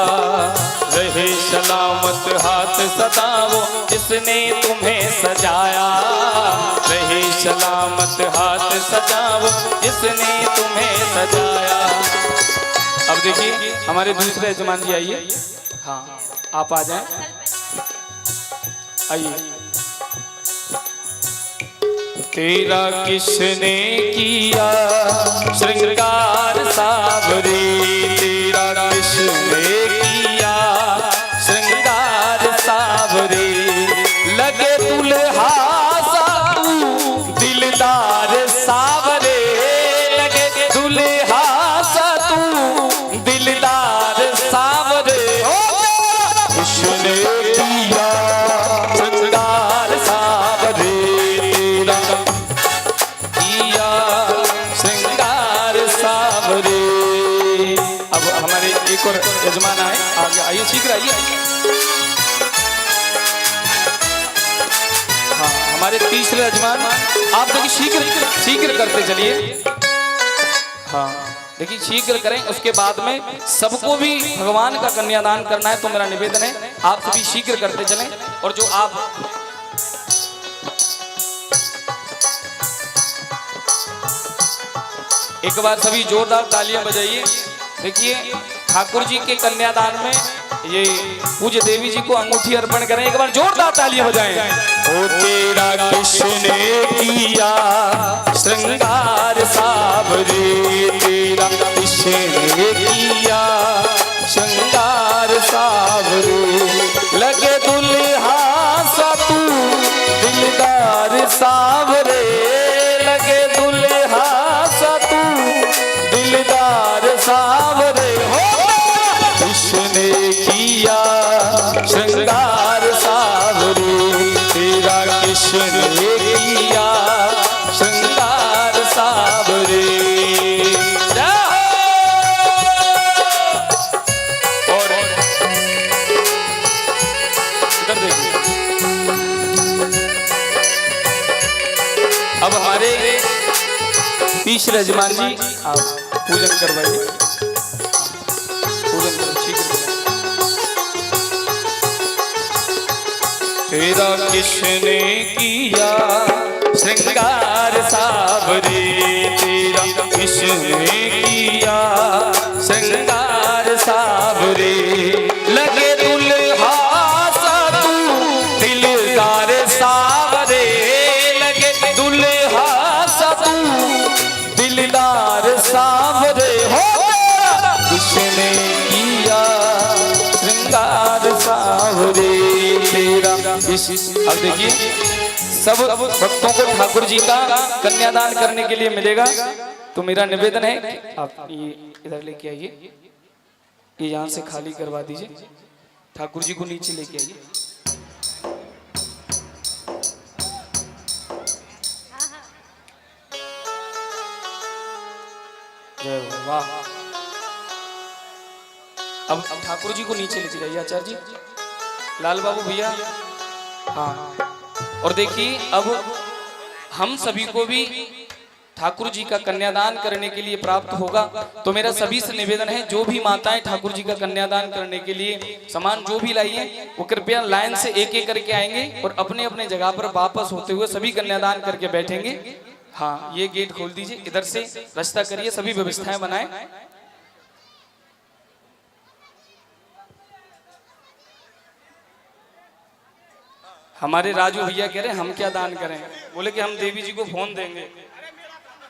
रहे सलामत हाथ सदा वो जिसने तुम्हें सजाया, रहे सलामत हाथ सदा वो जिसने तुम्हें सजाया। अब देखिए हमारे दूसरे यजमान जी आइए। हाँ आप आ जाएं, आइए। तेरा किसने किया श्रृंगार सावरे, तेरा किसने किया श्रृंगार सावरे। लगे दुल्हा सा तू दिलदार सावरे, लगे दुल्हा सा तू दिलदार सावरे। किसने किया श्रृंगार सावरे, तेरा किया श्रृंगार सावरे। अब हमारे एक और यजमान आए, आगे आइए, शीघ्र आइए। हाँ हमारे तीसरे यजमान, आप देखिए शीघ्र शीघ्र करते चलिए। हाँ देखिए शीघ्र करें, उसके बाद में सबको भी भगवान का कन्यादान करना है। तो मेरा निवेदन है आप सभी शीघ्र करते चलें। और जो आप एक बार सभी जोरदार तालियां बजाइए। देखिए ठाकुर जी के कन्यादान में ये पूज्य देवी जी को अंगूठी अर्पण करें, एक बार जोरदार तालियां बजाएं। ओ तेरा किसने किया श्रृंगार सावरे, तेरा किसने किया श्रृंगार सावरे, लगे दुल्हा सा तू दिलदार सावरे, लगे दुल्हा सा तू दिलदार सावरे, हो किसने किया श्रृंगार सावरे, तेरा किसने किया श्रृंगार सावरे। और इधर देखिए, अब हमारे तीसरे यजमान जी आप पूजन करवाइए, पूजन करो शीघ्र। तेरा किसने किया श्रृंगार सावरे, तेरा किसने किया श्रृंगार सावरे, लगे दुल्हा सा तू दिलदार सावरे, लगे दुल्हा सा तू दिलदार सावरे, हो किसने किया श्रृंगार सावरे, तेरा अब देखिए सब भक्तों को ठाकुर जी का कन्यादान करने के लिए मिलेगा, तो मेरा निवेदन है कि आप ये इधर लेके आइए, ये यहाँ से खाली करवा दीजिए, ठाकुर जी को नीचे लेके आइए। जय वाह। अब ठाकुर जी को नीचे लेके जाइए आचार्य जी, लाल बाबू भैया। हाँ, और देखिए अब हम सभी को भी ठाकुर जी का कन्यादान करने के लिए प्राप्त होगा, तो मेरा सभी से निवेदन है जो भी माताएं ठाकुर जी का कन्यादान करने के लिए सामान जो भी लाई है वो कृपया लाइन से एक एक करके आएंगे और अपने अपने जगह पर वापस होते हुए सभी कन्यादान करके बैठेंगे। हाँ, ये गेट खोल दीजिए, इधर से रास्ता करिए, सभी व्यवस्थाएं बनाएं। हमारे राजू भैया कह रहे हैं हम क्या दान करें, बोले कि हम देवी जी को फोन देंगे,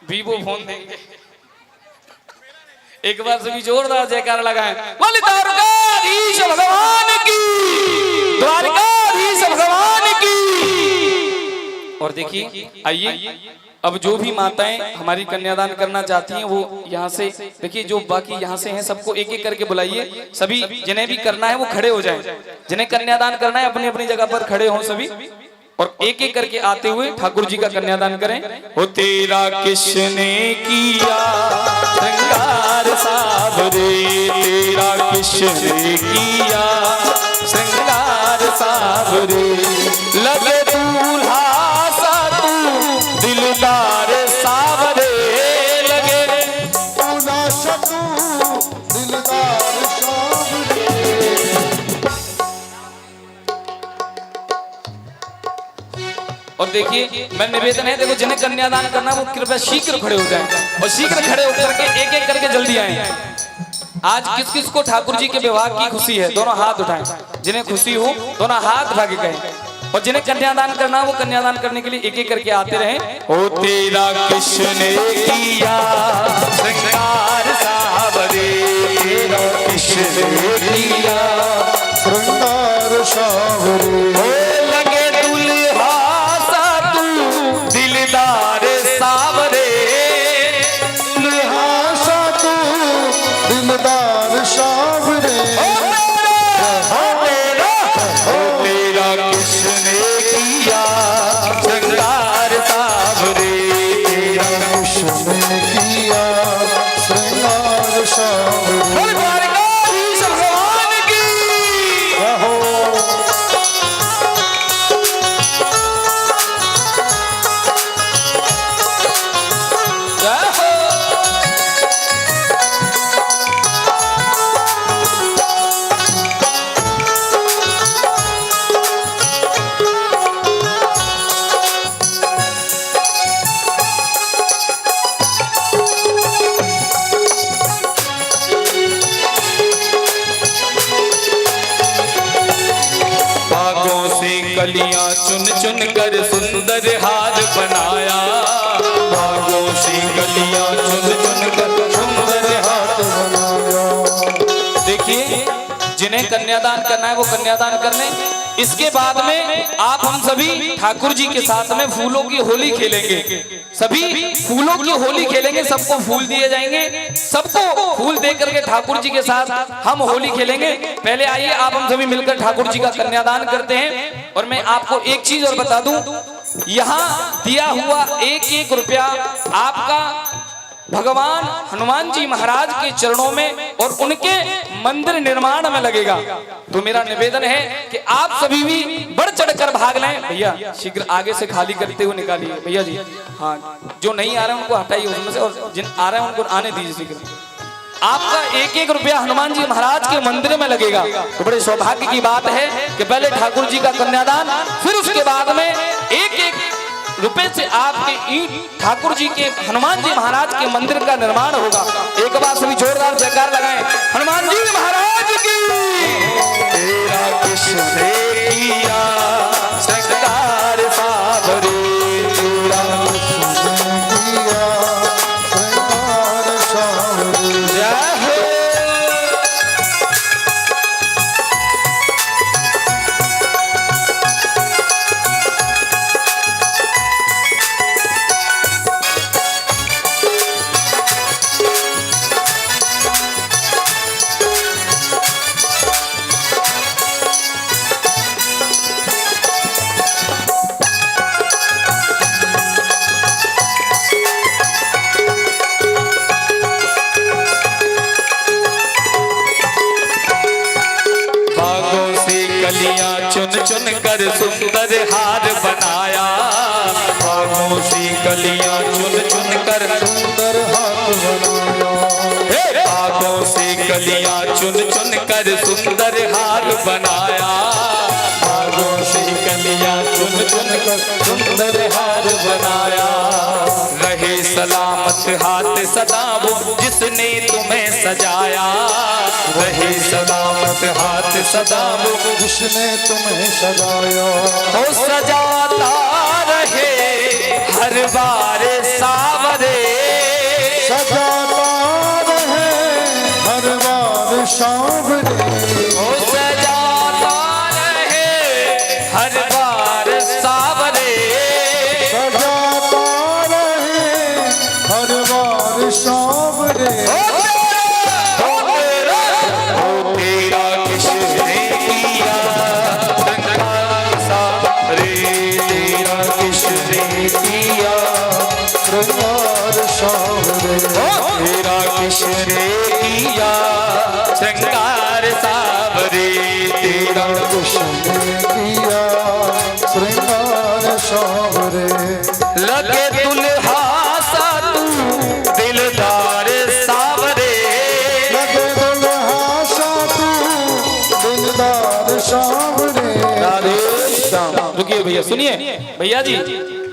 वीवो फोन देंगे। एक बार सभी जोरदार जयकार लगाएं, बोले द्वारकाधीश भगवान की, द्वारकाधीश भगवान की। और देखिए आइए, अब जो भी माताएं हमारी कन्यादान करना चाहती हैं वो यहाँ से देखिए, जो बाकी यहाँ से हैं सबको एक एक करके बुलाइए, सभी जिन्हें भी करना है वो खड़े हो जाएं, जिन्हें कन्यादान करना है अपनी अपनी जगह पर खड़े हों सभी, और एक एक करके आते हुए ठाकुर जी का कन्यादान करें। हो तेरा किसने किया श्रृंगार सावरे, तेरा किसने किया श्रृंगार सावरे, लगे दूल्हा सा तू दिलदार सावरे, लगे दूल्हा सा तू दिलदार सावरे। और देखिए मैं निवेदन है, देखो जिन्हें कन्यादान करना वो कृपया शीघ्र खड़े हो जाएं और शीघ्र खड़े होकर के एक एक करके जल्दी आए। आज किस किस को ठाकुर जी के विवाह की खुशी है, दोनों हाथ उठाएं, जिन्हें खुशी हो दोनों हाथ उठा के कहें, और जिन्हें कन्यादान करना वो कन्यादान करने के लिए एक एक करके आते रहे। ओ तेरा किसने किया श्रृंगार सावरे, तेरा किसने किया श्रृंगार सावरे, लगे दुल्हा सा तू दिलदार सावरे, दुल्हा सा तू दिलदार सावरे। तेरा किसने किया श्रृंगार सावरे, तेरा किसने किया श्रृंगार सावरे, द्वारकाधीश भगवान कलियां चुन चुन कर सुंदर हार बनाया। भागों से कलियां चुन चुन कर सुंदर हार बनाया। देखिए, जिन्हें कन्यादान करना है वो कन्यादान कर लें। इसके बाद में आप हम सभी ठाकुर जी के साथ में फूलों की होली खेलेंगे। सभी फूलों की होली खेलेंगे, सबको फूल दिए जाएंगे, सबको फूल दे करके ठाकुर जी के साथ हम होली खेलेंगे। पहले आइए आप हम सभी मिलकर ठाकुर जी का कन्यादान करते हैं। और मैं आपको एक चीज और बता दूं, यहाँ दिया हुआ एक एक रुपया आपका भगवान हनुमान जी महाराज के चरणों में और उनके मंदिर निर्माण में लगेगा। तो मेरा निवेदन है कि आप सभी भी बढ़ चढ़कर भाग लें। भैया शीघ्र आगे से खाली करते हुए निकालिए भैया जी। हाँ, जो नहीं आ रहे हैं उनको हटाइए उसमें से, और जिन आ रहे हैं उनको आने दीजिए शीघ्र। आपका एक एक रुपया हनुमान जी महाराज के मंदिर में लगेगा। तो बड़े सौभाग्य की बात है कि पहले ठाकुर जी का कन्यादान, फिर उसके बाद में एक एक रुपए से आपके ईंट ठाकुर जी के हनुमान जी महाराज के मंदिर का निर्माण होगा। एक बार सभी जोरदार जयकार लगाएं, हनुमान जी महाराज की। तेरा किसने किया सरकार सावरे, तेरा किसने किया सरकार सावरे। जय हो। कलियां चुन चुन कर सुंदर हार बनाया। भागों से कलियां चुन चुन कर सुंदर हाथ बनाया। भागों से कलियां चुन चुन कर सुंदर हार बनाया। भागों से कलियां चुन चुन कर सुंदर हार बनाया। रहे सलामत हाथ सदा वो जिसने तुम्हें सजाया। रहे सलामत हाथ सदा वो जिसने तुम्हें सजाया। हो सजाता रहे हर बार सावरे। सजाता रहे हर बार सावरे। हो सजाता रहे हर बार सावरे। सजाता रहे हर बार सावरे। श्रृंगार सावरे। तेरा किसने किया श्रृंगार सावरे। तेरा किसने किया श्रृंगार सावरे। लगे दुल्हा सा तू दिलदार सावरे। लगे दुल्हा सा तू दिलदार सावरे। रुकिए भैया, सुनिए भैया जी,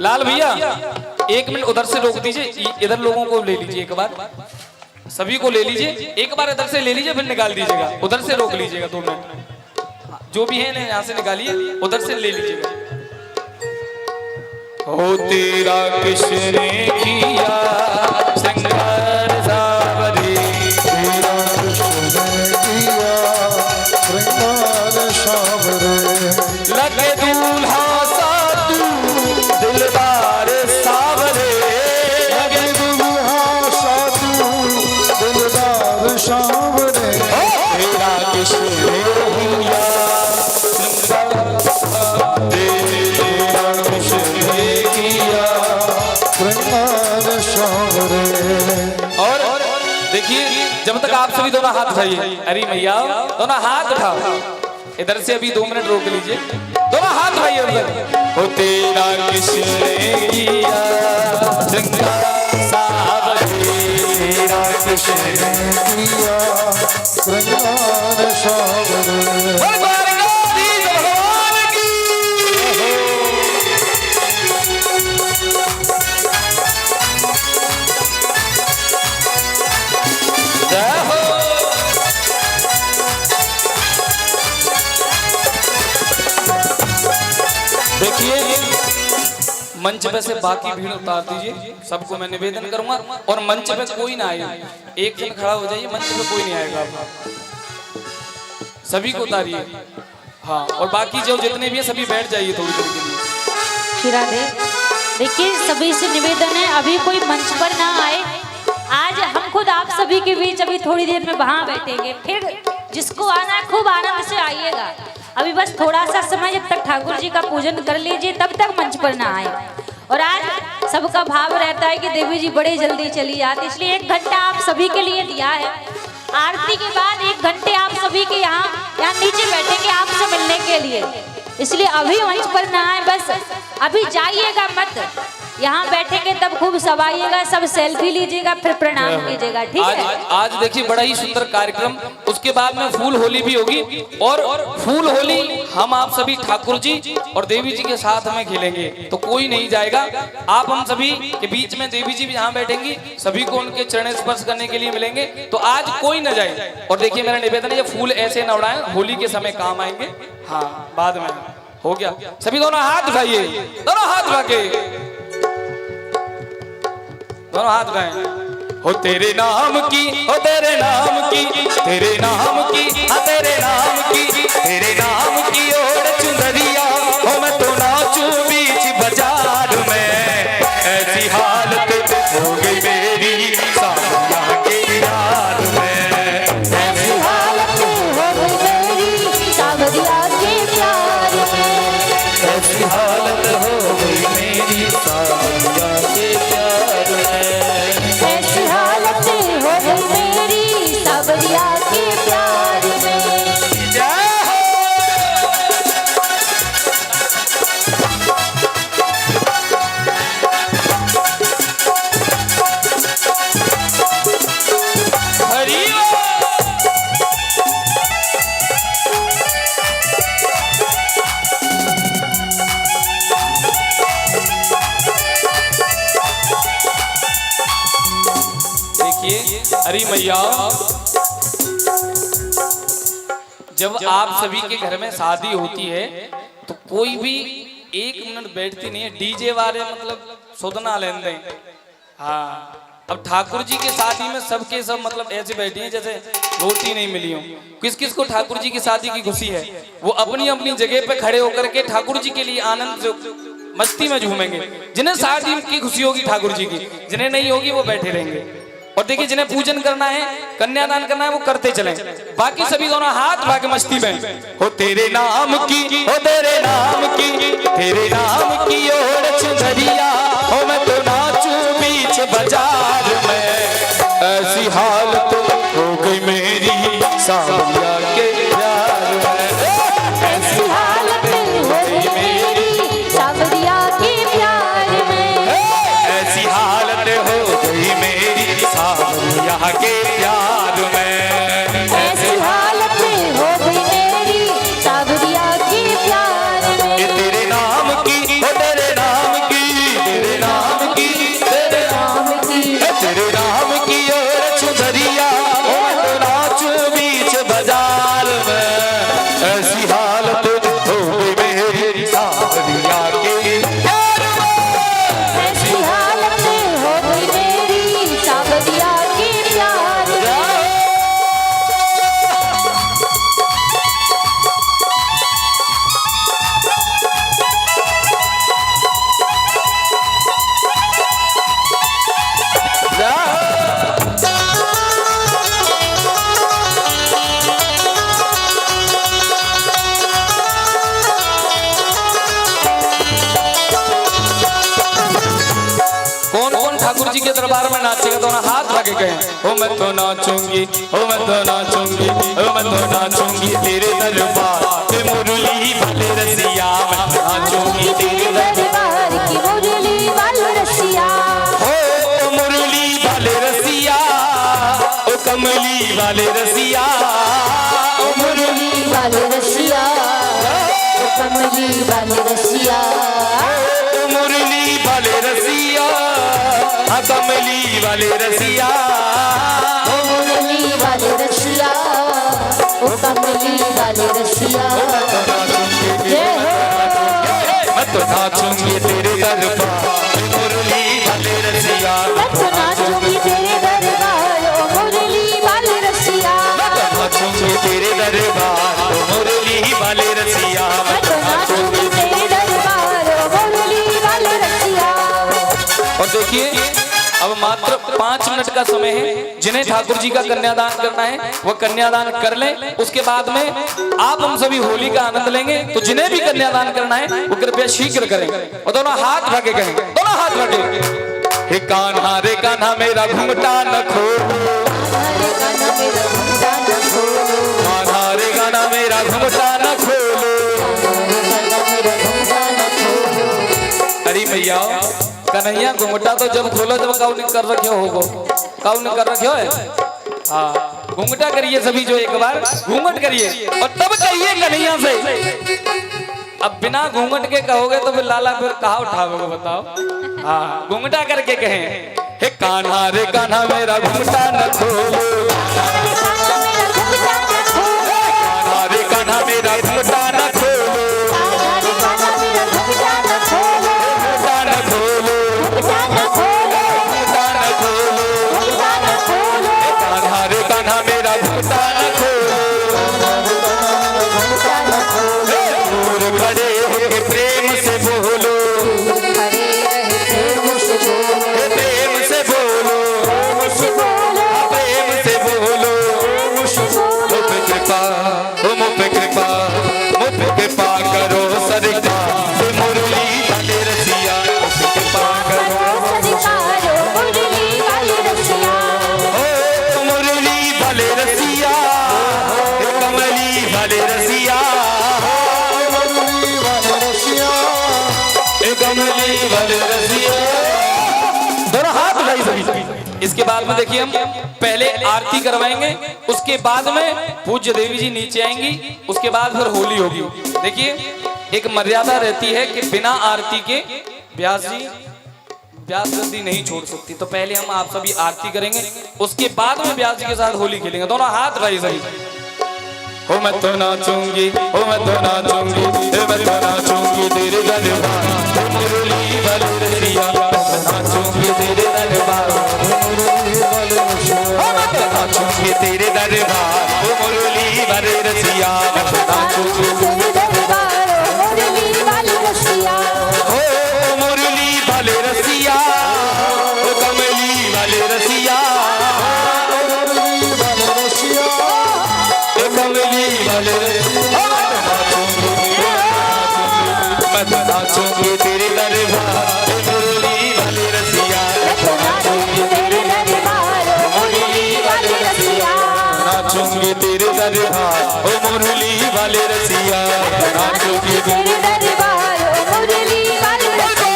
लाल भैया एक मिनट उधर से रोक दीजिए। इधर लोगों को ले लीजिए, एक बार सभी को ले लीजिए, एक बार इधर से ले लीजिए फिर निकाल दीजिएगा। उधर से रोक लीजिएगा 2 मिनट, जो भी है ना यहाँ से निकालिए, उधर से ले लीजिएगा। हो तेरा किसने किया श्रृंगार सावरे। तेरा किसने किया श्रृंगार सावरे। लगे दूल्हा सा तू दिलदार सावरे। लगे दुल्हा सा तू दिलदार सावरे। तेरा किसने किया तेरा किसने किया श्रृंगार सावरे। और देखिए, जब तक आप सभी दोनों हाथ उठाइए, अरे मैया दोनों हाथ उठाओ। इधर से अभी 2 मिनट रोक लीजिए, दोनों हाथ उठाइए उधर। हो तेरा किसने किया श्रृंगार सावरे। तेरा किसने किया श्रृंगार सावरे। द्वारकाधीश भगवान की। जय हो। मंच पे से बाकी भीड़ उतार दीजिए, सबको मैं निवेदन करूंगा। और मंच पे कोई ना आए, एक जन खड़ा हो जाइए, मंच पे कोई नहीं आएगा, सभी को उतारिए। हाँ, और बाकी जो जितने भी हैं सभी बैठ जाइए थोड़ी देर के लिए। श्री राधे। देखिए सभी से निवेदन है अभी कोई मंच पर ना आए। आज हम खुद आप सभी के बीच अभी थोड़ी देर में वहां बैठेंगे, फिर जिसको आना है खूब आनंद से आइएगा। अभी बस थोड़ा सा समय जब तक ठाकुर जी का पूजन कर लीजिए तब तक मंच पर ना आए। और आज सबका भाव रहता है कि देवी जी बड़े जल्दी चली जाती, इसलिए 1 घंटा आप सभी के लिए दिया है। आरती के बाद 1 घंटे आप सभी के यहाँ नीचे बैठेंगे आपसे मिलने के लिए, इसलिए अभी मंच पर ना आए, बस अभी जाइएगा मत, यहाँ बैठेंगे तब खूब सवाइएगा, सब सेल्फी लीजिएगा, फिर प्रणाम कीजिएगा, ठीक है। आज देखिए बड़ा ही सुंदर कार्यक्रम, उसके बाद में फूल होली भी होगी। और फूल होली हम आप सभी ठाकुर जी और देवी जी के साथ में खेलेंगे, तो कोई नहीं जाएगा। आप हम सभी के बीच में देवी जी भी यहाँ बैठेंगी, सभी को उनके चरण स्पर्श करने के लिए मिलेंगे, तो आज कोई न जाए। और देखिए मेरा निवेदन है ये फूल ऐसे न उड़ाएं, होली के समय काम आएंगे। हाँ, बाद में हो गया। सभी दोनों हाथ उठाइए, दोनों हाथ उठा के, दोनों हाथ उठाएं। हो तेरे नाम की, हो तेरे नाम की, तेरे नाम की, हाँ तेरे नाम की, तेरे नाम की ओर चुनरिया, हो मैं तो नाचूं बीच बाजार में। ऐसी हालत हो गई मेरी सावरिया के प्यार में, ऐसी हालत हो गई मेरी सावरिया के प्यार में, ऐसी हालत हो गई मेरी सावरिया के प्यार में, ऐसी हालत हो गई मेरी सावरिया के प्यार में। जय हो हरि अरे मैया, जब आप सभी के घर में शादी होती है तो कोई भी 1 मिनट बैठती नहीं है, डीजे वाले मतलब सोधना लेन दें। हाँ, अब ठाकुर जी के शादी में सबके सब मतलब ऐसे बैठी हैं जैसे रोटी नहीं मिली हो। किस किस को ठाकुर जी की शादी की खुशी है, वो अपनी अपनी जगह पे खड़े होकर के ठाकुर जी के लिए आनंद मस्ती में झूमेंगे। जिन्हें शादी की खुशी होगी ठाकुर जी की, जिन्हें नहीं होगी वो बैठे रहेंगे। और देखिए जिन्हें पूजन करना है, कन्यादान करना है, वो करते चलें। बाकी सभी दोनों हाथ भागे मस्ती में। हो तेरे नाम की, हो तेरे नाम की, तेरे नाम की ओर चुनरिया, हो मैं तो नाचूं बीच बाजार में। ऐसी हालत हो गई मेरी सावरिया के प्यार में, ऐसी हालत हो गई मेरी सावरिया के प्यार में, ऐसी हालत हो गई मेरी सावरिया के प्यार में, ऐसी हालत हो गई मेरी सावरिया के प्यार में। तेरे नाम की, हो तेरे नाम की, तेरे नाम की, तेरे नाम की, तेरे नाम की ओर चुनरिया, हो मैं तो नाचूं बीच बाजार में। ऐसी हालत हो गई मेरी सावरिया के प्यार में, ऐसी हालत हो गई मेरी सावरिया के प्यार में। कौन कौन ठाकुर जी के दरबार में नाचेगा, दोनों हाथ लगे गए। हो मैं तो नाचूंगी, हो मैं तो नाचूंगी, हो मैं तो नाचूंगी तेरे दरबार के मुरली वाले रसिया, मैं नाचूंगी तेरे दरबार की मुरली वाले रसिया। हो मुरली वाले रसिया, ओ कमली वाले रसिया, ओ मुरली वाले रसिया, ओ कमली वाले रसिया, ओ मुरली वाले रसिया, कमली वाले रसिया, ओ मुरली वाले रसिया, ओ कमली वाले रसिया। मैं तो नाचूंगी तेरे दरबार देखिए अब मात्र 5 मिनट का समय है। जिन्हें ठाकुर जी का कन्यादान करना है वह कन्यादान कर लें। उसके बाद में आप हम सभी होली का आनंद लेंगे। तो जिन्हें भी कन्यादान करना है वो कृपया शीघ्र करें और दोनों हाथ उठा के कहें, दोनों हाथ उठा के, हे कान्हा रे कान्हा मेरा घुंघटा न खोलो, कान्हा रे कान्हा मेरा घुंघटा न खोलो। अरे भैया कन्हैया घुंघटा तो जब खोलो जब काउन कर रखे होगो, काउन कर रखे हो। हाँ घूंघटा करिए सभी जो एक बार घूंघट करिए और तब कहिए कन्हैया से। अब बिना घूंघट के कहोगे तो फिर लाला फिर कहाँ उठाओगे बताओ। हाँ घूंघटा करके कहें, हे कान्हा रे कान्हा मेरा घूंघटा न खोलो, कान्हा रे कान्हा मेरा घूंघटा न खोलो, दोनों हाथ उठाइए सभी। इसके बाद में देखिए हम पहले आरती करवाएंगे, उसके बाद में पूज्य देवी जी नीचे आएंगी, उसके बाद फिर होली होगी। देखिए एक मर्यादा रहती है कि बिना आरती के व्यास जी व्यास गद्दी नहीं छोड़ सकती। तो पहले हम आप सभी आरती करेंगे, उसके बाद में व्यास जी के साथ होली खेलेंगे। दोनों हाथ उठाइए सभी। हो मैं तो नाचूंगी, हो मैं तो नाचूंगी, मैं तो नाचूंगी तेरे दरबार, मुरली वाले रसिया, नाचूंगी तेरे दरबार, हो मैं तो नाचूंगी तेरे दरबार, मुरली वाले रसिया, नाचूंगी तेरे दरबार, मुरली वाले रसिया, हो मुरली वाले रसिया, हो कमली वाले रसिया, कमली वाले नाचूंगी तेरे दरबार, मुरली वाले रसिया, नाचूंगी तेरे दरबार, मुरली वाले रसिया, नाचूंगी तेरे दरबार, मुरली वाले रसिया, नाचूंगी तेरे दरबार, मुरली वाले रसिया।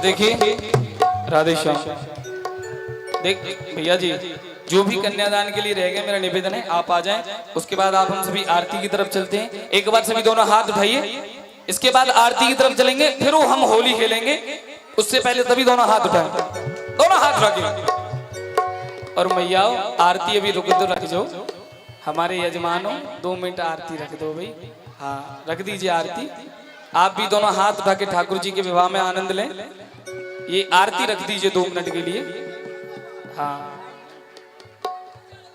देखिए राधे श्याम। देख भैया जी जो भी कन्यादान के लिए रह गए मेरा निवेदन है आप आ जाएं। उसके बाद आप हम सभी आरती की तरफ चलते हैं। एक बार सभी दोनों हाथ उठाइए, इसके बाद आरती की तरफ चलेंगे, फिर वो हम होली खेलेंगे। उससे पहले सभी दोनों हाथ उठाएं, दोनों हाथ रखिए। और मैया आरती अभी रुक दो, रख जाओ हमारे यजमानों, 2 मिनट आरती रख दो भाई। हाँ रख दीजिए आरती। आप भी दोनों हाथ उठा के ठाकुर जी के विवाह में आनंद लें। ये आरती रख दीजिए 2 मिनट के लिए। हाँ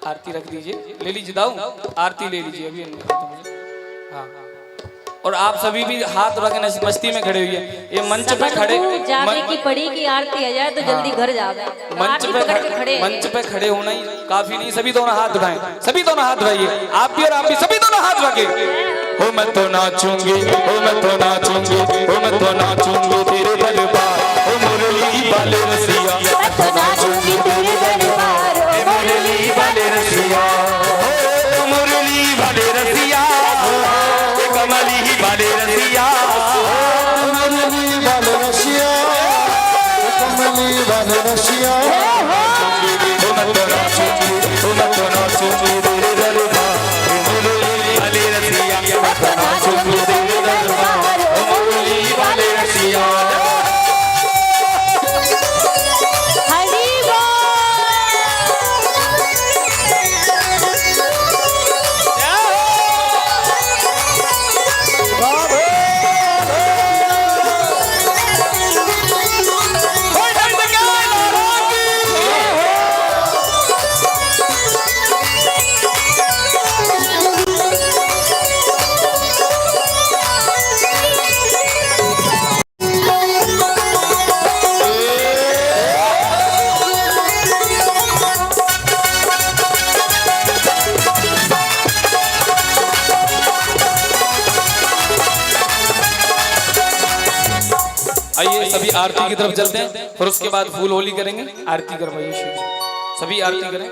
आरती रख दीजिए, ले लीजिए दाऊ आरती ले लीजिए अभी। हाँ और आप सभी भी हाथ उठा के मस्ती में खड़े हुए। ये मंच पे खड़े जाने की पड़ी कि आरती आ जाए तो जल्दी घर जावे। मंच पे खड़े होना ही काफी नहीं। सभी दोनों हाथ उठाएं, सभी दोनों हाथ उठाइए। आप भी और आप भी सभी दोनों हाथ उठाके। हो मैं तो नाचूंगी, हो मैं तो नाचूंगी, हो मैं तो नाचूंगी तेरे दरबार, हो मुरली वाले रसिया, मैं तो नाचूंगी तेरे दरबार, मुरली वाले रसिया, हो मुरली वाले रसिया, कमली वाले रसिया, मुरली वाले रसिया, कमली वाले रसिया, सभी आरती की तरफ चलते हैं, फिर उसके बाद फूल होली करेंगे। आरती करवाइए शिव जी, सभी आरती करें।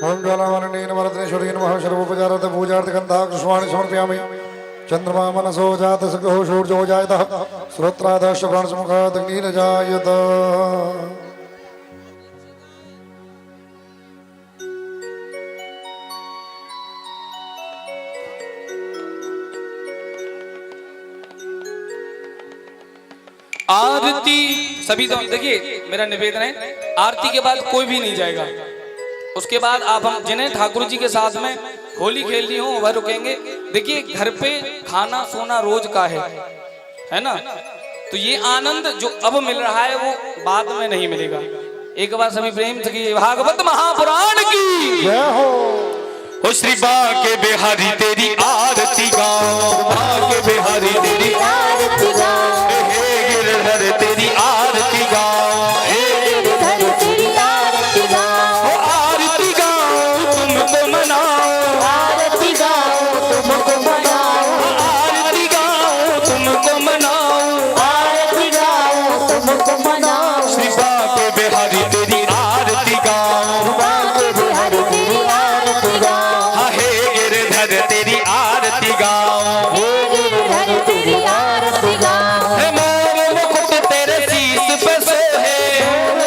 ओम ज्वालामालिनीन वरदनेश्वरीन नमः सर्वोपचारार्थ पूजार्थ गन्धा कृष्णानि समर्पयामि। चंद्रमा मनसो जात सखो सूर्यो जायतः श्रोत्रादश्च प्राणसमुखात् अग्निर्जायत। आरती सभी तो देखिए, मेरा निवेदन है आरती के बाद कोई भी नहीं जाएगा। उसके बाद आप हम जिन्हें ठाकुर जी के साथ में होली खेलनी हो वह रुकेंगे। देखिए घर पे खाना सोना रोज का है ना, तो ये आनंद जो अब मिल रहा है वो बाद में नहीं मिलेगा। एक बार सभी प्रेम से की भागवत महापुराण की जय हो। ओ श्री बाके बिहारी तेरी आरती गाओ, बाके बिहारी तेरी आरती गाओ, हे गिरधर तेरी आरती गाओ, हे गिरधर तेरी आरती गाओ, ओ आरती गाओ तुमको मनाओ, आरती गाओ तुमको मनाओ, आरती गाओ तुमको मनाओ, आरती गाओ तुमको मनाओ, श्री बाके बिहारी तेरी आरती गाओ, बाके बिहारी तेरी आरती गाओ, हाँ हे गिरधर तेरी आरती गाओ, हे गिरधर तेरी आरती गाओ, हे मोर मुकुट तेरे शीश पे सोहे,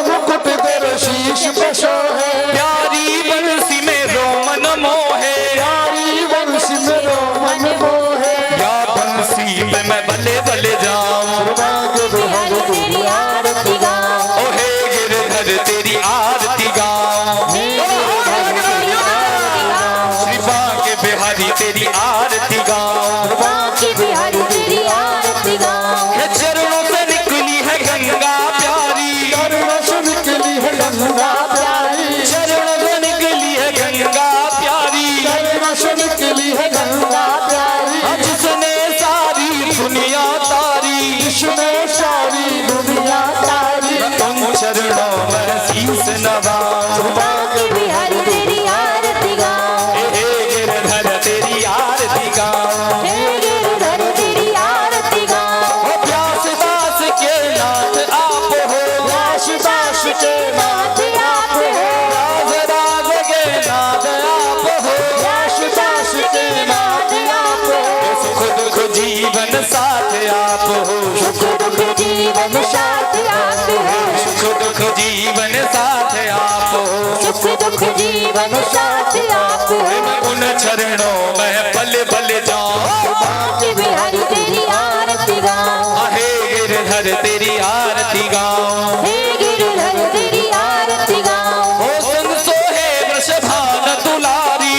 मुकुट तेरे शीश पे सोहे, प्यारी बंसी में रोमन मोहे, प्यारी बंसी में रोमन मोहे, या बंसी पे मैं बले बले जाऊं, बाके बिहारी तेरी आरती गाओ, ओ हे गिरधर तेरी आरती गाओ, हे गिरधर तेरी आरती गाओ, श्री बाके बिहारी तेरी आरती गाओ, बाके बिहारी तेरी आरती गाओ, हे चरणों से निकली है गंगा प्यारी, चरणों से निकली है गंगा प्यारी, चरणों से निकली है गंगा प्यारी, चरणों से निकली है गंगा प्यारी, जिसने सारी दुनिया तारी, जिसने सारी दुनिया तारी, उन चरणों में शीश नवाऊं, बाके बिहारी तेरी आरती गाओ, हे गिरधर तेरी आरती गाओ, हे गिरधर तेरी आरती गाओ, ओ प्यास दास के नाथ आप हो, दास दास के नाथ आप हो, राज राज के नाथ आप हो, दास दास के नाथ आप हो, सुख दुख जीवन साथ आप हो, सुख दुख जीवन साथ आप हो, सुख दुख जीवन साथ आप हो, सुख दुख जीवन साथ आप हो, मैं उन चरणों में पल पल जाऊं, बाके बिहारी तेरी आरती गाओ, हे गिरधर तेरी आरती गाओ, हे गिरधर तेरी आरती गाओ, ओ संग सोहे वृषभान दुलारी,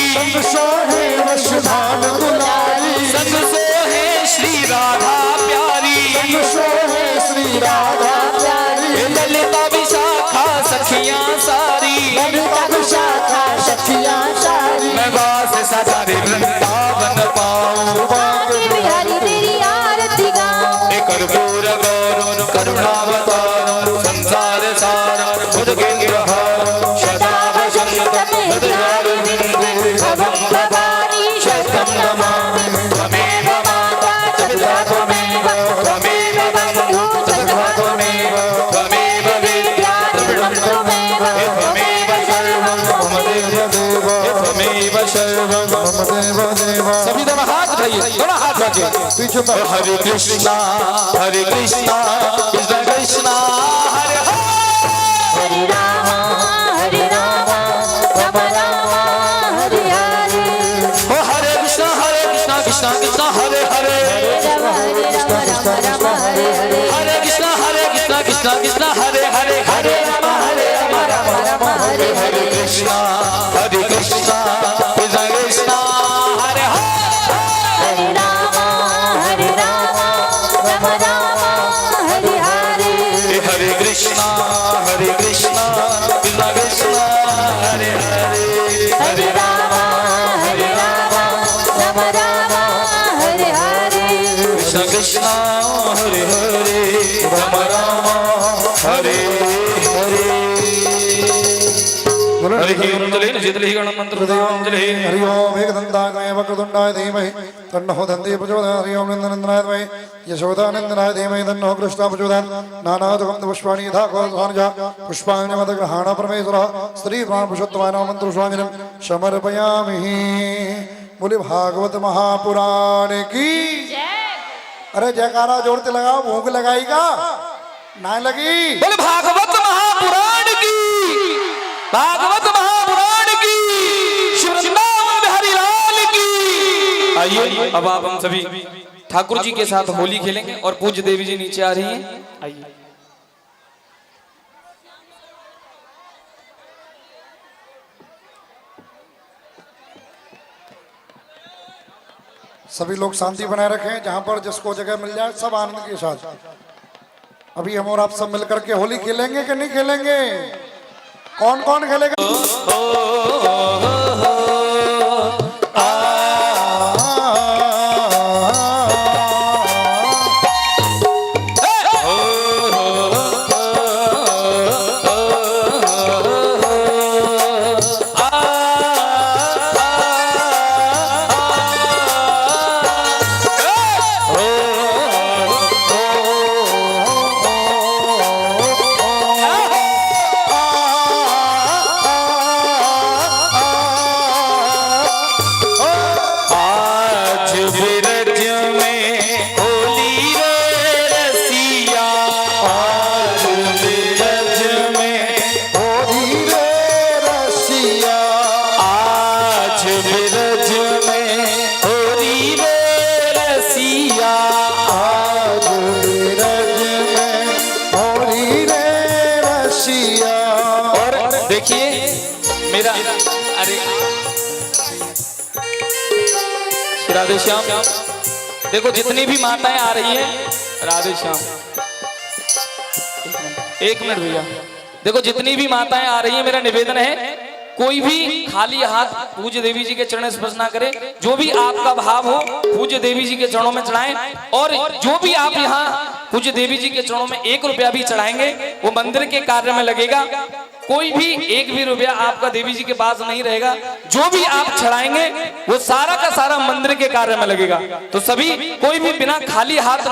सोहे वृषभान दुलारी, संग सोहे श्री राधा प्यारी, सोहे श्री राधा प्यारी, हे ललिता विशाखा सखियां सारी, ललिता विशाखा सखियां सारी, मैं वास सारे वृंदावन पाऊं, बाके बिहारी तेरी आरती गाओ, हे कर्पूर गौर करुणावतार संसार सार भुजगेन्द्रहार सदा वसंत हृदयारविंदे भवं भवानी शतं नमामि, त्वमेव माता पिता त्वमेव, त्वमेव बन्धु सखा त्वमेव, त्वमेव विद्या द्रविणं त्वमेव, त्वमेव सर्वं मम देव, त्वमेव सर्वं मम देव देव। सभी दोनों हाथ उठाइए, दोनों हाथ रखिए। पीछे पर हरे कृष्णा कृष्ण कृष्ण हरे हरे, हरे राम राम राम हरे हरे, ओ हरे कृष्ण कृष्ण कृष्ण हरे हरे, राम राम राम हरे हरे, हरे कृष्ण कृष्ण कृष्ण हरे हरे, हरे राम राम हरे हरे, कृष्ण कृष्ण कृष्ण कृष्ण हरे हरे, हरे राम राम राम हरे हरे, हरे कृष्ण कृष्ण कृष्ण हरे हरे, हरे राम राम हरे हरे, कृष्ण कृष्ण हरे हरे, राम राम हरे हरे। हरि ओम। जितली गण मंत्र हृदयोंजलि हरि ओम एकदंताय तमहे वक्रतुंडाय धीमहि तन्नो दन्ति प्रचोदयात् हरि ओम नंदनंदनाय तमहे यशोदानंदनाय धीमहि तन्नो कृष्णा प्रचोदयात् नानादुकं पुष्पाणि यथा कौसभानुजा पुष्पाण्यमदग्रहाण परमेश्वरः श्री प्राणपुरुषोत्तमाय नमः मंत्र स्वामिनं समर्पयामि। बोले भागवत महापुराण की। अरे जयकारा जोड़ते लगाओ, भूख लगाएगा ना लगी। बोले भागवत महापुराण की, भागवत महापुराण की, श्री वृंदावन बिहारी लाल की। आइए अब आप हम सभी ठाकुर जी के साथ होली खेलेंगे और पूज्य देवी जी नीचे आ रही हैं। आइए सभी लोग शांति बनाए रखें, जहां पर जिसको जगह मिल जाए सब आनंद के साथ। अभी हम और आप सब मिलकर के होली खेलेंगे कि नहीं खेलेंगे? कौन कौन खेलेगा? मेरा अरे राधे श्याम, देखो जितनी भी माताएं आ रही हैं, राधे श्याम एक मिनट भैया, देखो जितनी भी माताएं आ रही हैं, मेरा निवेदन है कोई भी खाली हाथ पूज्य देवी जी के चरण स्पर्श ना करे। जो भी आपका भाव हो पूज्य देवी जी के चरणों में चढ़ाएं, और जो भी आप यहाँ पूज्य देवी जी के चरणों में 1 रुपया भी चढ़ाएंगे वो मंदिर के कार्य में लगेगा। कोई भी 1 भी रुपया आपका देवी जी के पास नहीं रहेगा, जो भी आप चढ़ाएंगे वो सारा का सारा मंदिर के कार्य में लगेगा। तो सभी कोई भी बिना खाली हाथ